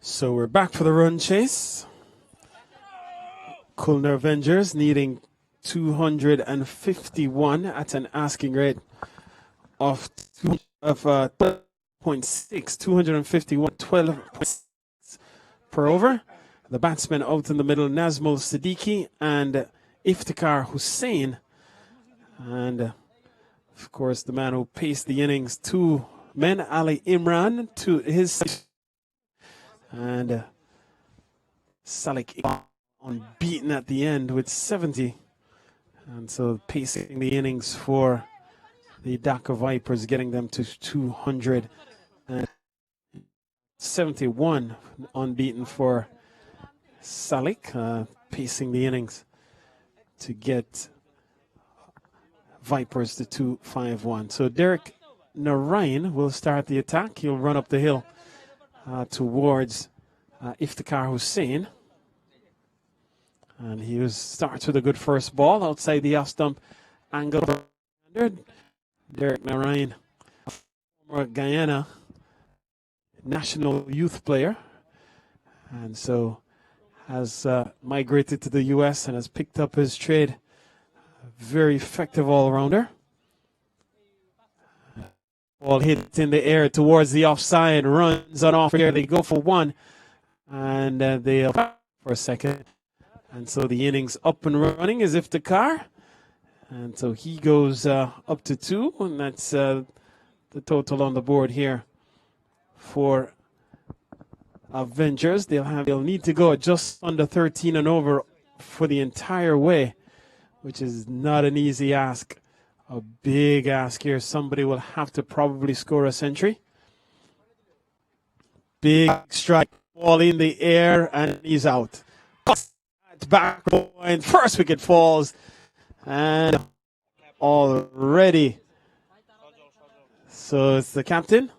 So we're back for the run chase. Khulna Avengers needing 251 at an asking rate of 12.6, 251, 12.6 per over. The batsmen out in the middle, Nazmul Siddiqui and Iftikhar Hussain. And of course, the man who paced the innings, two men, Ali Imran to his side, and Salik unbeaten at the end with 70. And so pacing the innings for the Dhaka Vipers, getting them to 271, unbeaten for Salik, pacing the innings to get Vipers to 251. So Derek Narayan will start the attack. He'll run up the hill towards Iftikhar Hussain. And he starts with a good first ball outside the off stump angle. Derek Narayan, former Guyana national youth player, and so has migrated to the U.S. and has picked up his trade. Very effective all-rounder. Ball hit in the air towards the offside, runs on off here. They go for one, and they'll for a second. And so the innings up and running as if the car. And so he goes up to 2, and that's the total on the board here for Avengers. They'll need to go just under 13 and over for the entire way, which is not an easy ask. A big ask here. Somebody will have to probably score a century. Big strike, ball in the air, and he's out. Back point, first wicket falls, and already. So it's the captain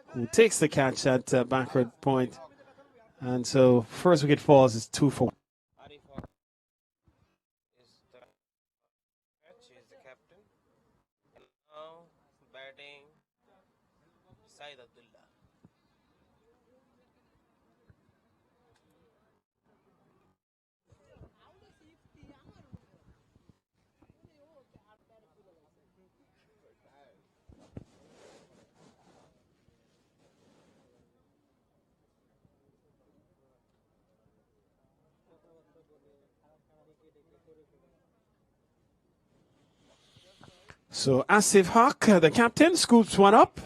who takes the catch at backward point. And so first wicket falls is 2 for 1. Arif is the catch, he is the captain. And now batting Saeed Abdullah. So Asif Haq, the captain, scoops one up.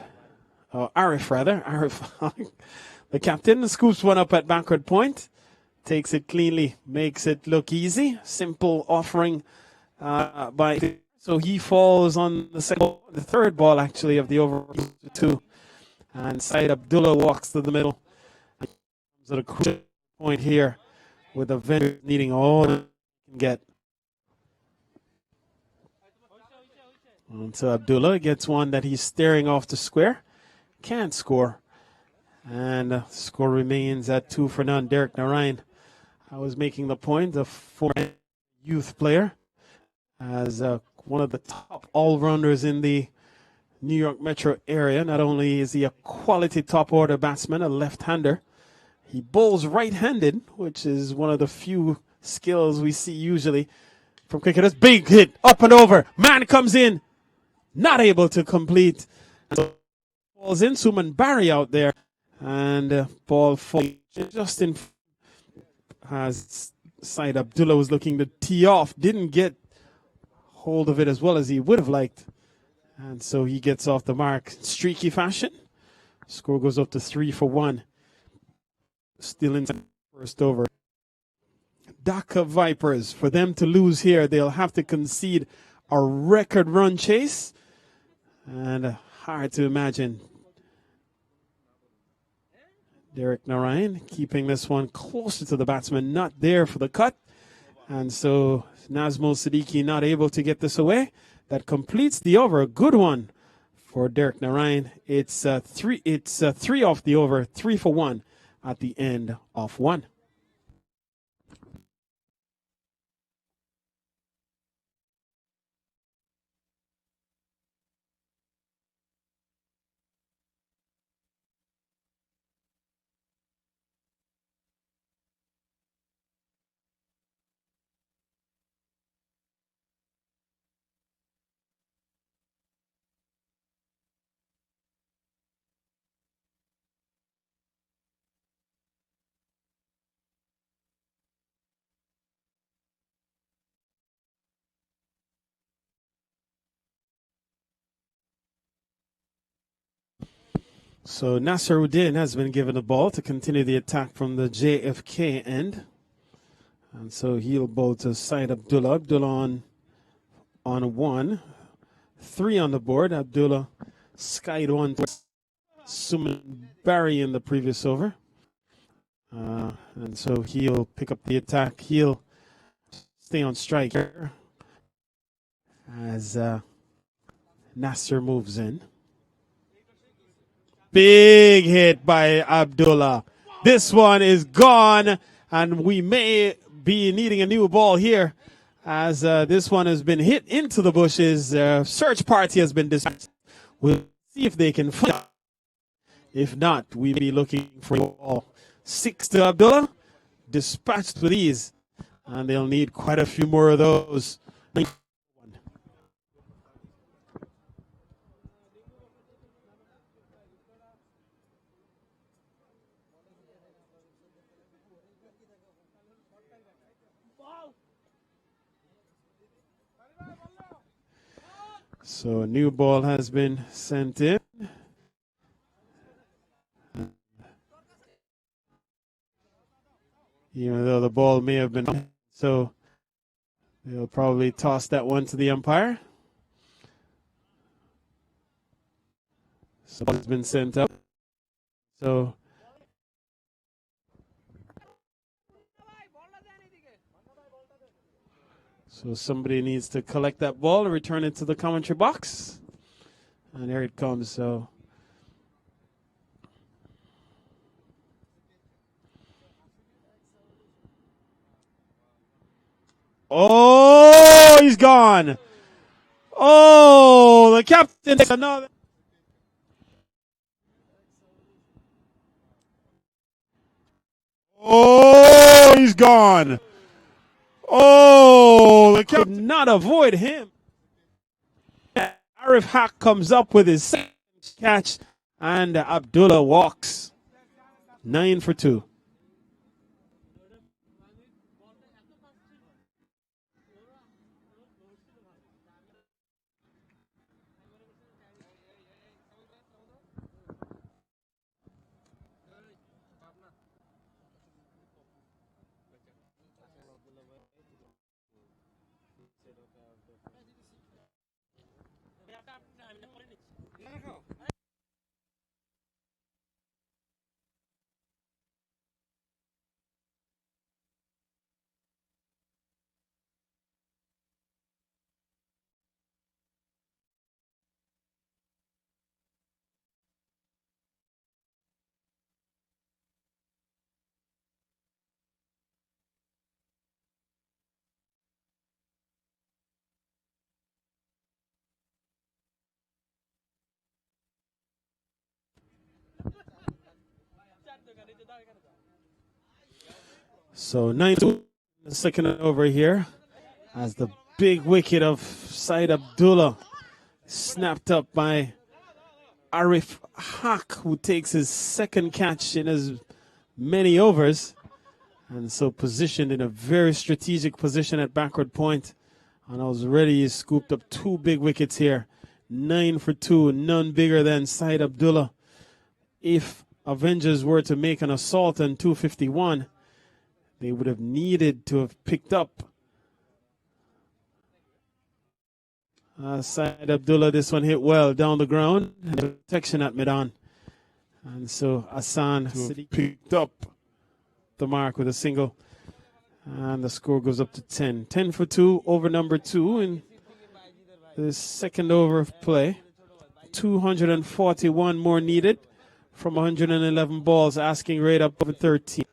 Arif Haq, the captain, scoops one up at backward point. Takes it cleanly, makes it look easy. Simple offering by. So he falls on the third ball actually of the over 2. And Saeed Abdullah walks to the middle. Comes at a crucial point here with the Avengers needing all they can get. And so Abdullah gets one that he's staring off the square. Can't score. And score remains at 2 for none. Derek Narayan, I was making the point, the former youth player, as one of the top all-rounders in the New York metro area. Not only is he a quality top-order batsman, a left-hander, he bowls right-handed, which is one of the few skills we see usually from cricketers. Big hit, up and over. Man comes in. Not able to complete. And so falls in. Suman Barry out there. And ball falls just in. As Saeed Abdullah was looking to tee off. Didn't get hold of it as well as he would have liked. And so he gets off the mark. Streaky fashion. Score goes up to 3 for 1. Still in first over. Dhaka Vipers. For them to lose here, they'll have to concede a record run chase. And hard to imagine. Derek Narayan keeping this one closer to the batsman, not there for the cut. And so Nazmul Siddiqui not able to get this away. That completes the over. A good one for Derek Narayan. It's three off the over, 3 for 1 at the end of 1. So Nasruddin has been given the ball to continue the attack from the JFK end. And so he'll bowl to Said Abdullah. Abdullah on 1. 3 on the board. Abdullah skied 1 to Suman Barry in the previous over. And so he'll pick up the attack. He'll stay on strike here as Nasser moves in. Big hit by Abdullah. This one is gone, and we may be needing a new ball here as this one has been hit into the bushes. Search party has been dispatched. We'll see if they can find it. If not, we'll be looking for a ball. 6 to Abdullah, dispatched with ease, and they'll need quite a few more of those. So a new ball has been sent in. Even though the ball may have been, so they'll probably toss that one to the umpire. So it's been sent up. So somebody needs to collect that ball and return it to the commentary box. And there it comes. So oh, he's gone. Oh, the captain takes another. Oh, he's gone. Oh, the captain could not avoid him. Arif Haq comes up with his second catch, and Abdullah walks. 9 for 2. So 9-2, the second over here, as the big wicket of Said Abdullah snapped up by Arif Haq, who takes his second catch in as many overs, and so positioned in a very strategic position at backward point. And already he's scooped up 2 big wickets here. 9 for 2, none bigger than Said Abdullah. If Avengers were to make an assault on 251, they would have needed to have picked up Said Abdullah. This one hit well down the ground. Protection at mid-on. And so Hassan picked up the mark with a single. And the score goes up to 10. 10 for 2, over number 2 in the second over of play. 241 more needed from 111 balls, asking rate up over 13.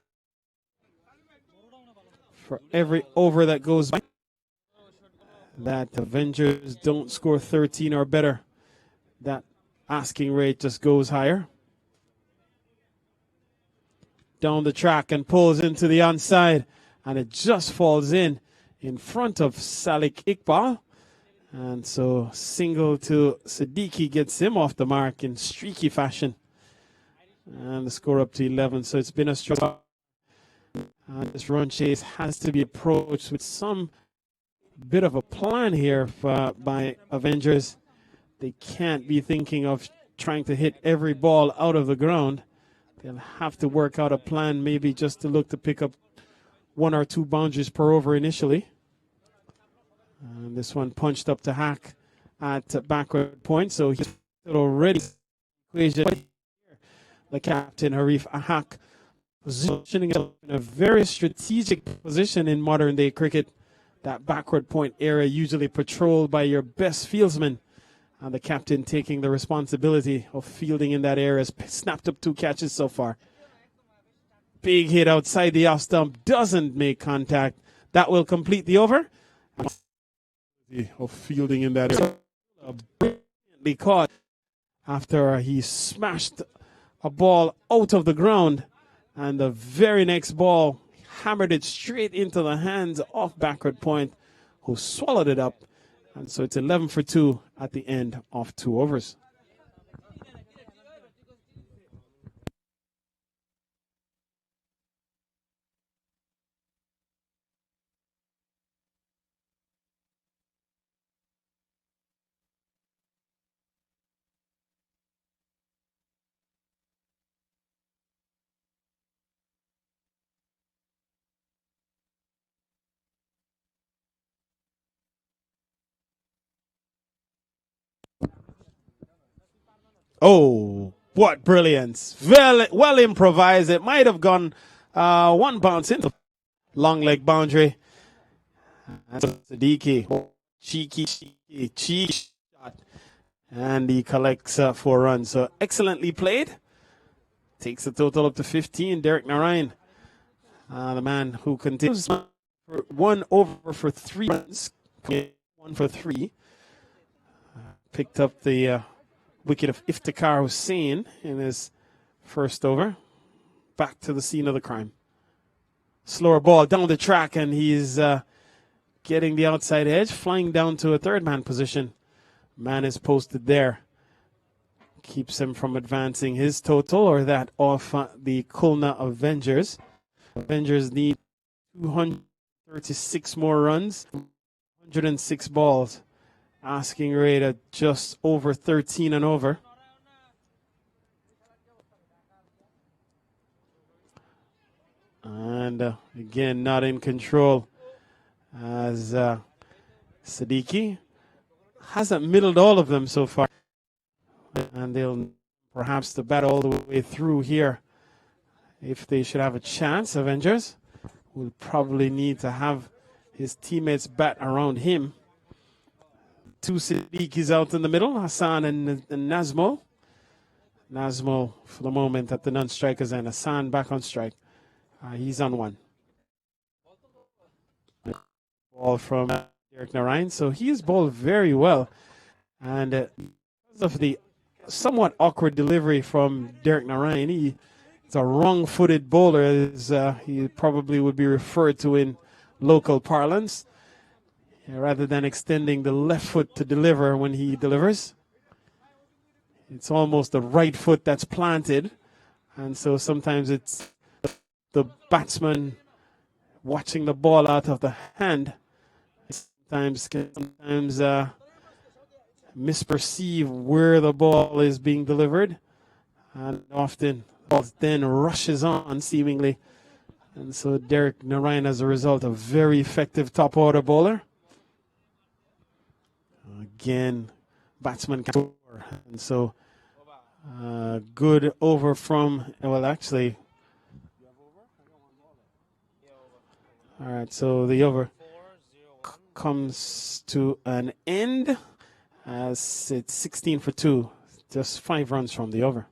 For every over that goes by, that Avengers don't score 13 or better, that asking rate just goes higher. Down the track and pulls into the onside, and it just falls in front of Salik Iqbal. And so single to Siddiqui gets him off the mark in streaky fashion. And the score up to 11. So it's been a struggle. This run chase has to be approached with some bit of a plan here by Avengers. They can't be thinking of trying to hit every ball out of the ground. They'll have to work out a plan, maybe just to look to pick up 1 or 2 boundaries per over initially. And this one punched up to Hack at backward point, so he's already equation. The captain, Harif Hack, positioning himself in a very strategic position in modern day cricket. That backward point area usually patrolled by your best fieldsman. And the captain taking the responsibility of fielding in that area has snapped up 2 catches so far. Big hit outside the off stump, doesn't make contact. That will complete the over. Of fielding in that area. Brilliantly caught after he smashed a ball out of the ground. And the very next ball hammered it straight into the hands of backward point, who swallowed it up. And so it's 11 for 2 at the end of 2 overs. Oh, what brilliance. Well improvised. It might have gone 1 bounce into long leg boundary. And Siddiqui, cheeky shot. And he collects 4 runs. So excellently played. Takes the total up to 15. Derek Narayan, the man who continues 1 over for 3 runs. 1 for 3. Picked up the wicket of Iftikhar Hussain in his first over. Back to the scene of the crime. Slower ball down the track, and he's getting the outside edge, flying down to a 3rd man position. Man is posted there. Keeps him from advancing his total or that of the Khulna Avengers. Avengers need 236 more runs, 106 balls. Asking rate at just over 13 and over. And again, not in control as Siddiqui hasn't middled all of them so far. And they'll perhaps to bat all the way through here. If they should have a chance, Avengers will probably need to have his teammates bat around him. 2 Siddiquis out in the middle, Hassan and Nazmo. Nazmo for the moment at the non-strikers and Hassan back on strike. He's on 1. Ball from Derek Narayan. So he's bowled very well. And because of the somewhat awkward delivery from Derek Narayan, he's a wrong-footed bowler, as he probably would be referred to in local parlance. Rather than extending the left foot to deliver when he delivers. It's almost the right foot that's planted. And so sometimes it's the batsman watching the ball out of the hand. Sometimes misperceive where the ball is being delivered. And often the ball then rushes on seemingly. And so Derek Narayan, as a result, a very effective top order bowler. Again, batsman can score. And so, good over from, well, actually. All right, so the over comes to an end as it's 16 for 2. Just 5 runs from the over.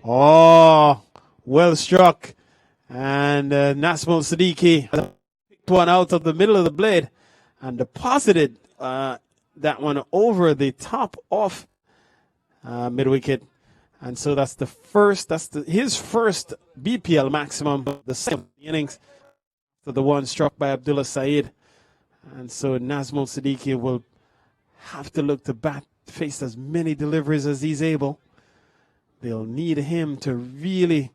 Oh, well struck. And Nazmul Siddiqui picked one out of the middle of the blade and deposited that one over the top of mid-wicket. And so that's his first BPL maximum, the second innings, for the one struck by Abdullah Saeed. And so Nazmul Siddiqui will have to look to face as many deliveries as he's able. They'll need him to really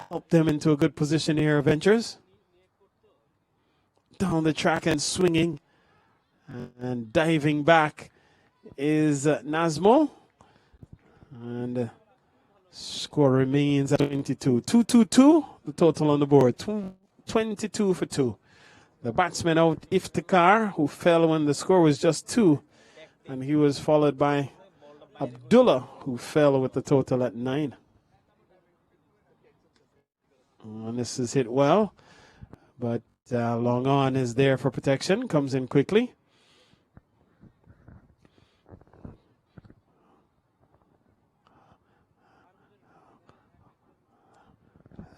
help them into a good position here, Avengers. Down the track and swinging and diving back is Nazmul. And score remains at 22. 2-2-2, the total on the board. 22 for 2. The batsman out, Iftikhar, who fell when the score was just 2. And he was followed by Abdullah, who fell with the total at 9. And this is hit well, but long on is there for protection, comes in quickly.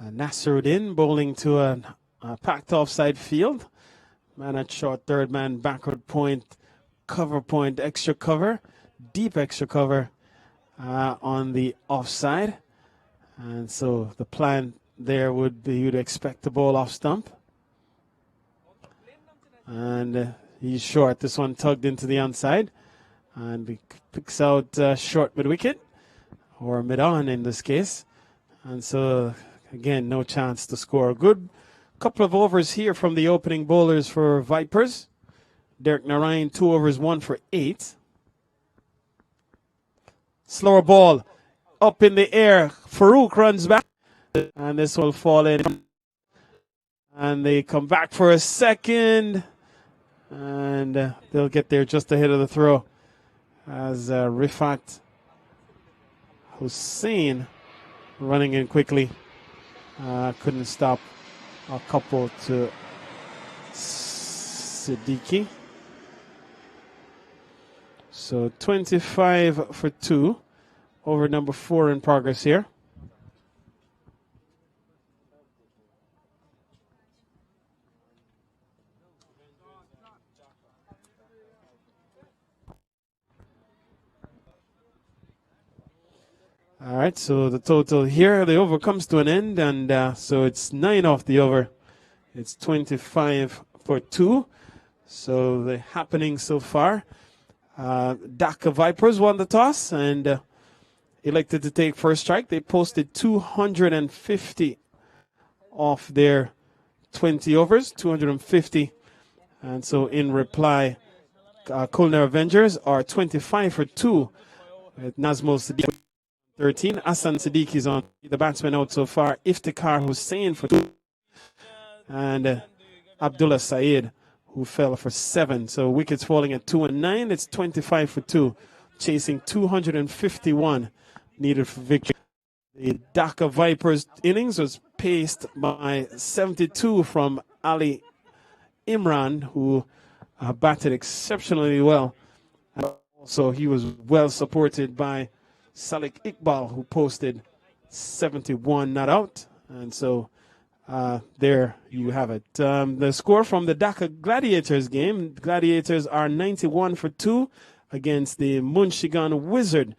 Nasruddin bowling to a packed offside field. Man at short third, man backward point, cover point, extra cover, deep extra cover on the offside. And so the plan there would be you'd expect the ball off stump. And he's short. This one tugged into the onside. And he picks out short mid-wicket, or mid-on in this case. And so, again, no chance to score. A good couple of overs here from the opening bowlers for Vipers. Derek Narayan, 2 overs, 1 for 8. Slower ball up in the air. Farouk runs back. And this will fall in. And they come back for a second. And they'll get there just ahead of the throw. As Rifat Hussain running in quickly. Couldn't stop a couple to Siddiqui. So 25 for 2. Over number 4 in progress here. All right, so the total here, the over comes to an end, and so it's 9 off the over. It's 25 for 2. So the happening so far. Dhaka Vipers won the toss and elected to take first strike. They posted 250 off their 20 overs, 250. And so in reply, Khulna Avengers are 25 for 2 with Nazmul Siddiqui 13. Hassan Siddiqui is on the batsman out so far. Iftikhar Hussain for 2. And Abdullah Saeed, who fell for 7. So wickets falling at 2 and 9. It's 25 for 2. Chasing 251 needed for victory. The Dhaka Vipers innings was paced by 72 from Ali Imran, who batted exceptionally well. And also, he was well supported by Salik Iqbal, who posted 71 not out. And so there you have it. The score from the Dhaka Gladiators game. Gladiators are 91 for 2 against the Munshigan Wizard.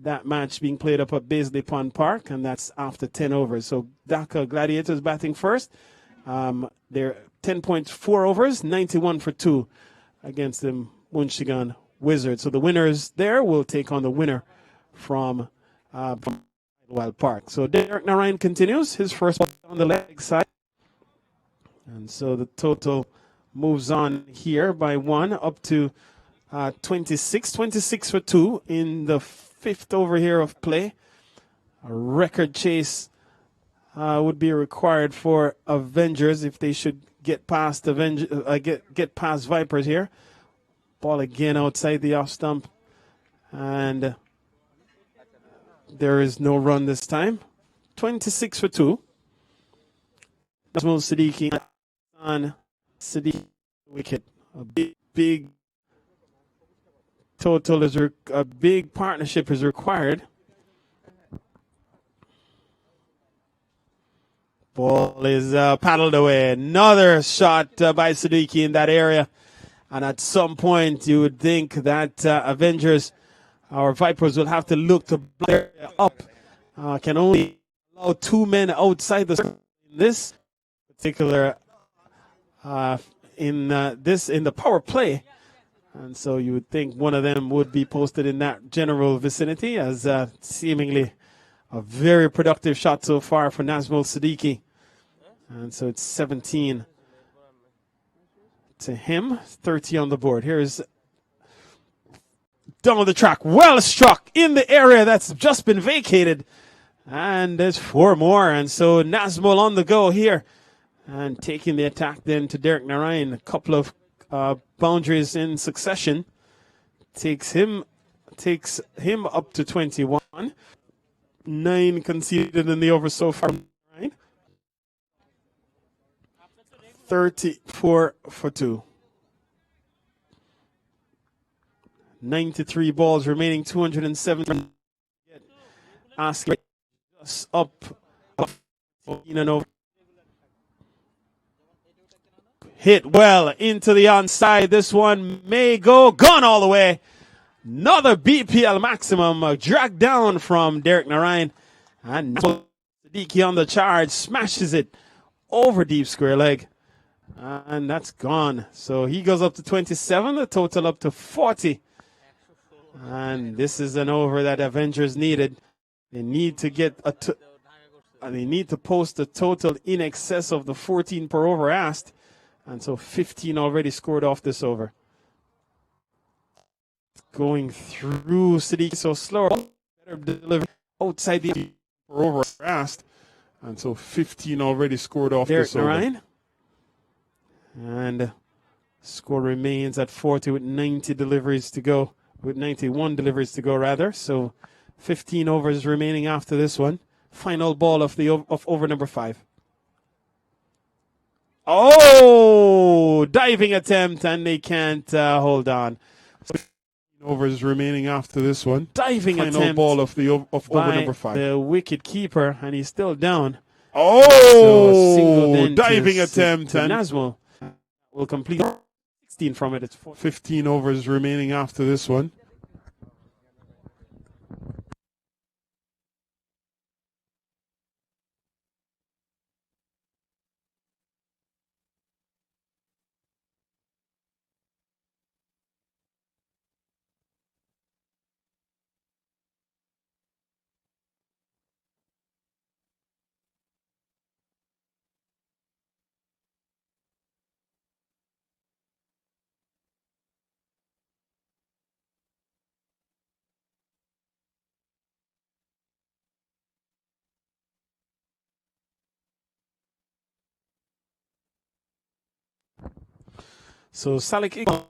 That match being played up at Baisley Pond Park, and that's after 10 overs. So Dhaka Gladiators batting first. They're 10.4 overs, 91 for 2 against the Munshigan Wizard. So the winners there will take on the winner from Wild Park. So Derek Narayan continues his first ball on the leg side. And so the total moves on here by 1 up to 26 for 2 in the 5th over here of play. A record chase would be required for Avengers if they should get past get past Vipers here. Ball again outside the off stump, and there is no run this time. 26 for 2. Nazmul Siddiqui on Siddiqui wicket. A big total is a big partnership is required. Ball is paddled away. Another shot by Siddiqui in that area. And at some point, you would think that Avengers or Vipers will have to look to block up. Can only allow 2 men outside the circle in this particular in the power play. And so you would think one of them would be posted in that general vicinity, as seemingly a very productive shot so far for Nazmul Siddiqui. And so it's 17 to him, 30 on the board. Here's down the track, well struck in the area that's just been vacated. And there's 4 more. And so Nazmul on the go here. And taking the attack then to Derek Narayan. A couple of boundaries in succession. Takes him up to 21. 9 conceded in the over so far. 34 for 2. 93 balls remaining, 207. Asking us up. Hit well into the onside. This one may go. Gone all the way. Another BPL maximum dragged down from Derek Narayan. And Siddiqui on the charge. Smashes it over deep square leg. And that's gone. So he goes up to 27. The total up to 40. And this is an over that Avengers needed. They need to get they need to post a total in excess of the 14 per over asked. And so 15 already scored off this over. Going through Siddiqui so slow. Better delivery outside the per over asked. And so 15 already scored off this over. Narayan. And score remains at 40 with 90 deliveries to go. With 91 deliveries to go, rather. So 15 overs remaining after this one. Final ball of over number 5. Oh, diving attempt, and they can't hold on. So 15 overs remaining after this one. Diving final attempt. Final ball of over number 5. The wicket keeper, and he's still down. Oh, so diving attempt, and Nazmul will complete 16 from it. It's 15 overs remaining after this one. So Salik Iqbal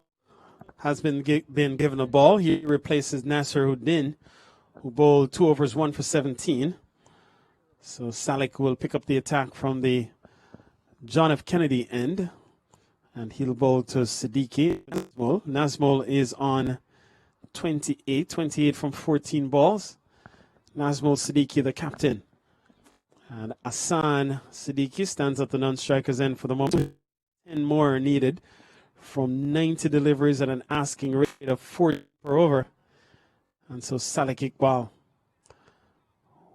has been given a ball. He replaces Nasser Uddin, who bowled 2 overs, 1 for 17. So Salik will pick up the attack from the John F. Kennedy end, and he'll bowl to Siddiqui. Nazmul is on 28 from 14 balls. Nazmul Siddiqui, the captain. And Hassan Siddiqui stands at the non-strikers end for the moment. 10 more are needed from 90 deliveries at an asking rate of 40 per over. And so Salik Iqbal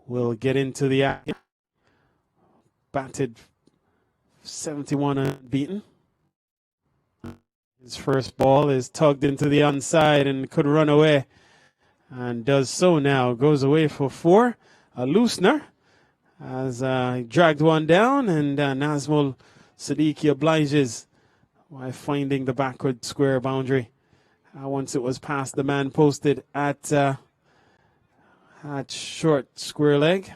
will get into the action. Batted 71 unbeaten. His first ball is tugged into the onside and could run away. And does so now. Goes away for 4. A loosener as dragged one down, and Nazmul Siddiqui obliges by finding the backward square boundary. Once it was past the man posted at short square leg.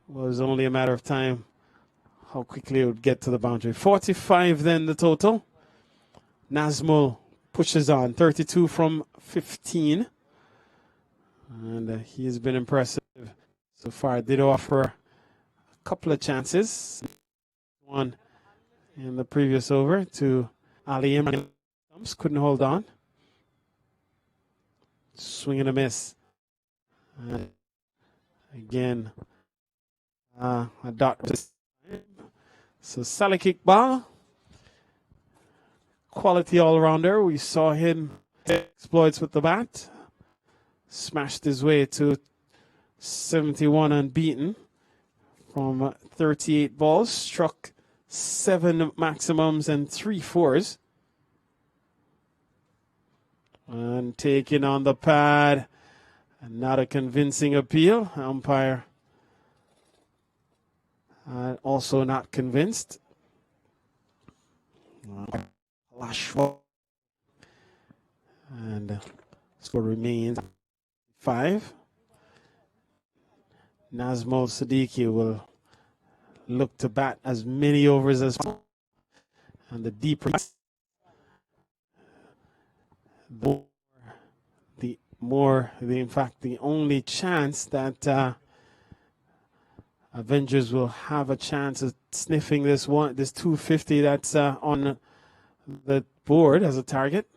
Was only a matter of time how quickly it would get to the boundary. 45 then the total. Nazmul pushes on, 32 from 15. And he has been impressive so far. Did offer a couple of chances. One in the previous over to Ali Imran. Couldn't hold on. Swing and a miss. Again, a dot. So Sally kick ball. Quality all-rounder. We saw him exploits with the bat. Smashed his way to 71 unbeaten from 38 balls. Struck 7 maximums and 3 fours. And taking on the pad. And not a convincing appeal. Umpire also not convinced. Lash. And score remains 5. Nazmul Siddiqui will look to bat as many overs as possible. And the deeper the only chance that Avengers will have a chance of sniffing this 250 that's on the board as a target.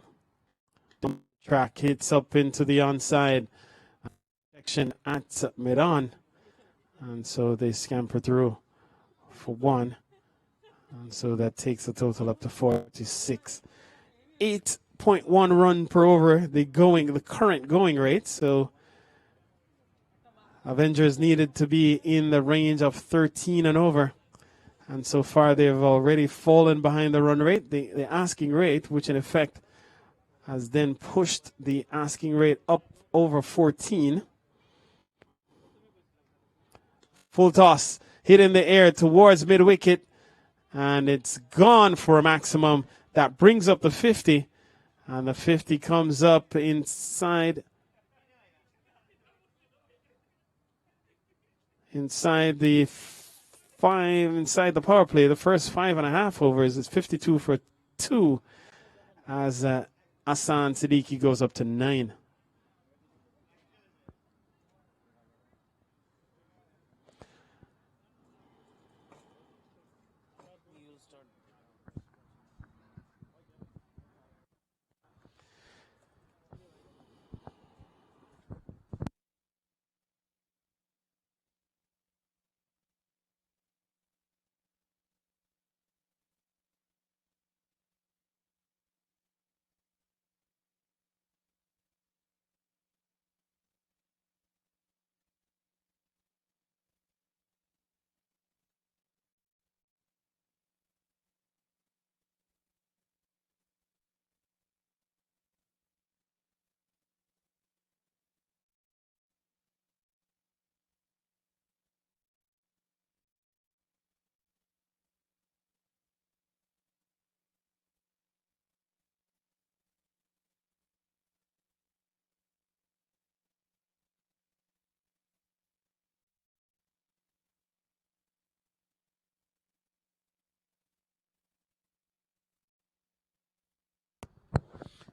Track hits up into the onside section at mid-on, and so they scamper through for 1, and so that takes the total up to 46. 8.1 run per over, the current going rate. So Avengers needed to be in the range of 13 and over, and so far they've already fallen behind the run rate, the asking rate, which in effect has then pushed the asking rate up over 14. Full toss, hit in the air towards mid-wicket, and it's gone for a maximum. That brings up the 50, and the 50 comes up inside the power play. The first 5.5 overs is 52 for 2, as Hassan Siddiqui goes up to 9. You'll start.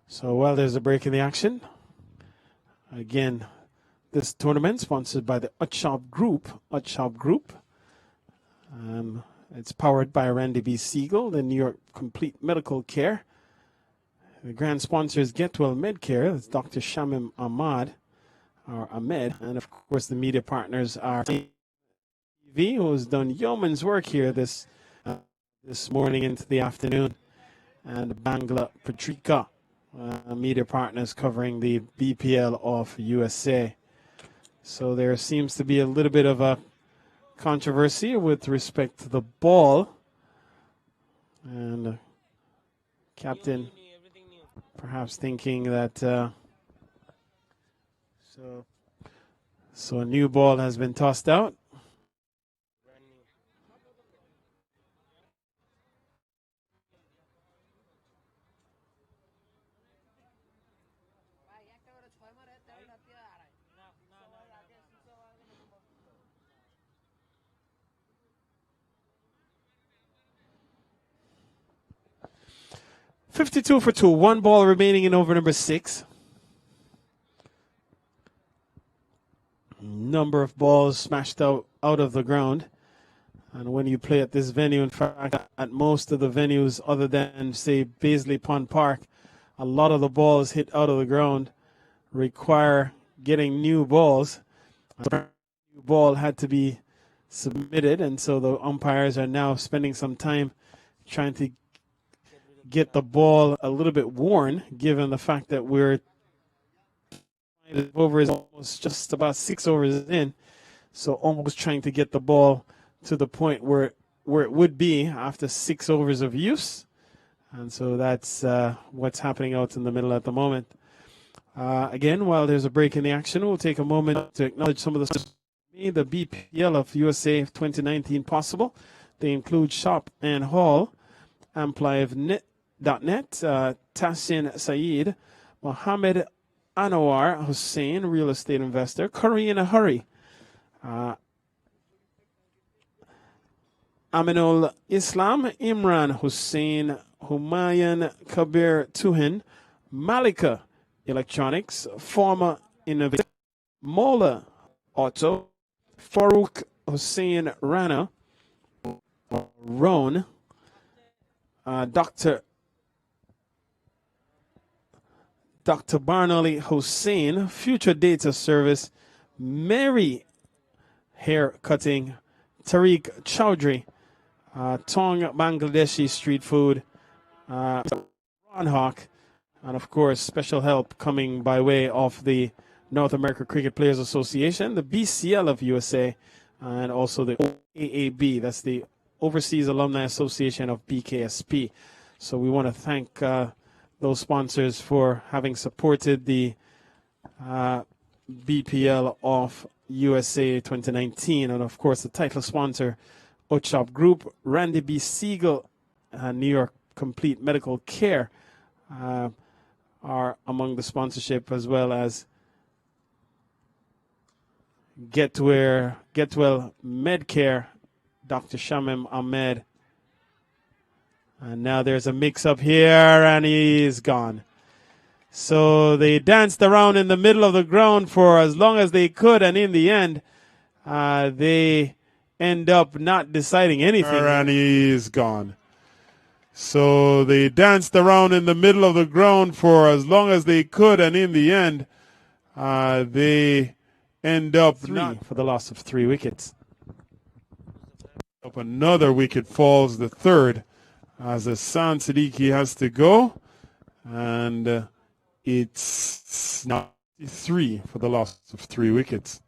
So while there's a break in the action, again, this tournament sponsored by the Utshob Group. It's powered by Randy B. Siegel, the New York Complete Medical Care. The grand sponsor is Getwell Medcare. That's Dr. Shamim Ahmed, and of course the media partners are TV, who has done yeoman's work here this morning into the afternoon, and Bangla Patrika, media partners covering the BPL of USA. So there seems to be a little bit of a controversy with respect to the ball, and captain Everything new. perhaps thinking that so a new ball has been tossed out. Brand new. 52 for 2, 1 ball remaining in over number 6. Number of balls smashed out of the ground. And when you play at this venue, in fact, at most of the venues other than, say, Paisley Pond Park, a lot of the balls hit out of the ground require getting new balls. A new ball had to be submitted, and so the umpires are now spending some time trying to get the ball a little bit worn, given the fact that we're over is almost just about 6 overs in, so almost trying to get the ball to the point where it would be after 6 overs of use, and so that's what's happening out in the middle at the moment. Again, while there's a break in the action, we'll take a moment to acknowledge some of the made the BPL of USA 2019 possible. They include Shop and Hall, AmpliveNet.net, Tassin Saeed, Mohammed Anwar Hussein, real estate investor, Curry in a Hurry, Aminul Islam, Imran Hussein, Humayun Kabir Tuhin, Malika Electronics, Former Innovator, Mola Auto, Farouk Hussein Rana, Roan, Dr. Barnali Hussein, Future Data Service, Mary Hair Cutting, Tariq Chowdhury, Tong Bangladeshi Street Food, Ron Hawk, and of course special help coming by way of the North America Cricket Players Association, the BCL of USA, and also the AAB, that's the Overseas Alumni Association of BKSP. So we want to thank those sponsors for having supported the BPL of USA 2019, and of course the title sponsor, Utshob Group, Randy B. Siegel, New York Complete Medical Care are among the sponsorship, as well as Get Well Medcare, Dr. Shamim Ahmed. And now there's a mix-up here, and he's gone. So they danced around in the middle of the ground for as long as they could, and in the end, they end up not deciding anything. And he's gone. So they danced around in the middle of the ground for as long as they could, and in the end, they end up for the loss of 3 wickets. Up another wicket falls, the third, as Hassan Siddiqui has to go, and it's now 3 for the loss of 3 wickets.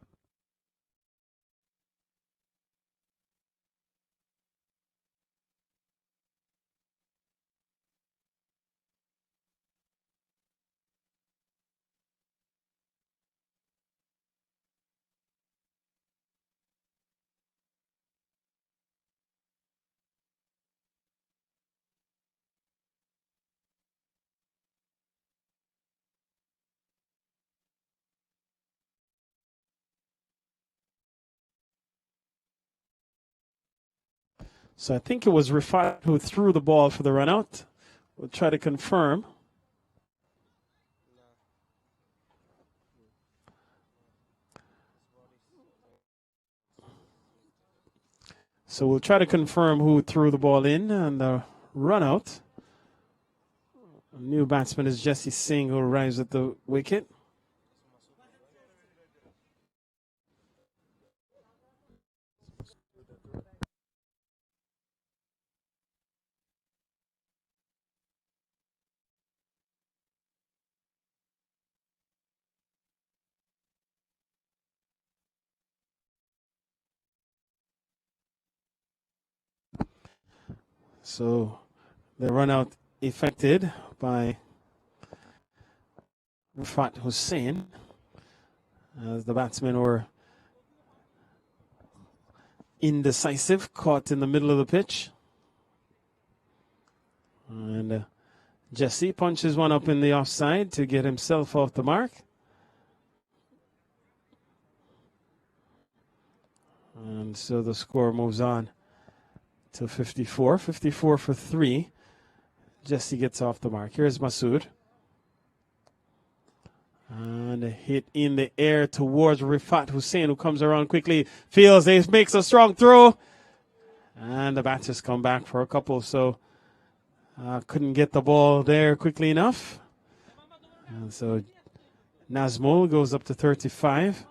So I think it was Rifat who threw the ball for the run out. We'll try to confirm. So we'll try to confirm who threw the ball in and the run out. A new batsman is Jesse Singh, who arrives at the wicket. So the run out effected by Rifat Hussain, as the batsmen were indecisive, caught in the middle of the pitch. And Jesse punches one up in the offside to get himself off the mark. And so the score moves on to 54. 54 for 3. Jesse gets off the mark. Here's Masood. And a hit in the air towards Rifat Hussain, who comes around quickly, feels it, makes a strong throw. And the batters come back for a couple, so couldn't get the ball there quickly enough. And so Nazmul goes up to 35.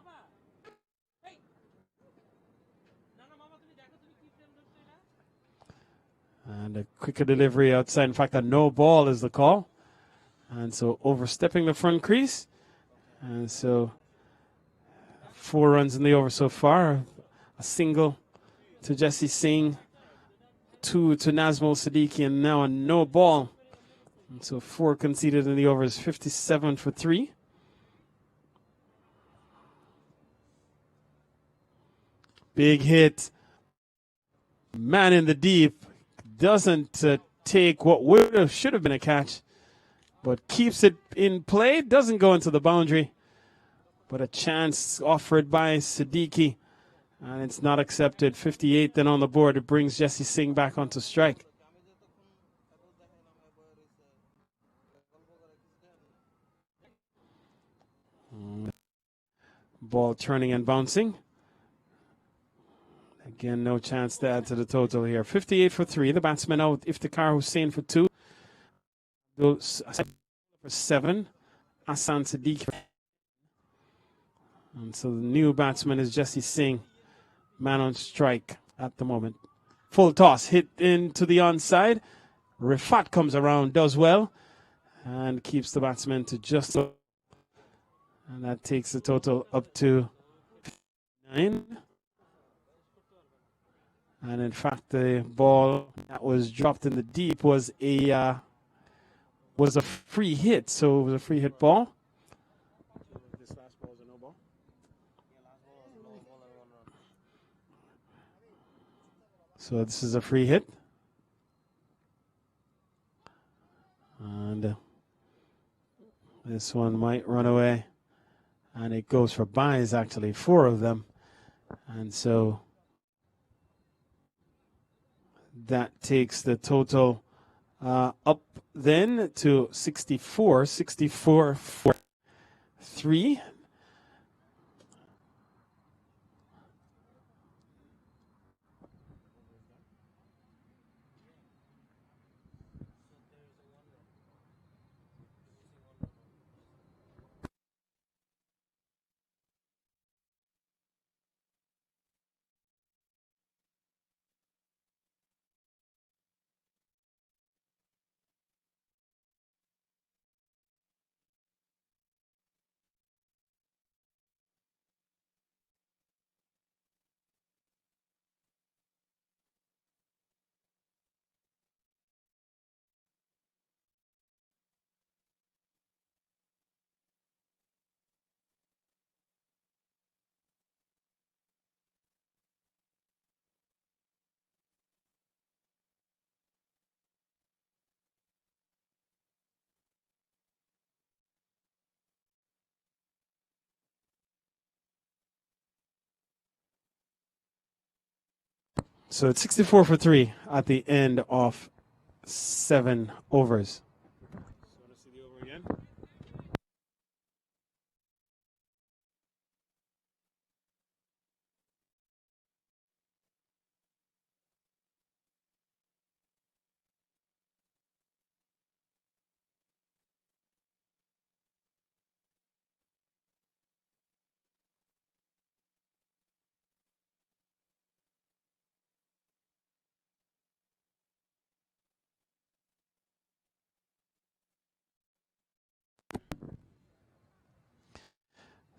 And a quicker delivery outside. In fact, a no ball is the call. And so overstepping the front crease. And so 4 runs in the over so far. A single to Jesse Singh, 2 to Nazmul Siddiqui, and now a no ball. And so 4 conceded in the over is 57 for 3. Big hit. Man in the deep. Doesn't take what should have been a catch, but keeps it in play. Doesn't go into the boundary, but a chance offered by Siddiqui, and it's not accepted. 58 then on the board. It brings Jesse Singh back onto strike. Ball turning and bouncing. Again, no chance to add to the total here. 58 for 3. The batsman out. Iftikhar Hussain for 2. For 7. Hassan Siddiqui. And so the new batsman is Jesse Singh. Man on strike at the moment. Full toss. Hit into the onside. Rifat comes around, does well, and keeps the batsman to just. And that takes the total up to 9. And in fact, the ball that was dropped in the deep was a free hit. So it was a free hit ball. This last ball was a no ball. So this is a free hit. And this one might run away. And it goes for byes, actually, 4 of them. And so that takes the total up then to 64 for 3. So it's 64 for 3 at the end of 7 overs. So let's see the over again.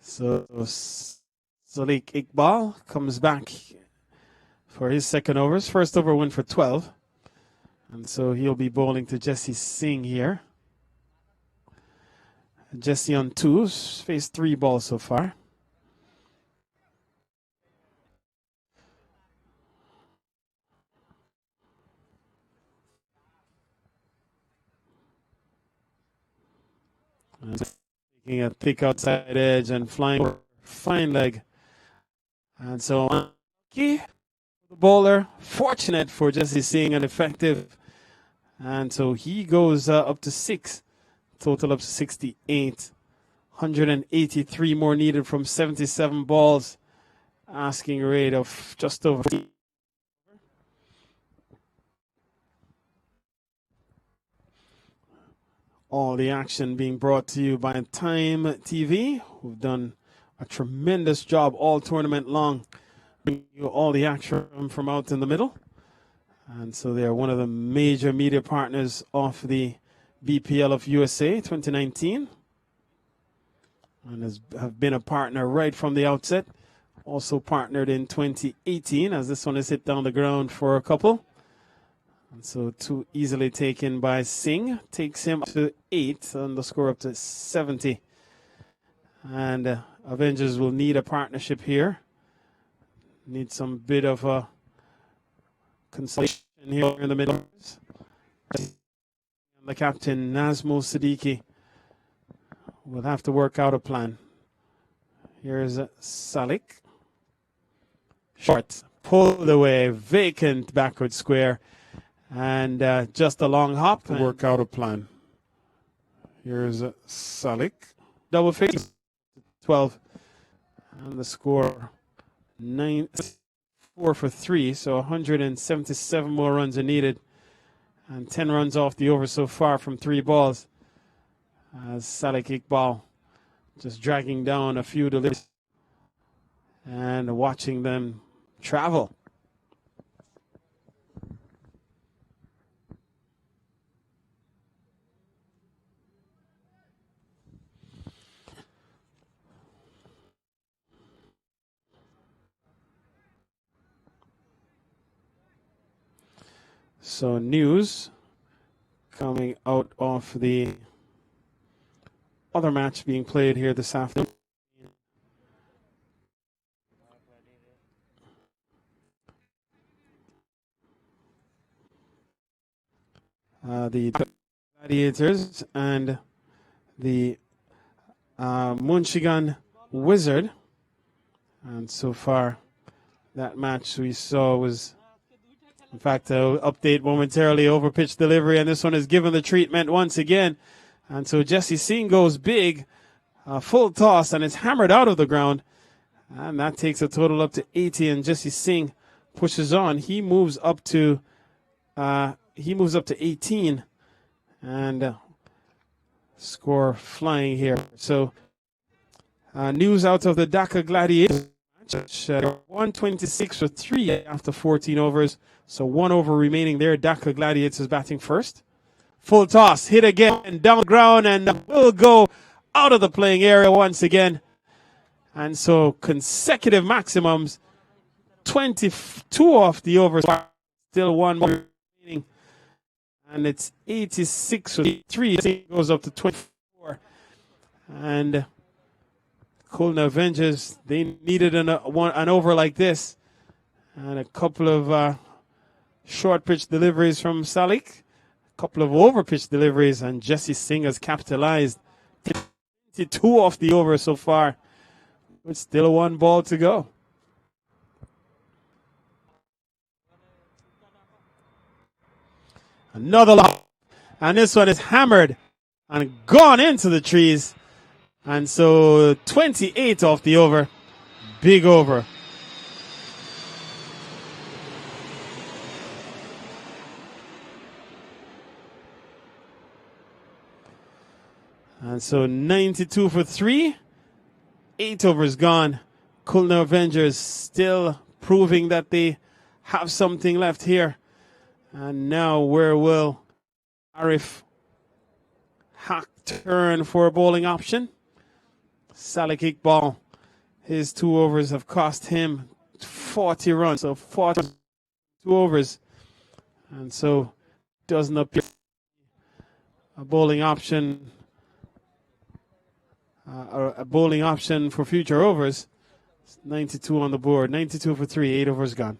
So Sadiq Iqbal comes back for his second overs. First over win for 12. And so he'll be bowling to Jesse Singh here. Jesse on 2s, faced 3 balls so far. And taking a thick outside edge and flying for fine leg. And so the bowler, fortunate for Jesse Singh and effective. And so he goes up to 6, total up to 68. 183 more needed from 77 balls. Asking rate of just over. All the action being brought to you by Time TV, who've done a tremendous job all tournament long, bringing you all the action from out in the middle. And so they are one of the major media partners of the BPL of USA 2019. And have been a partner right from the outset. Also partnered in 2018 as this one is hit down the ground for a couple. And so too easily taken by Singh. Takes him up to 8 and the score up to 70. And Avengers will need a partnership here. Need some bit of a consolation here in the middle. The captain, Nazmul Siddiqui, will have to work out a plan. Here's Salik. Short, pulled away, vacant backward square. And just a long hop to work out a plan. Here's Salik. Double figure, 12. And the score, 4 for 3. So 177 more runs are needed. And 10 runs off the over so far from 3 balls. As Salik Iqbal just dragging down a few deliveries and watching them travel. So news coming out of the other match being played here this afternoon. The Gladiators and the Munshigan Wizard. And so far, that match we saw was, in fact, I'll update momentarily over pitch delivery, and this one is given the treatment once again. And so Jesse Singh goes big, full toss, and it's hammered out of the ground. And that takes a total up to 80, and Jesse Singh pushes on. He moves up to 18, and score flying here. So news out of the Dhaka Gladiators match, 126 for 3 after 14 overs. So 1 over remaining there. Dhaka Gladiators batting first. Full toss, hit again, down the ground, and will go out of the playing area once again. And so consecutive maximums, 22 off the overs, still 1 more remaining. And it's 86 for 3. It goes up to 24. And Khulna Avengers, they needed an over like this. And a couple of short pitch deliveries from Salik. A couple of over pitch deliveries. And Jesse Singh has capitalized. 22 off the over so far. With still 1 ball to go. Another lob. And this one is hammered and gone into the trees. And so 28 off the over. Big over. And so 92 for 3. 8 overs gone. Khulna Avengers still proving that they have something left here. And now where will Arif Haq turn for a bowling option? Salik Iqbal, his 2 overs have cost him 40 runs. So 42 overs. And so doesn't appear a bowling option. A bowling option for future overs. 92 on the board. 92 for 3. 8 overs gone.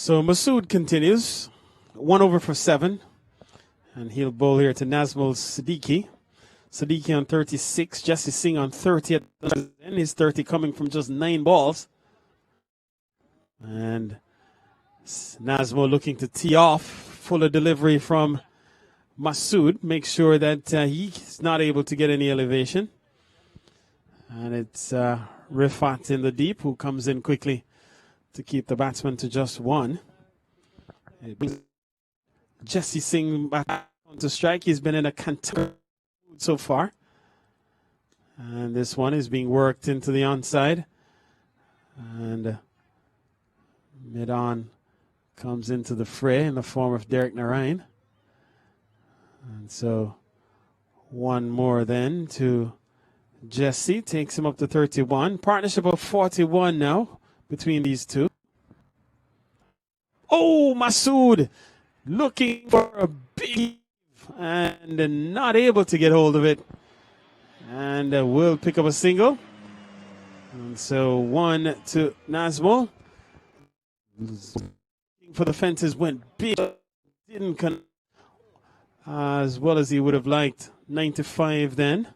So Masood continues. 1 over for 7. And he'll bowl here to Nazmul Siddiqui. Siddiqui on 36. Jesse Singh on 30. And his 30 coming from just 9 balls. And Nazmul looking to tee off. Fuller delivery from Masood. Make sure that he's not able to get any elevation. And it's Rifat in the deep who comes in quickly to keep the batsman to just 1. Jesse Singh back on to strike. He's been in a canter so far. And this one is being worked into the onside. And mid-on comes into the fray in the form of Derek Narayan. And so 1 more then to Jesse. Takes him up to 31. Partnership of 41 now between these two. Oh, Masood looking for a big and not able to get hold of it. And will pick up a single. And so 1 to Nazmul. For the fences went big. Didn't connect as well as he would have liked. 95 then.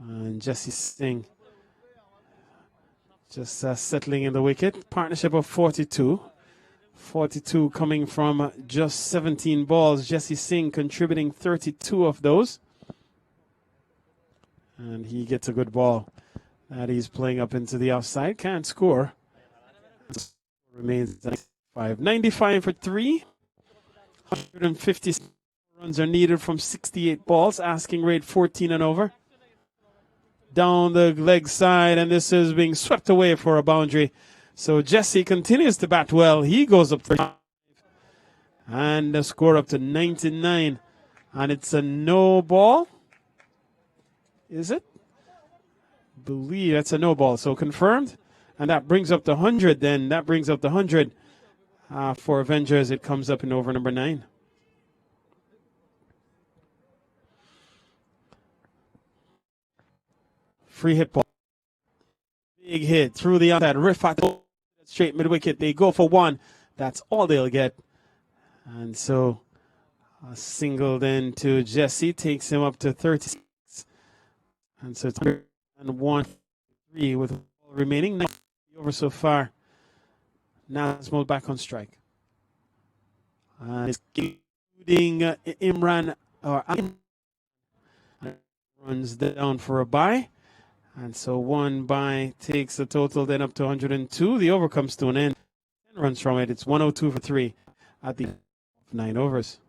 And Jesse Singh just settling in the wicket. Partnership of 42. 42 coming from just 17 balls. Jesse Singh contributing 32 of those. And he gets a good ball that he's playing up into the offside. Can't score. Remains 95. 95 for 3. 150 runs are needed from 68 balls. Asking rate 14 and over. Down the leg side, and this is being swept away for a boundary. So Jesse continues to bat well. He goes up 35 and the score up to 99. And it's a no ball. Is it? Believe that's a no ball. So confirmed. And that brings up the 100 then. That brings up the 100 for Avengers. It comes up in over number 9. Free hit ball. Big hit through the outside. Rifat straight mid wicket. They go for 1. That's all they'll get. And so a single then to Jesse takes him up to 36. And so it's 101-3 with all remaining. 90 over so far. Nazmul back on strike. It's including Imran or runs down for a bye. And so 1 bye takes the total then up to 102. The over comes to an end. 10 runs from it. It's 102 for 3 at the 9 overs.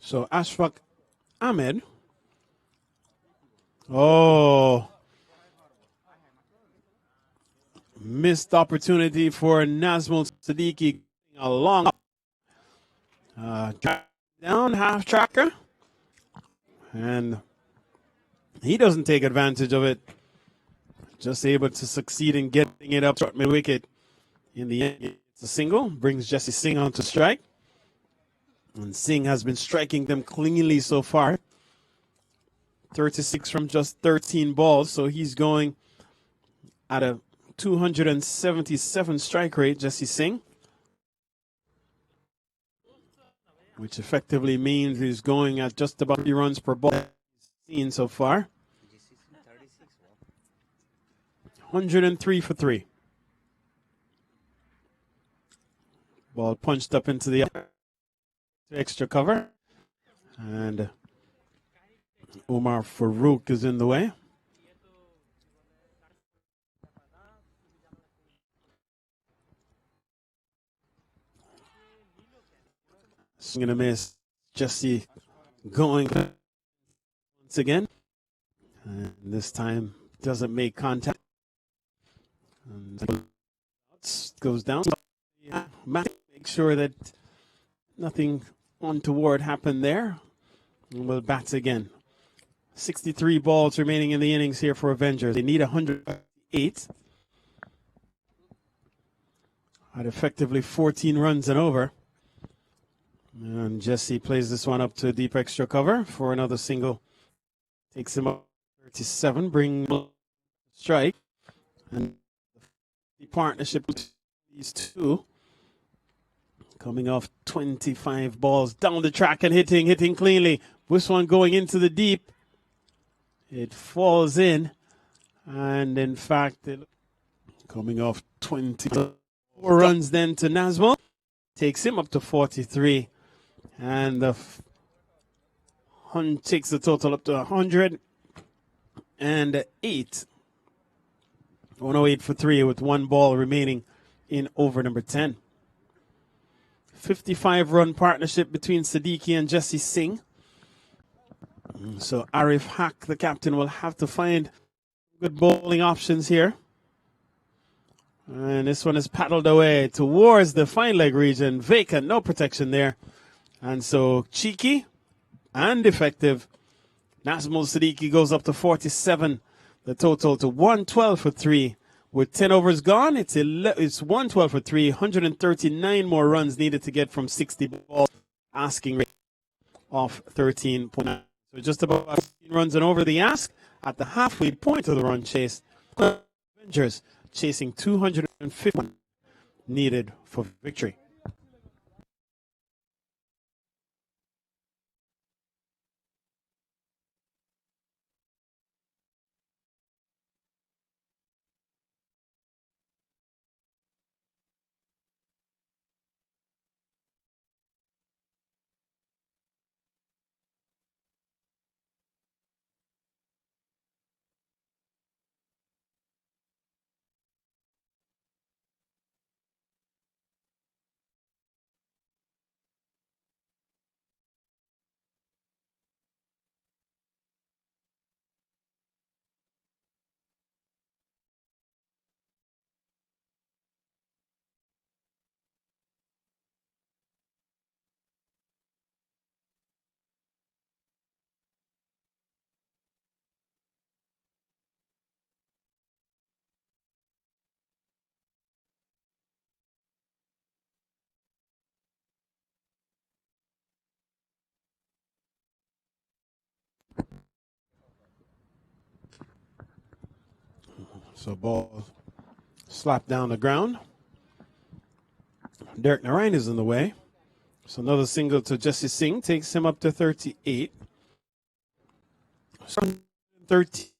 So Ashfaq Ahmed. Oh. Missed opportunity for Nazmul Siddiqui. A long down half tracker. And he doesn't take advantage of it. Just able to succeed in getting it up short mid wicket. In the end, it's a single. Brings Jesse Singh on to strike. And Singh has been striking them cleanly so far. 36 from just 13 balls, so he's going at a 277 strike rate, Jesse Singh, which effectively means he's going at just about 3 runs per ball seen so far. 103 for 3. Ball punched up into the extra cover, and Umar Farouk is in the way. Swing and a miss. Jesse going once again, and this time doesn't make contact. And goes down. Make sure that nothing untoward happened there. And we'll bat again. 63 balls remaining in the innings here for Avengers. They need 108 at effectively 14 runs and over. And Jesse plays this one up to deep extra cover for another single. Takes him up 37, bring strike. And the partnership with these two coming off 25 balls down the track and hitting cleanly. This one going into the deep. It falls in. And in fact, coming off 24 runs then to Nazmul. Takes him up to 43. And the takes the total up to 108. 108 for 3 with 1 ball remaining in over number 10. 55-run partnership between Siddiqui and Jesse Singh. So Arif Haq, the captain, will have to find good bowling options here. And this one is paddled away towards the fine leg region. Vacant, no protection there. And so cheeky and effective. Nazmul Siddiqui goes up to 47. The total to 112 for 3. With 10 overs gone, it's 112 for 3. 139 more runs needed to get from 60 balls. Asking rate of 13.9. So just about 15 runs and over the ask at the halfway point of the run chase. Avengers chasing 251 needed for victory. So ball slapped down the ground. Derek Narayan is in the way. So another single to Jesse Singh takes him up to 38. 30.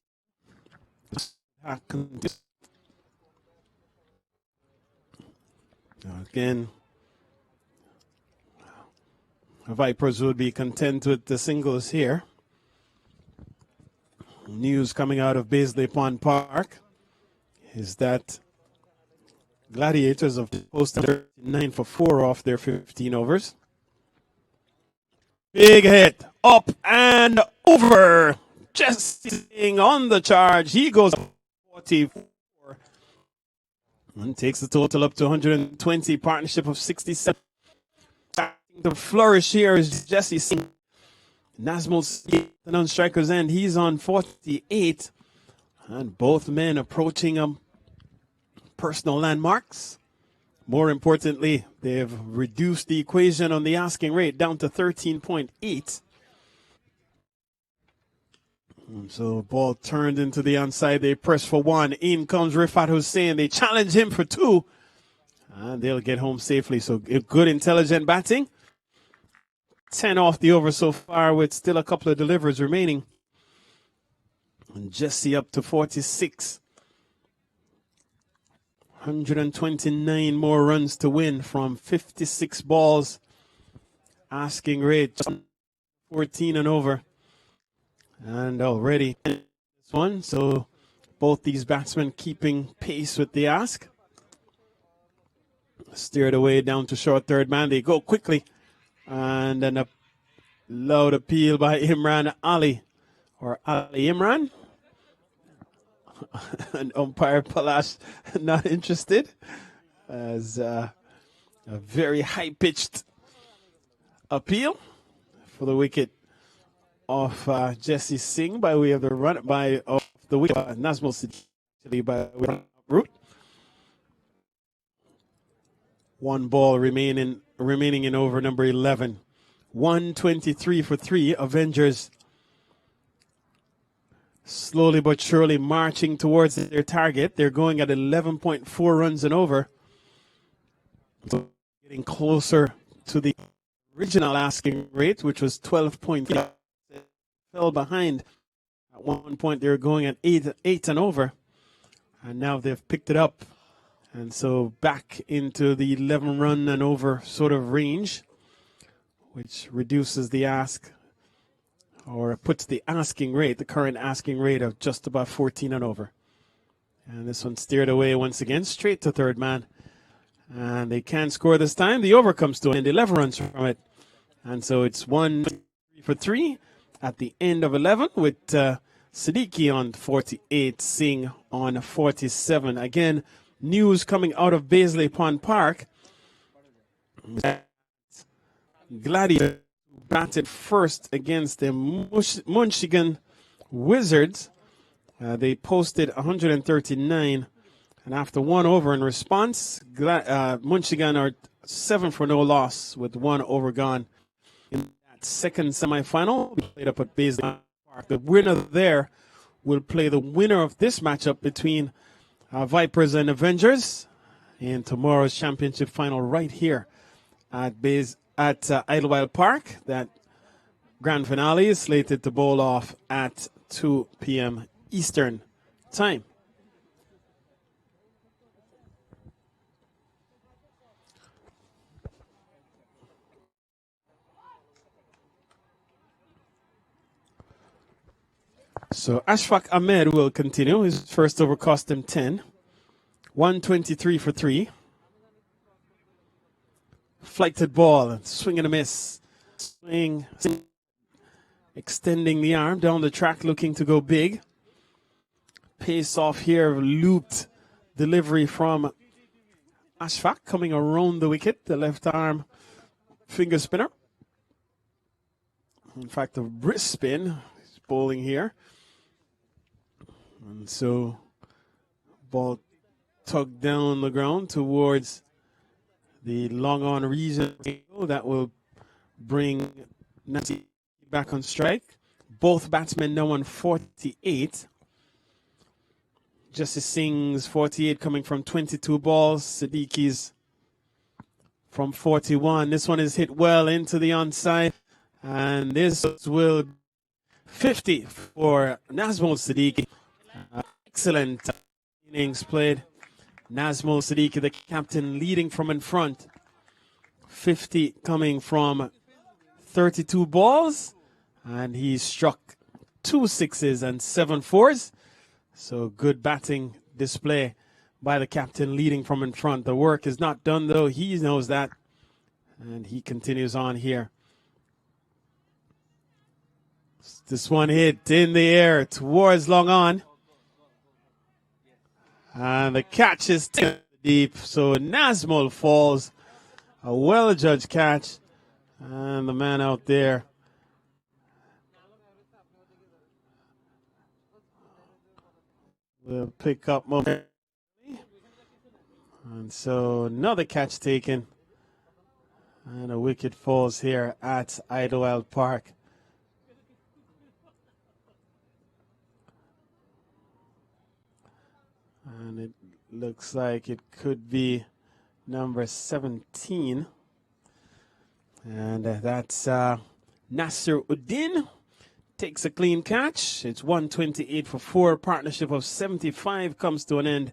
Again, Vipers would be content with the singles here. News coming out of Baisley Pond Park is that Gladiators have posted 39 for 4 off their 15 overs. Big hit, up and over. Jesse on the charge. He goes 44 and takes the total up to 120. Partnership of 67. The flourish here is Jesse Singh. Nazmul's on striker's end. He's on 48. And both men approaching personal landmarks. More importantly, they've reduced the equation on the asking rate down to 13.8. And so ball turned into the onside. They press for one. In comes Rifat Hussein. They challenge him for two. And they'll get home safely. So good, intelligent batting. 10 off the over so far with still a couple of deliveries remaining. And Jesse up to 46. 129 more runs to win from 56 balls. Asking rate 14 and over. And already this one. So both these batsmen keeping pace with the ask. Steered away down to short third man. They go quickly. And then a loud appeal by Imran Ali. Or Ali Imran. And umpire Palash not interested. As a very high-pitched appeal for the wicket of Jesse Singh by way of the run by of the wicket Nazmul Siddiqui by way of route. One ball remaining in over number 11. 123 for 3. Avengers slowly but surely marching towards their target. They're going at 11.4 runs and over. So getting closer to the original asking rate, which was 12.3. Fell behind. At one point, they were going at 8 and over. And now they've picked it up. And so back into the 11 run and over sort of range, which reduces the ask or puts the asking rate, the current asking rate of just about 14 and over. And this one steered away once again, straight to third man. And they can't score this time. The over comes to an end, 11 runs from it. And so it's 1 for 3 at the end of 11 with Siddiqui on 48, Singh on 47. Again, news coming out of Baisley Pond Park. Gladiator batted first against the Munchigan Wizards. They posted 139, and after one over in response, Munchigan are 7 for no loss with 1 over gone in that second semifinal. We played up at Baisley Park. The winner there will play the winner of this matchup between Vipers and Avengers in tomorrow's championship final right here at Idlewild Park. That grand finale is slated to bowl off at 2 p.m. Eastern time. So Ashfaq Ahmed will continue. His first over cost him 10. 123 for 3. Flighted ball, swing and a miss. Swing, extending the arm down the track, looking to go big. Pace off here, looped delivery from Ashfaq coming around the wicket. The left arm finger spinner. In fact, the wrist spin. He's bowling here. And so, ball tugged down the ground towards the long on region that will bring Nancy back on strike. Both batsmen now on 48. Justice Singh's 48 coming from 22 balls. Siddiqui's from 41. This one is hit well into the onside. And this will 50 for Nazmul Siddiqui. Excellent innings played. Nazmul Siddiqui, the captain, leading from in front. 50 coming from 32 balls. And he struck 2 sixes and 7 fours. So good batting display by the captain, leading from in front. The work is not done, though. He knows that. And he continues on here. This one hit in the air towards long on. And the catch is deep. So Nazmul falls. A well-judged catch. And the man out there will pick up momentarily. And so another catch taken. And a wicket falls here at Idlewild Park. And it looks like it could be number 17. And that's Nasser Uddin takes a clean catch. It's 128 for 4. Partnership of 75 comes to an end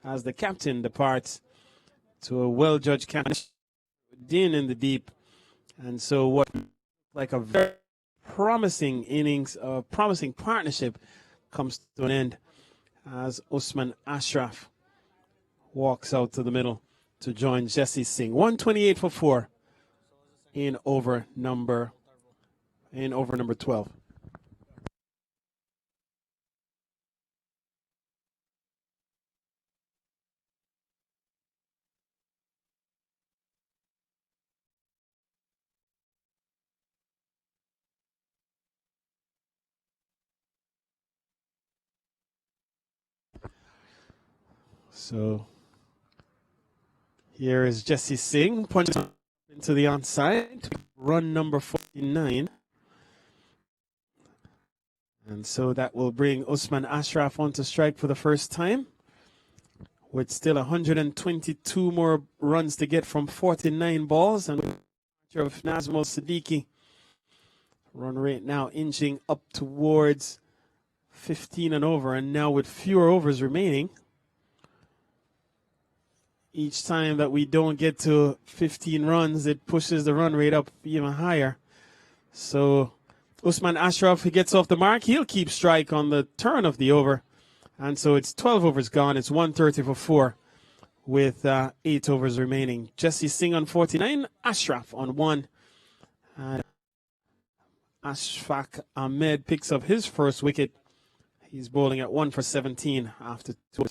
as the captain departs to a well-judged catch. Uddin in the deep. And so what like a very promising innings, a promising partnership comes to an end as Usman Ashraf walks out to the middle to join Jesse Singh. 128 for 4 in over number 12. So here is Jesse Singh punching into the onside, run number 49. And so that will bring Usman Ashraf onto strike for the first time, with still 122 more runs to get from 49 balls. And of Nazmul Siddiqui, run rate now inching up towards 15 and over, and now with fewer overs remaining. Each time that we don't get to 15 runs, it pushes the run rate up even higher. So Usman Ashraf, he gets off the mark. He'll keep strike on the turn of the over. And so it's 12 overs gone. It's 130 for 4 with 8 overs remaining. Jesse Singh on 49, Ashraf on 1. And Ashfaq Ahmed picks up his first wicket. He's bowling at 1 for 17 after 2.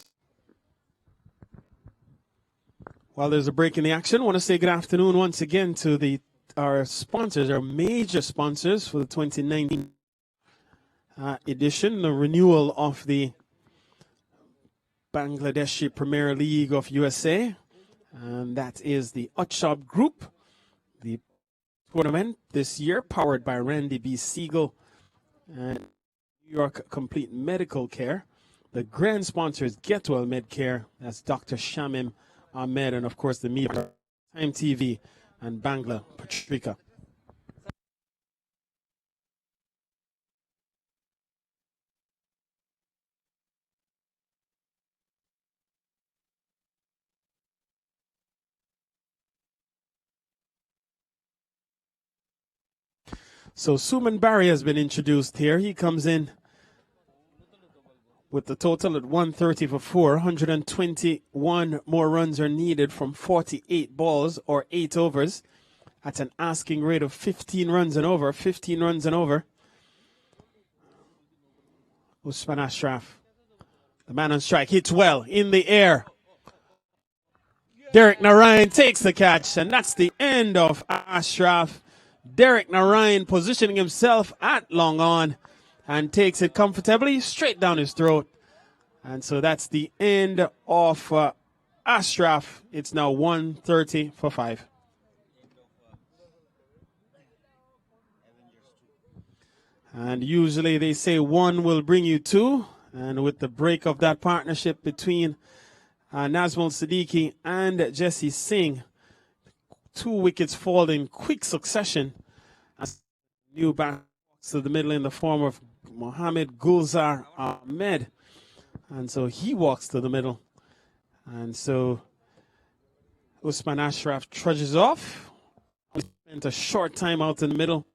While there's a break in the action, I want to say good afternoon once again to our sponsors, our major sponsors for the 2019 edition, the renewal of the Bangladeshi Premier League of USA, and that is the Utshob Group. The tournament this year powered by Randy B. Siegel and New York Complete Medical Care. The grand sponsors Get Well Medcare, that's Dr. Shamim Ahmed, and of course the media, Time TV, and Bangla Patrika. So Suman Barry has been introduced here. He comes in with the total at 130 for 4. 121 more runs are needed from 48 balls or 8 overs at an asking rate of 15 runs and over. 15 runs and over. Usman Ashraf, the man on strike, hits well in the air. Derek Narayan takes the catch, and that's the end of Ashraf. Derek Narayan positioning himself at long on and takes it comfortably straight down his throat. And so that's the end of Ashraf. It's now 130 for 5. And usually they say one will bring you two. And with the break of that partnership between Nazmul Siddiqui and Jesse Singh, 2 wickets fall in quick succession. As new back to the middle in the form of Mohammed Gulzar Ahmed. And so he walks to the middle. And so Usman Ashraf trudges off. He spent a short time out in the middle.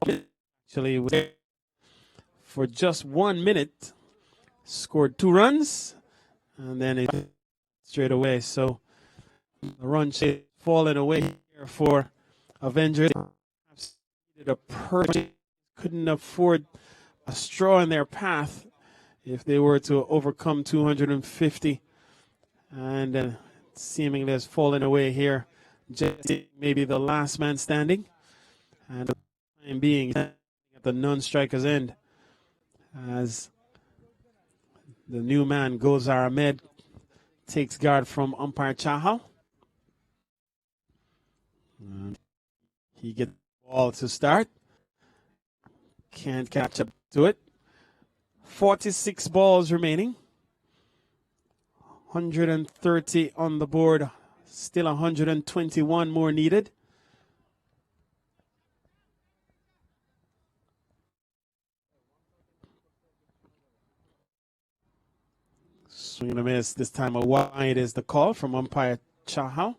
Actually, for just 1 minute, scored 2 runs. And then it straight away. So the run chase falling away here for Avengers. A purge, couldn't afford a straw in their path if they were to overcome 250. And seemingly has fallen away here. Jesse maybe the last man standing. And the time being at the non-striker's end as the new man, Gulzar Ahmed, takes guard from umpire Chahal. He gets the ball to start. Can't catch up to it. 46 balls remaining. 130 on the board. Still 121 more needed. Swing and a miss. This time a wide is the call from umpire Chahal.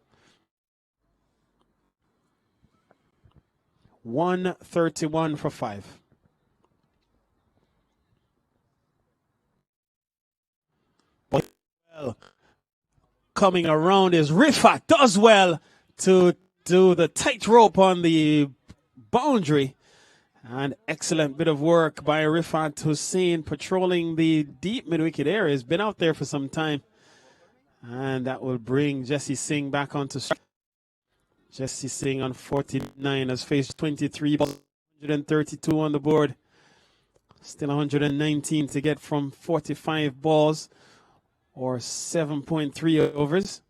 131 for 5. Well, coming around is Rifat. Does well to do the tightrope on the boundary. An excellent bit of work by Rifat Hussein patrolling the deep mid-wicket area. He's been out there for some time. And that will bring Jesse Singh back onto strike. Jesse Singh on 49 has faced 23 balls, 132 on the board. Still 119 to get from 45 balls or 7.3 overs.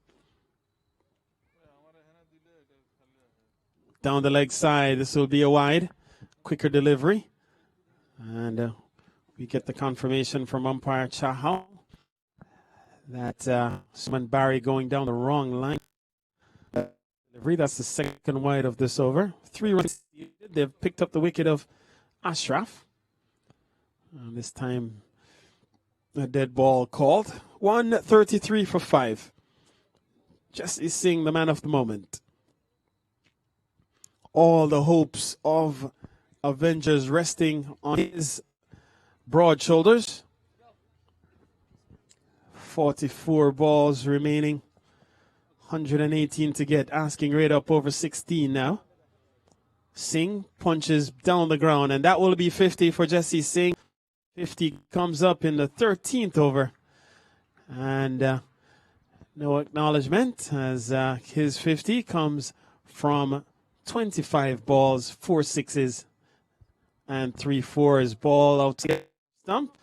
Down the leg side, this will be a wide. Quicker delivery. And we get the confirmation from umpire Chahal that Suman Barry going down the wrong line. Delivery, that's the second wide of this over. 3 runs. They've picked up the wicket of Ashraf. And this time, a dead ball called. 133 for 5. Jesse Singh, the man of the moment. All the hopes of Avengers resting on his broad shoulders. 44 balls remaining. 118 to get. Asking rate up over 16 now. Singh punches down the ground, and that will be 50 for Jesse Singh. 50 comes up in the 13th over. And no acknowledgement as his 50 comes from 25 balls, 4 sixes, and 3 fours. Ball out to the stump.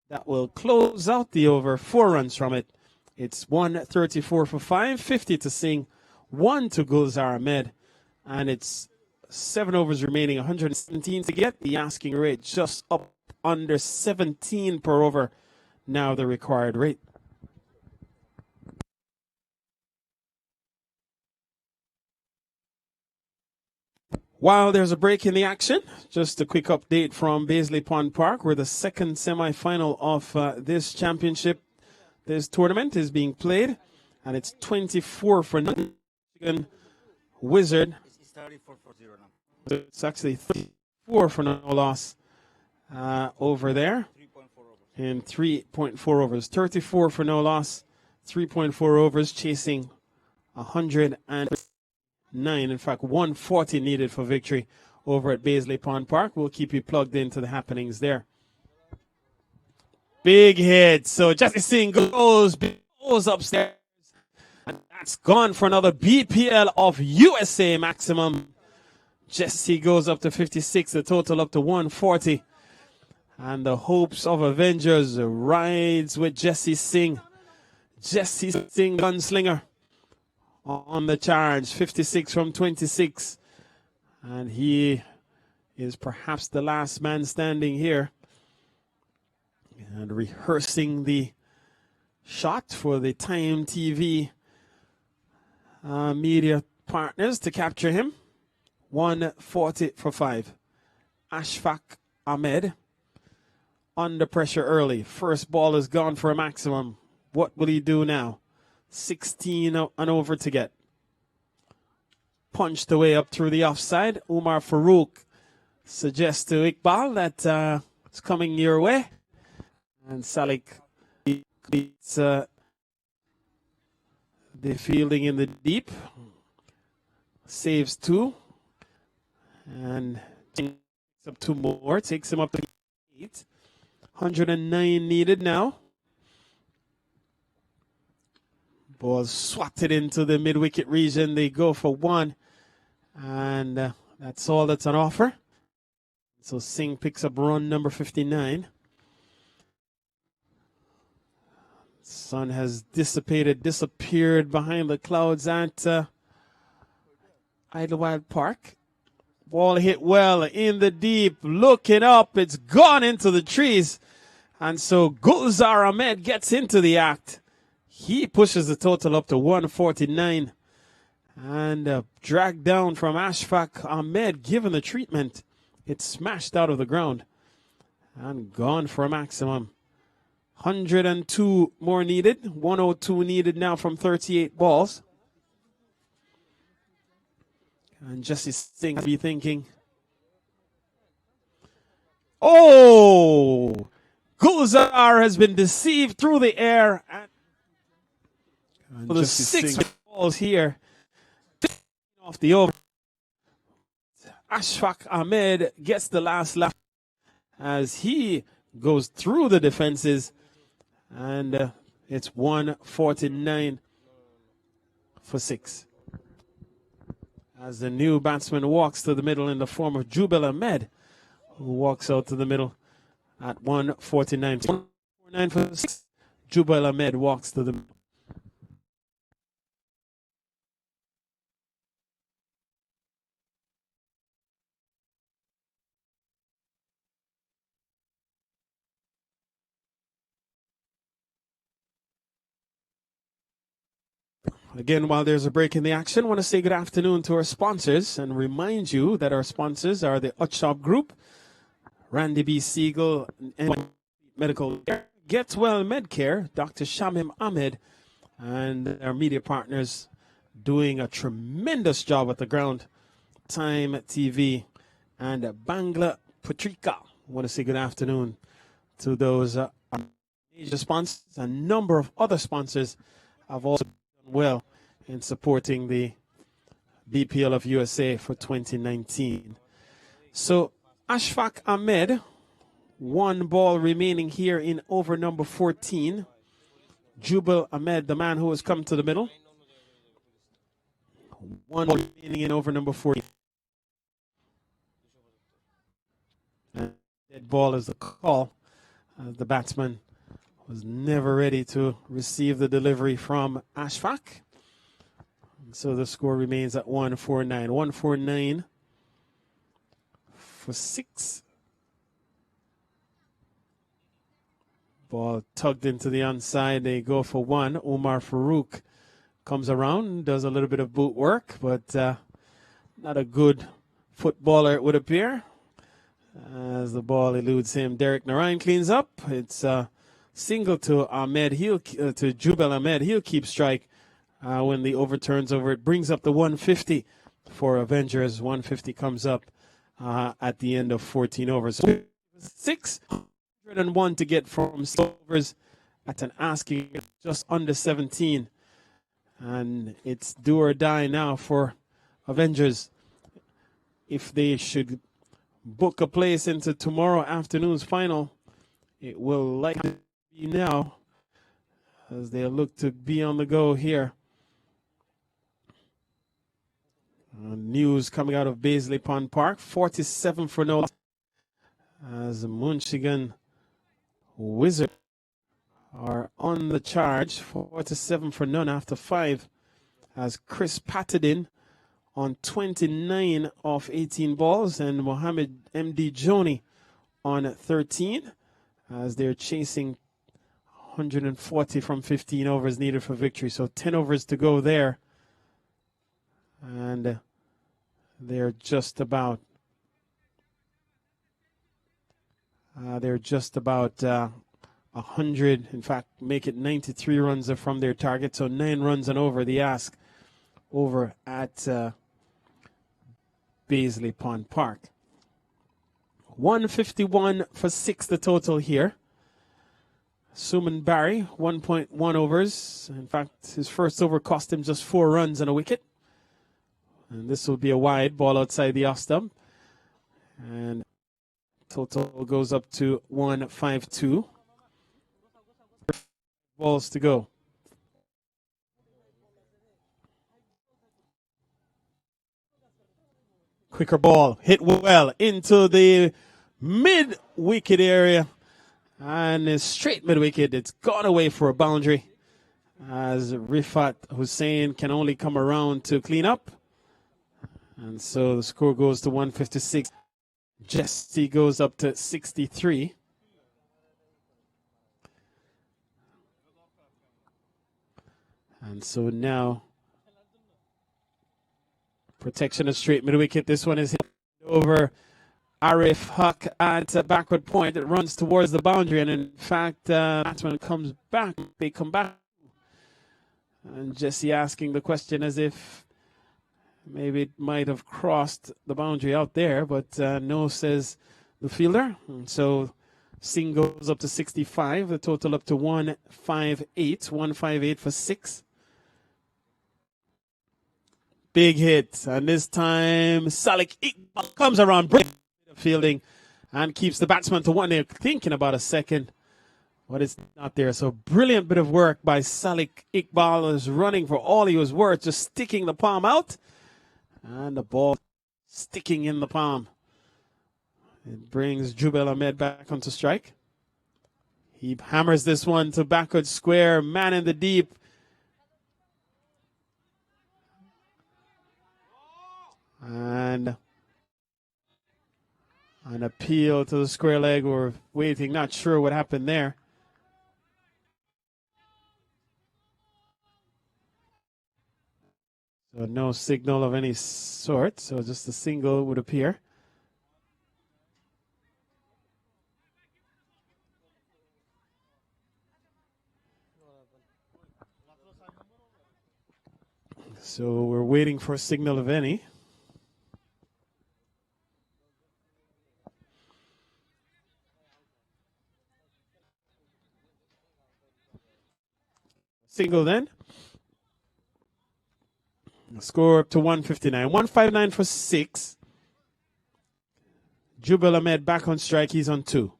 That will close out the over. 4 runs from it. It's 134 for 5, 50 to Singh, 1 to Gulzar Ahmed, and it's 7 overs remaining, 117 to get. The asking rate just up under 17 per over, now the required rate. While there's a break in the action, just a quick update from Baisley Pond Park, where the second semi-final of this championship, this tournament is being played, and it's 24 for nothing. Wizard. It's 34 for 0 now. It's actually 34 for no loss over there 3.4 overs. in 3.4 overs. 34 for no loss, 3.4 overs, chasing 109. In fact, 140 needed for victory over at Baisley Pond Park. We'll keep you plugged into the happenings there. Big hit. So Jesse Singh goes upstairs. And that's gone for another BPL of USA maximum. Jesse goes up to 56, the total up to 140. And the hopes of Avengers rides with Jesse Singh. Jesse Singh, gunslinger, on the charge. 56 from 26. And he is perhaps the last man standing here. And rehearsing the shot for the Time TV media partners to capture him. 140 for 5. Ashfaq Ahmed under pressure early. First ball is gone for a maximum. What will he do now? 16 and over to get. Punched away up through the offside. Umar Farouk suggests to Iqbal that it's coming your way. And Salik beats the fielding in the deep. Saves 2. And takes up 2 more. Takes him up to 8. 109 needed now. Ball swatted into the mid-wicket region. They go for 1. And that's all that's on offer. So Singh picks up run number 59. Sun has disappeared behind the clouds at Idlewild Park. Ball hit well in the deep, looking up. It's gone into the trees. And so Gulzar Ahmed gets into the act. He pushes the total up to 149. And dragged down from Ashfaq Ahmed, given the treatment. It's smashed out of the ground and gone for a maximum. 102 more needed. 102 needed now from 38 balls. And Jesse Singh be thinking, oh, Gulzar has been deceived through the air. And the six balls here off the over. Ashfaq Ahmed gets the last laugh as he goes through the defenses. And it's 149 for 6. As the new batsman walks to the middle in the form of Jubel Ahmed, who walks out to the middle at 149. 149 for 6. Jubel Ahmed walks to the middle. Again, while there's a break in the action, I want to say good afternoon to our sponsors and remind you that our sponsors are the Utshob Group, Randy B. Siegel, and Medical Care, Get Well Medcare, Dr. Shamim Ahmed, and our media partners doing a tremendous job at the ground, Time TV and Bangla Patrika. I want to say good afternoon to those major sponsors. A number of other sponsors have also done well in supporting the BPL of USA for 2019. So Ashfaq Ahmed, 1 ball remaining here in over number 14. Jubal Ahmed, the man who has come to the middle. 1 ball remaining in over number 14. And dead ball is the call. The batsman was never ready to receive the delivery from Ashfaq. So the score remains at 149. 149 for 6. Ball tugged into the onside. They go for 1. Umar Farouk comes around, does a little bit of boot work, but not a good footballer, it would appear. As the ball eludes him, Derek Narayan cleans up. It's single to Ahmed. To Jubel Ahmed. He'll keep strike when the over turns over. It brings up the 150 for Avengers. 150 comes up at the end of 14 overs. 601 to get from overs at an asking just under 17. And it's do or die now for Avengers. If they should book a place into tomorrow afternoon's final, it will likely be now as they look to be on the go here. News coming out of Baisley Pond Park, 47 for no, as Munchigan Wizard are on the charge, 47 for none after 5, as Chris Patterson on 29 off 18 balls and Mohammed M.D. Joni on 13, as they're chasing 140 from 15 overs needed for victory. So 10 overs to go there. And they're just about 100, in fact, make it 93 runs from their target. So 9 runs and over the ask over at Baisley Pond Park. 151 for 6 the total here. Suman Barry, 1.1 overs. In fact, his first over cost him just 4 runs and a wicket. And this will be a wide ball outside the off stump. And total goes up to 152. Balls to go. Quicker ball, hit well into the mid-wicket area. And it's straight mid-wicket. It's gone away for a boundary, as Rifat Hussain can only come around to clean up. And so the score goes to 156. Jesse goes up to 63. And so now, protection of straight mid wicket. This one is hit over Arif Huck at a backward point. It runs towards the boundary, and in fact, that's when it comes back. They come back. And Jesse asking the question as if maybe it might have crossed the boundary out there, but no, says the fielder. And so single goes up to 65, the total up to 158. 158 for 6. Big hit, and this time Salik Iqbal comes around, brilliant fielding, and keeps the batsman to one. They're thinking about a second, but it's not there. So brilliant bit of work by Salik Iqbal, is running for all he was worth, just sticking the palm out, and the ball sticking in the palm. It brings Jubel Ahmed back onto strike. He hammers this one to backward square, man in the deep. And an appeal to the square leg. We're waiting, not sure what happened there. So no signal of any sort, so just a single would appear. So we're waiting for a signal of any. Single then. Score up to 159. 159 for 6. Jubel Ahmed back on strike. He's on 2.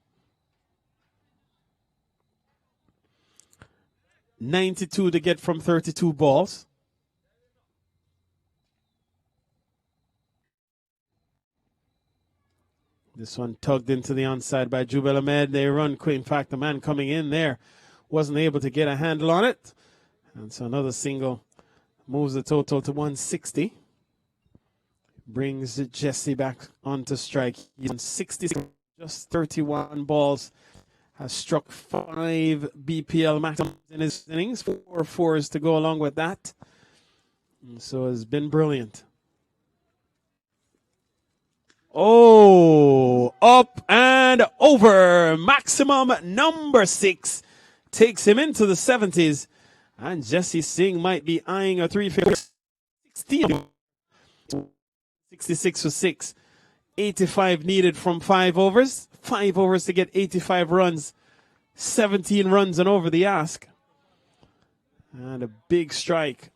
92 to get from 32 balls. This one tugged into the onside by Jubel Ahmed. They run quick. In fact, the man coming in there wasn't able to get a handle on it. And so another single moves the total to 160. Brings Jesse back onto strike. He's on 60, just 31 balls. Has struck 5 BPL maximums in his innings. 4 fours to go along with that. And so has been brilliant. Oh, up and over. Maximum number 6 takes him into the 70s. And Jesse Singh might be eyeing a 350. 66 for 6. 85 needed from 5 overs. 5 overs to get 85 runs. 17 runs and over the ask. And a big strike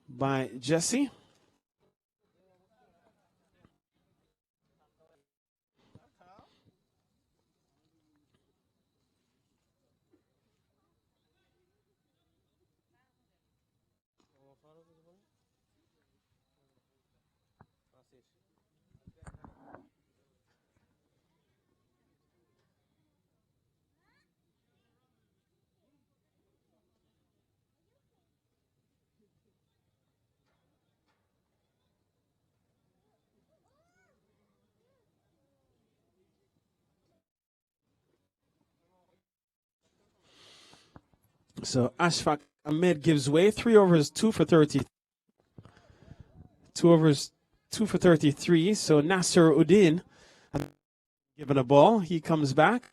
by Jesse. So Ashfaq Ahmed gives way. 3 overs, 2 for 30. 2 overs, 2 for 33. So Nasser Uddin given a ball. He comes back.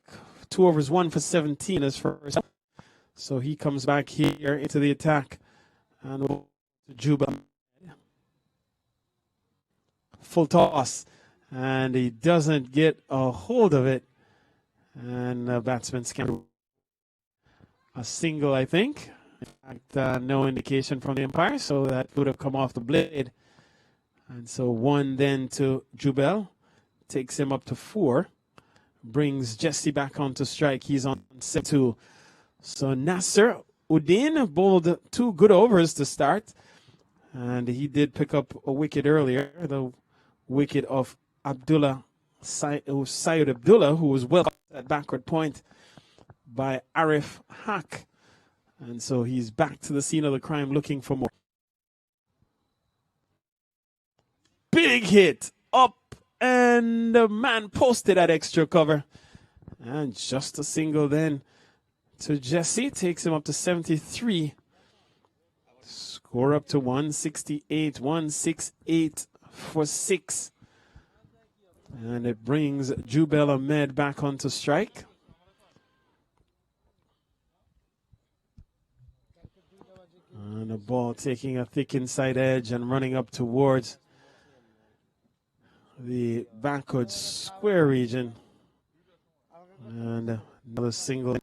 2 overs, 1 for 17 as first. So he comes back here into the attack. And Juba. Full toss. And he doesn't get a hold of it. And the batsman can. A single, I think. In fact, no indication from the umpire, so that would have come off the blade. And so 1 then to Jubel. Takes him up to 4. Brings Jesse back onto strike. He's on 7-2. So Nasser Uddin bowled 2 good overs to start. And he did pick up a wicket earlier. The wicket of Abdullah, Syed Abdullah, who was well at backward point by Arif Haq. And so he's back to the scene of the crime looking for more. Big hit up, and the man posted at extra cover. And just a single then to Jesse. Takes him up to 73. Score up to 168, 168 for 6. And it brings Jubel Ahmed back onto strike. And the ball taking a thick inside edge and running up towards the backward square region. And another single.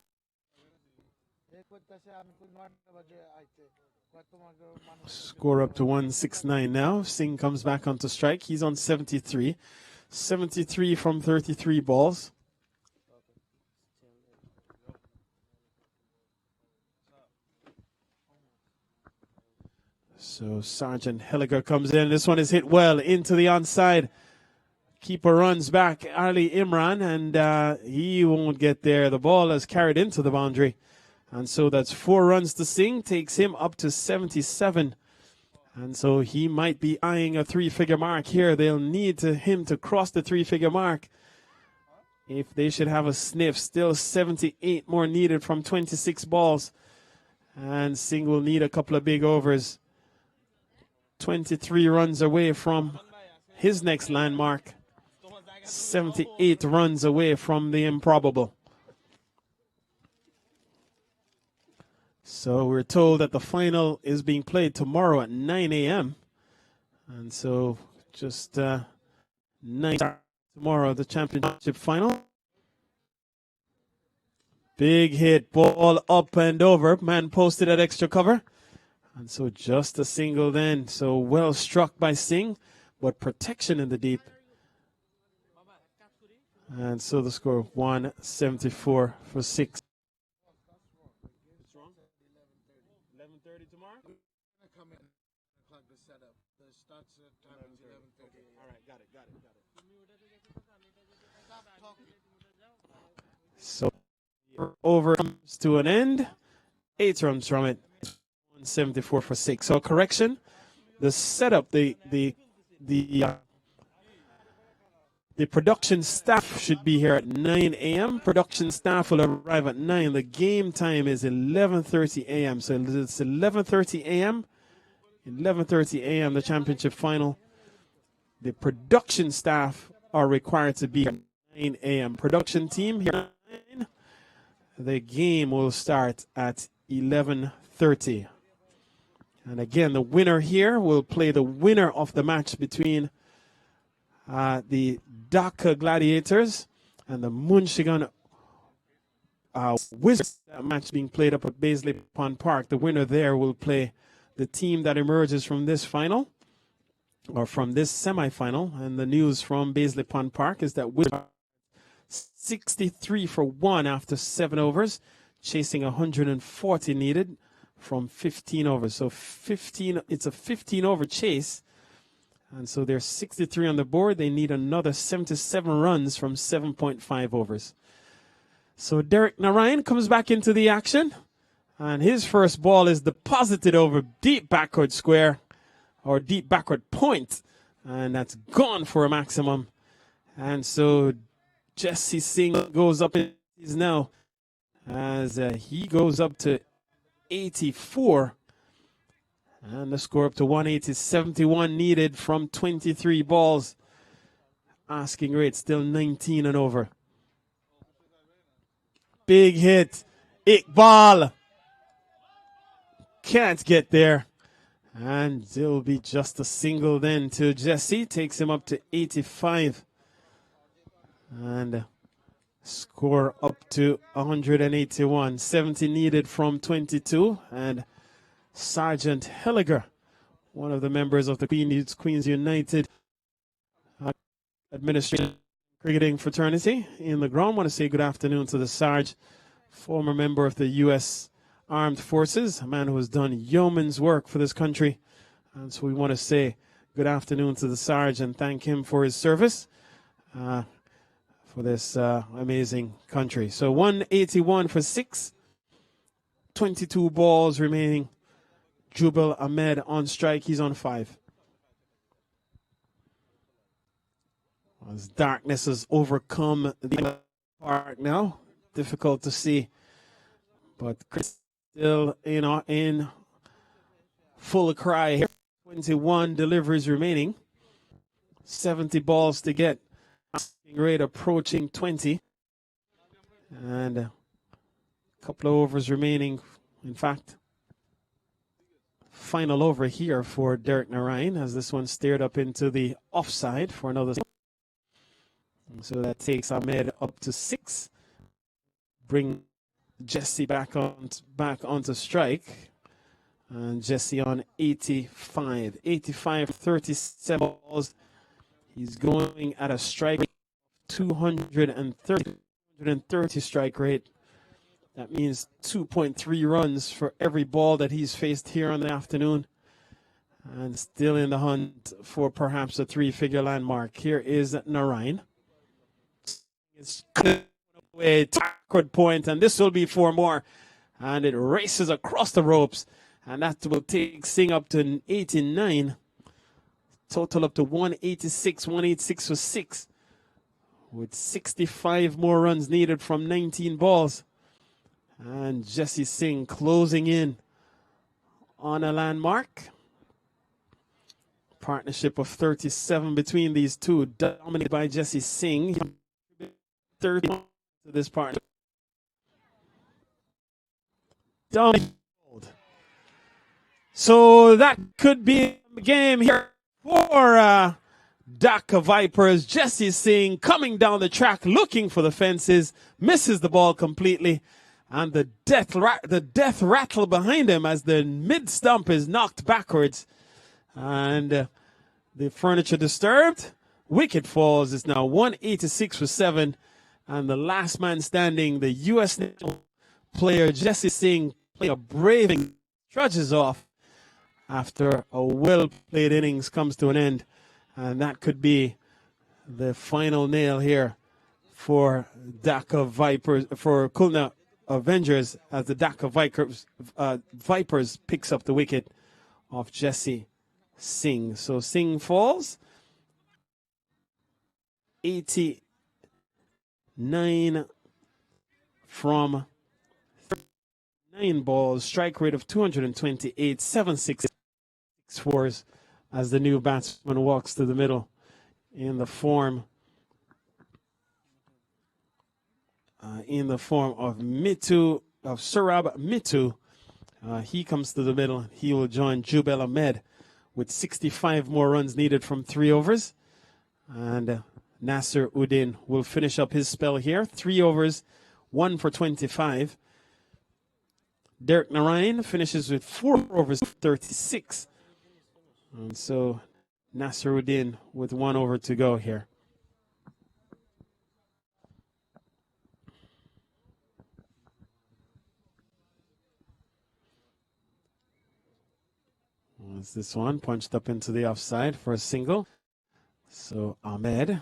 Score up to 169 now. Singh comes back onto strike. He's on 73. 73 from 33 balls. So Sergeant Helliger comes in. This one is hit well into the onside. Keeper runs back, Ali Imran, and he won't get there. The ball is carried into the boundary. And so that's 4 runs to Singh, takes him up to 77. And so he might be eyeing a 3-figure mark here. They'll need him to cross the 3-figure mark if they should have a sniff. Still 78 more needed from 26 balls. And Singh will need a couple of big overs. 23 runs away from his next landmark. 78 runs away from the improbable. So we're told that the final is being played tomorrow at 9 a.m. And so just 9 tomorrow, the championship final. Big hit, ball up and over. Man posted at extra cover. And so just a single then. So well struck by Singh, but protection in the deep. And so the score 174 for 6. 11:30 tomorrow? Come in o'clock to set up. The start time is 11:30. Okay. All right, got it. So over comes to an end. 8 runs from it. 174 for 6. So correction, the setup, the production staff should be here at 9 a.m. Production staff will arrive at 9. The game time is 11:30 a.m. So it's 11:30 a.m. 11:30 a.m. the championship final. The production staff are required to be at 9 a.m. Production team here at 9. The game will start at 11:30. And again, the winner here will play the winner of the match between the Dhaka Gladiators and the Munshigan Wizards. That match being played up at Baisley Pond Park. The winner there will play the team that emerges from this final, or from this semi-final. And the news from Baisley Pond Park is that Wizards 63 for 1 after 7 overs, chasing 140 needed from 15 overs. So it's a 15-over chase. And so they're 63 on the board. They need another 77 runs from 7.5 overs. So Derek Narayan comes back into the action. And his first ball is deposited over deep backward square, or deep backward point. And that's gone for a maximum. And so Jesse Singh goes up now as he goes up to 84. And the score up to 180, 71 needed from 23 balls. Asking rate still 19 and over. Big hit. Iqbal can't get there. And it'll be just a single then to Jesse. Takes him up to 85. And score up to 181. 70 needed from 22. And Sergeant Helliger, one of the members of the Queens United Administration Cricketing Fraternity in the ground. I want to say good afternoon to the Sarge, former member of the U.S. Armed Forces, a man who has done yeoman's work for this country. And so we want to say good afternoon to the Sarge and thank him for his service for this amazing country. So 181 for 6, 22 balls remaining. Jubel Ahmed on strike. He's on 5. As darkness has overcome the park now, difficult to see. But Chris still in full cry here. 21 deliveries remaining. 70 balls to get. Rate approaching 20. And a couple of overs remaining. In fact, final over here for Derek Narayan as this one steered up into the offside for another. So that takes Ahmed up to 6. Bring Jesse back onto strike. And Jesse on 85. 85, 37 balls. He's going at a strike rate of 230 strike rate. That means 2.3 runs for every ball that he's faced here on the afternoon. And still in the hunt for perhaps a 3-figure landmark. Here is Narayan. It's away, backward point, and this will be 4 more. And it races across the ropes. And that will take Singh up to 89. Total up to 186, 186 for 6. With 65 more runs needed from 19 balls. And Jesse Singh closing in on a landmark. Partnership of 37 between these two, dominated by Jesse Singh. 30 to this partner. So that could be a game here for Dhaka Vipers. Jesse Singh coming down the track looking for the fences, misses the ball completely, and the death rattle behind him as the mid stump is knocked backwards, and the furniture disturbed. Wicket falls. It's now 186 for 7, and the last man standing, the U.S. player Jesse Singh, player braving, trudges off after a well-played innings comes to an end. And that could be the final nail here for Dhaka Vipers, for Khulna Avengers, as the Dhaka Vipers picks up the wicket of Jesse Singh. So Singh falls. 89 from 9 balls, strike rate of 228, 7-6 fours as the new batsman walks to the middle in the form of Surab Mitu. He comes to the middle. He will join Jubel Ahmed with 65 more runs needed from 3 overs. And Nasser Uddin will finish up his spell here. 3 overs, 1 for 25. Derek Narayan finishes with 4 overs, 36. And so Nasruddin with 1 over to go here. As this one punched up into the offside for a single. So Ahmed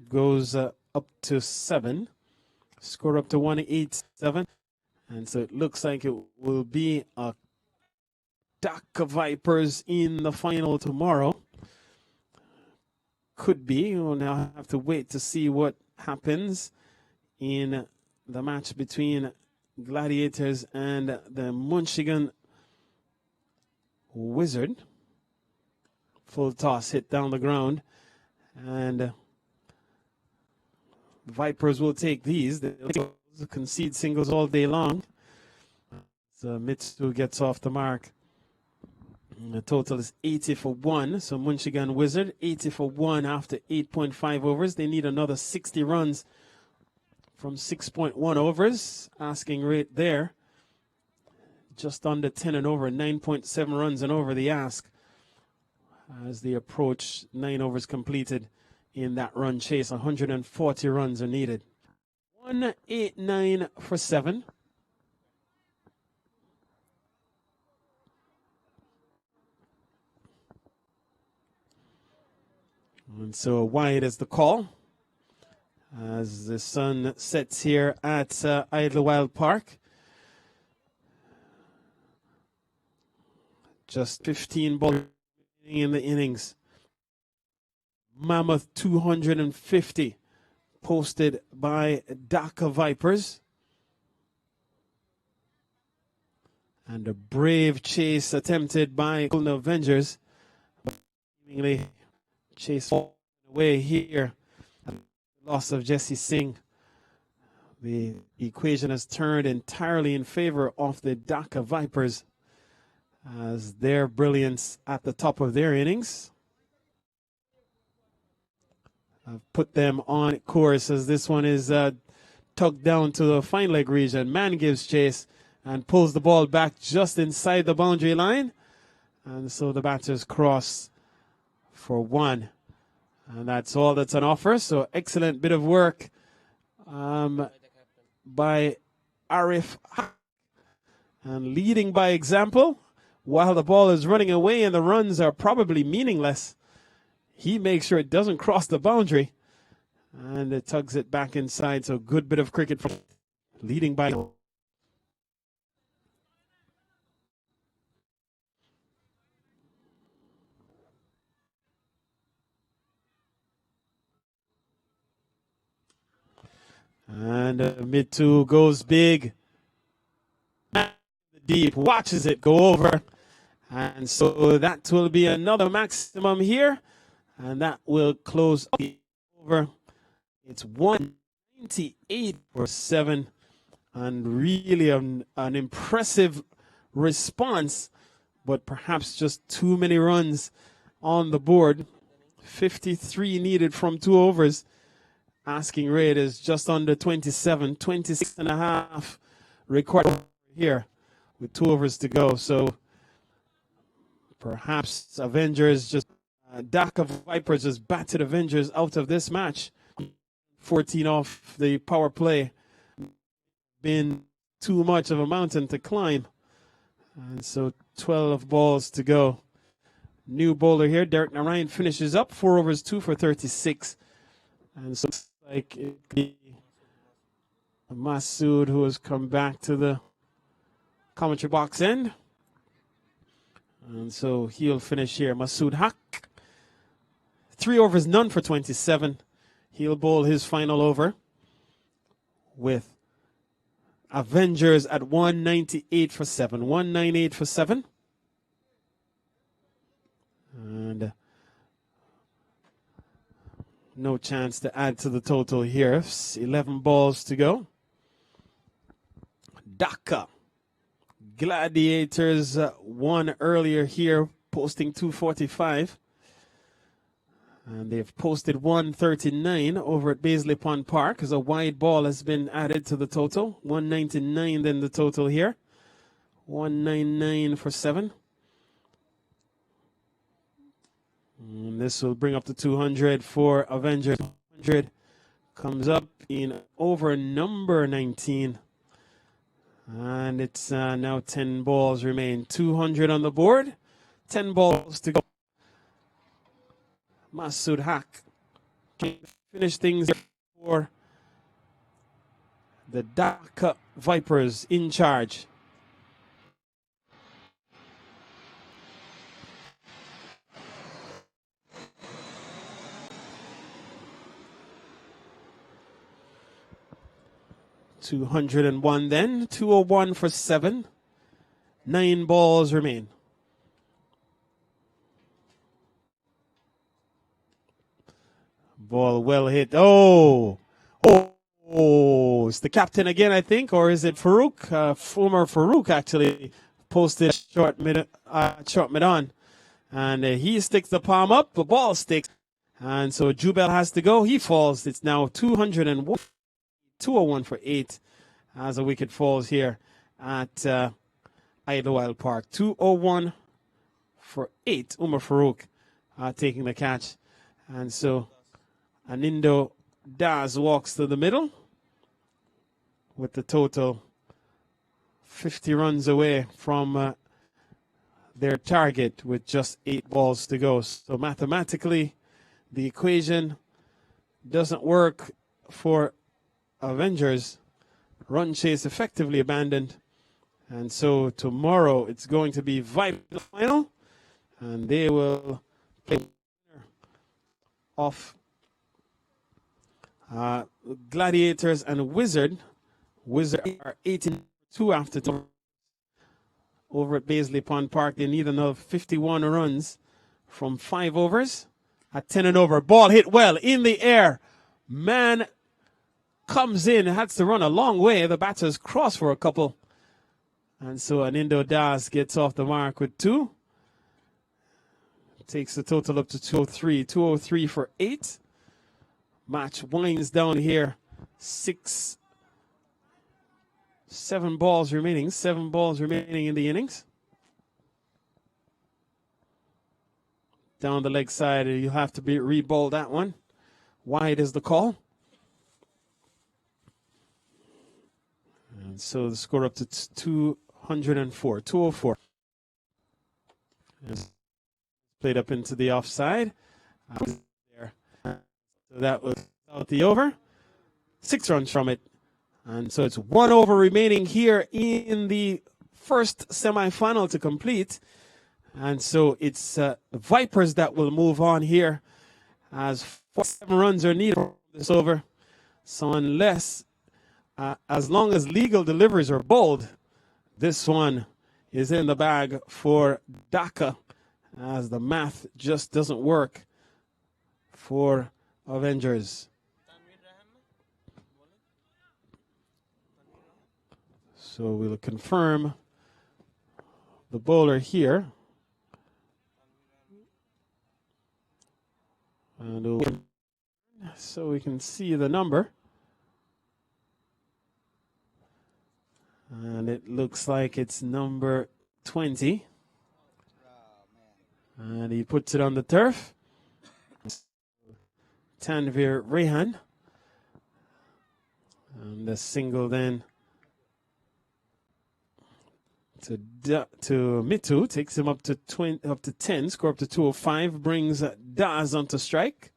goes up to 7. Score up to 187. And so it looks like it will be a Dhaka Vipers in the final tomorrow. Could be. We'll now have to wait to see what happens in the match between Gladiators and the Munchigan Wizard. Full toss hit down the ground. And Vipers will take these. They'll concede singles all day long. So Mitsu gets off the mark. And the total is 80 for 1. So Munchigan Wizard, 80 for 1 after 8.5 overs. They need another 60 runs from 6.1 overs. Asking rate there, just under 10 and over, 9.7 runs and over the ask. As they approach 9 overs completed in that run chase, 140 runs are needed. 189 for 7. And so wide is the call as the sun sets here at Idlewild Park. Just 15 balls in the innings. Mammoth 250 posted by Dhaka Vipers. And a brave chase attempted by Khulna Avengers. Seemingly chase away here. Loss of Jesse Singh. The equation has turned entirely in favor of the Dhaka Vipers as their brilliance at the top of their innings have put them on course as this one is tucked down to the fine leg region. Man gives chase and pulls the ball back just inside the boundary line. And so the batters cross for one. And that's all that's on offer. So excellent bit of work by Arif. And leading by example, while the ball is running away and the runs are probably meaningless, he makes sure it doesn't cross the boundary. And it tugs it back inside. So good bit of cricket from leading by. And mid two goes big. Deep watches it go over. And so that will be another maximum here. And that will close over. It's 198 for 7. And really an impressive response, but perhaps just too many runs on the board. 53 needed from 2 overs. Asking rate is just under 27, 26 and a half required here with 2 overs to go. So perhaps Avengers just, Dhaka Vipers just batted Avengers out of this match. 14 off the power play. Been too much of a mountain to climb. And so 12 balls to go. New bowler here, Derek Narayan finishes up 4 overs, 2 for 36. And so looks like it could be Masood who has come back to the commentary box end. And so he'll finish here. Masood Haq. 3 overs, none for 27. He'll bowl his final over with Avengers at 198 for 7. 198 for 7. And no chance to add to the total here. 11 balls to go. Dhaka Gladiators won earlier here, posting 245. And they've posted 139 over at Paisley Pond Park as a wide ball has been added to the total. 199 then the total here. 199 for 7. And this will bring up to 200 for Avengers. 200 comes up in over number 19. And it's now 10 balls remain. 200 on the board. 10 balls to go. Masood Haq finish things for the Dhaka Vipers in charge. .201 then. 201 for 7. 9 balls remain. Ball well hit. Oh, it's the captain again, I think, or is it Farouk? Umar Farouk actually posted short mid on, and he sticks the palm up. The ball sticks, and so Jubel has to go. He falls. It's now 201, 201 for 8, as a wicket falls here at Idlewild Park. 201 for 8. Umar Farouk taking the catch, and so Anindo Daz walks to the middle with the total 50 runs away from their target with just 8 balls to go. So mathematically, the equation doesn't work for Avengers. Run chase effectively abandoned. And so tomorrow it's going to be Viper final, and they will play off Gladiators and Wizard. Wizard are 18-2 after over at Baisley Pond Park. They need another 51 runs from 5 overs at 10 and over. Ball hit well in the air. Man comes in, has to run a long way. The batters cross for a couple. And so Anindo Das gets off the mark with 2. Takes the total up to 203. 203 for 8. Match winds down here. 7 balls remaining. 7 balls remaining in the innings. Down the leg side, you have to re-ball that one. Wide is the call. And so the score up to 204. 204. And played up into the offside. There. So that was out the over. 6 runs from it. And so it's 1 over remaining here in the first semifinal to complete. And so it's the Vipers that will move on here as 7 runs are needed for this over. So unless, as long as legal deliveries are bowled, this one is in the bag for Dhaka, as the math just doesn't work for Avengers. So we'll confirm the bowler here. And so we can see the number. And it looks like it's number 20. And he puts it on the turf. Tanvir Rehan. And the single then to Mitu, takes him up to 10, score up to 205, brings Daz onto strike.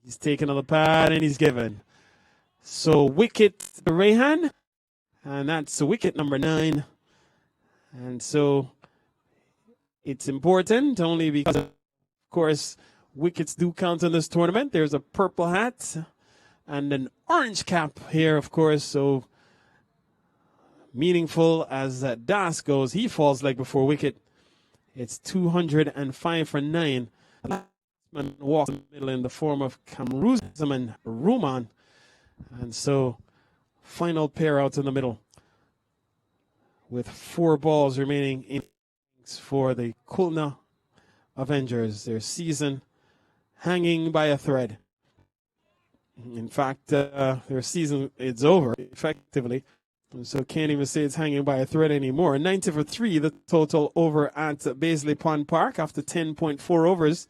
He's taken on the pad and he's given. So wicket to Rehan, and that's wicket number 9. And so it's important only because, of course, wickets do count in this tournament. There's a purple hat and an orange cap here, of course, so meaningful as Das goes. He falls like before wicket. It's 205 for 9. Man walks in the middle in the form of Kamruzaman Ruman. And so final pair out in the middle with 4 balls remaining in for the Khulna Avengers. Their season hanging by a thread. In fact, their season is over effectively. So can't even say it's hanging by a thread anymore. 90 for 3, the total over at Baisley Pond Park after 10.4 overs.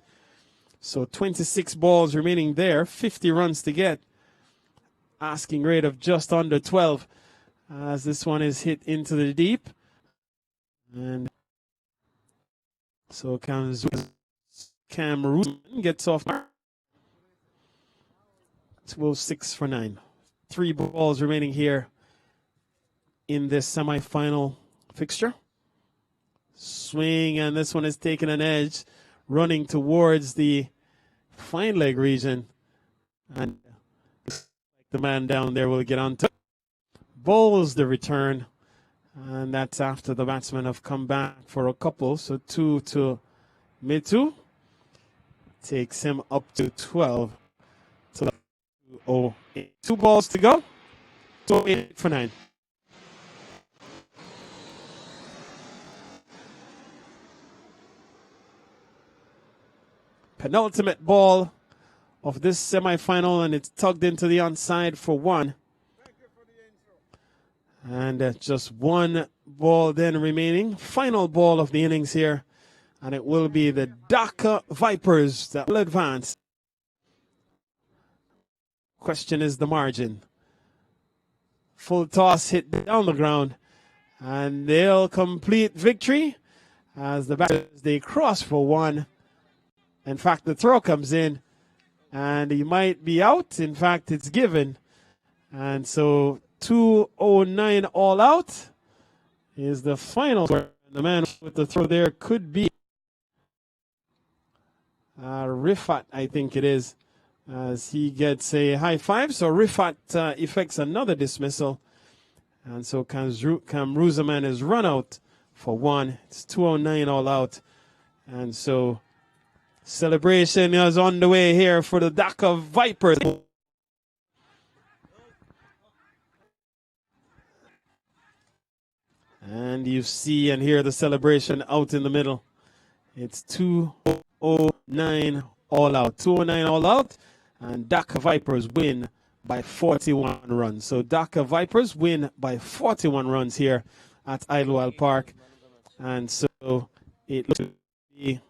So 26 balls remaining there, 50 runs to get. Asking rate of just under 12 as this one is hit into the deep. And so comes Cameroon, gets off. 206 for 9. 3 balls remaining here in this semi-final fixture. Swing, and this one is taking an edge, running towards the fine leg region. And the man down there will get on to bowls the return. And that's after the batsmen have come back for a couple. So 2 to Mitu. Takes him up to 12. So 208. 2 balls to go. 208 for 9. Penultimate ball of this semi-final, and it's tugged into the onside for 1. And just 1 ball then remaining. Final ball of the innings here, and it will be the Dhaka Vipers that will advance. Question is the margin. Full toss hit down the ground, and they'll complete victory as the batters, they cross for 1. In fact, the throw comes in, and he might be out. In fact, it's given. And so 209 all out is the final score. The man with the throw there could be Rifat, I think it is, as he gets a high five. So Rifat effects another dismissal. And so Kamruzaman is run out for one. It's 209 all out. And so celebration is on the way here for the Dhaka Vipers. And you see and hear the celebration out in the middle. It's 209 all out. 209 all out. And Dhaka Vipers win by 41 runs. So Dhaka Vipers win by 41 runs here at Idlewild Park. And so it looks to be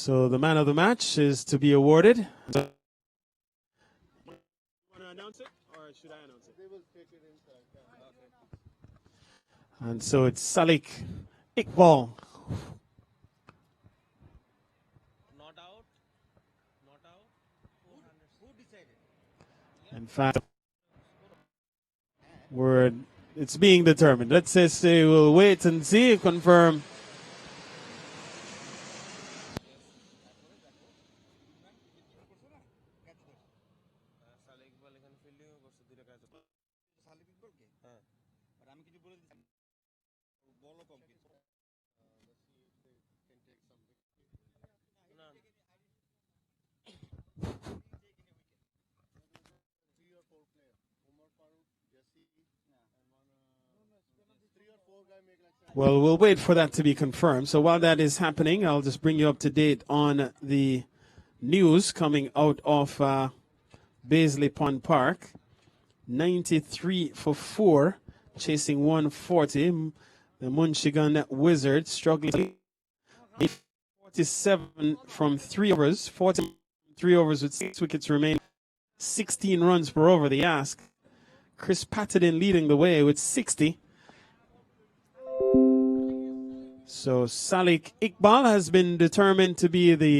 so the man of the match is to be awarded. You want to announce it, or should I announce it? They will take it inside. And so it's Salik Iqbal. Not out. Not out. 400. Who decided? In fact, it's being determined. Let's just say we'll wait and see, confirm. সালেক বল এখানে fielding করছে দুইটা কাজ সালেক বলকে হ্যাঁ আর আমি কিছু বলে দিছি বলও কম কিছু না Well, we'll wait for that to be confirmed. So while that is happening, I'll just bring you up to date on the news coming out of Baisley Pond Park. 93 for 4, chasing 140. The Munchigan Wizards struggling. 47 from 3 overs. 43 overs with 6 wickets remaining. 16 runs per over, the ask. Chris Patterson leading the way with 60. So Salik Iqbal has been determined to be the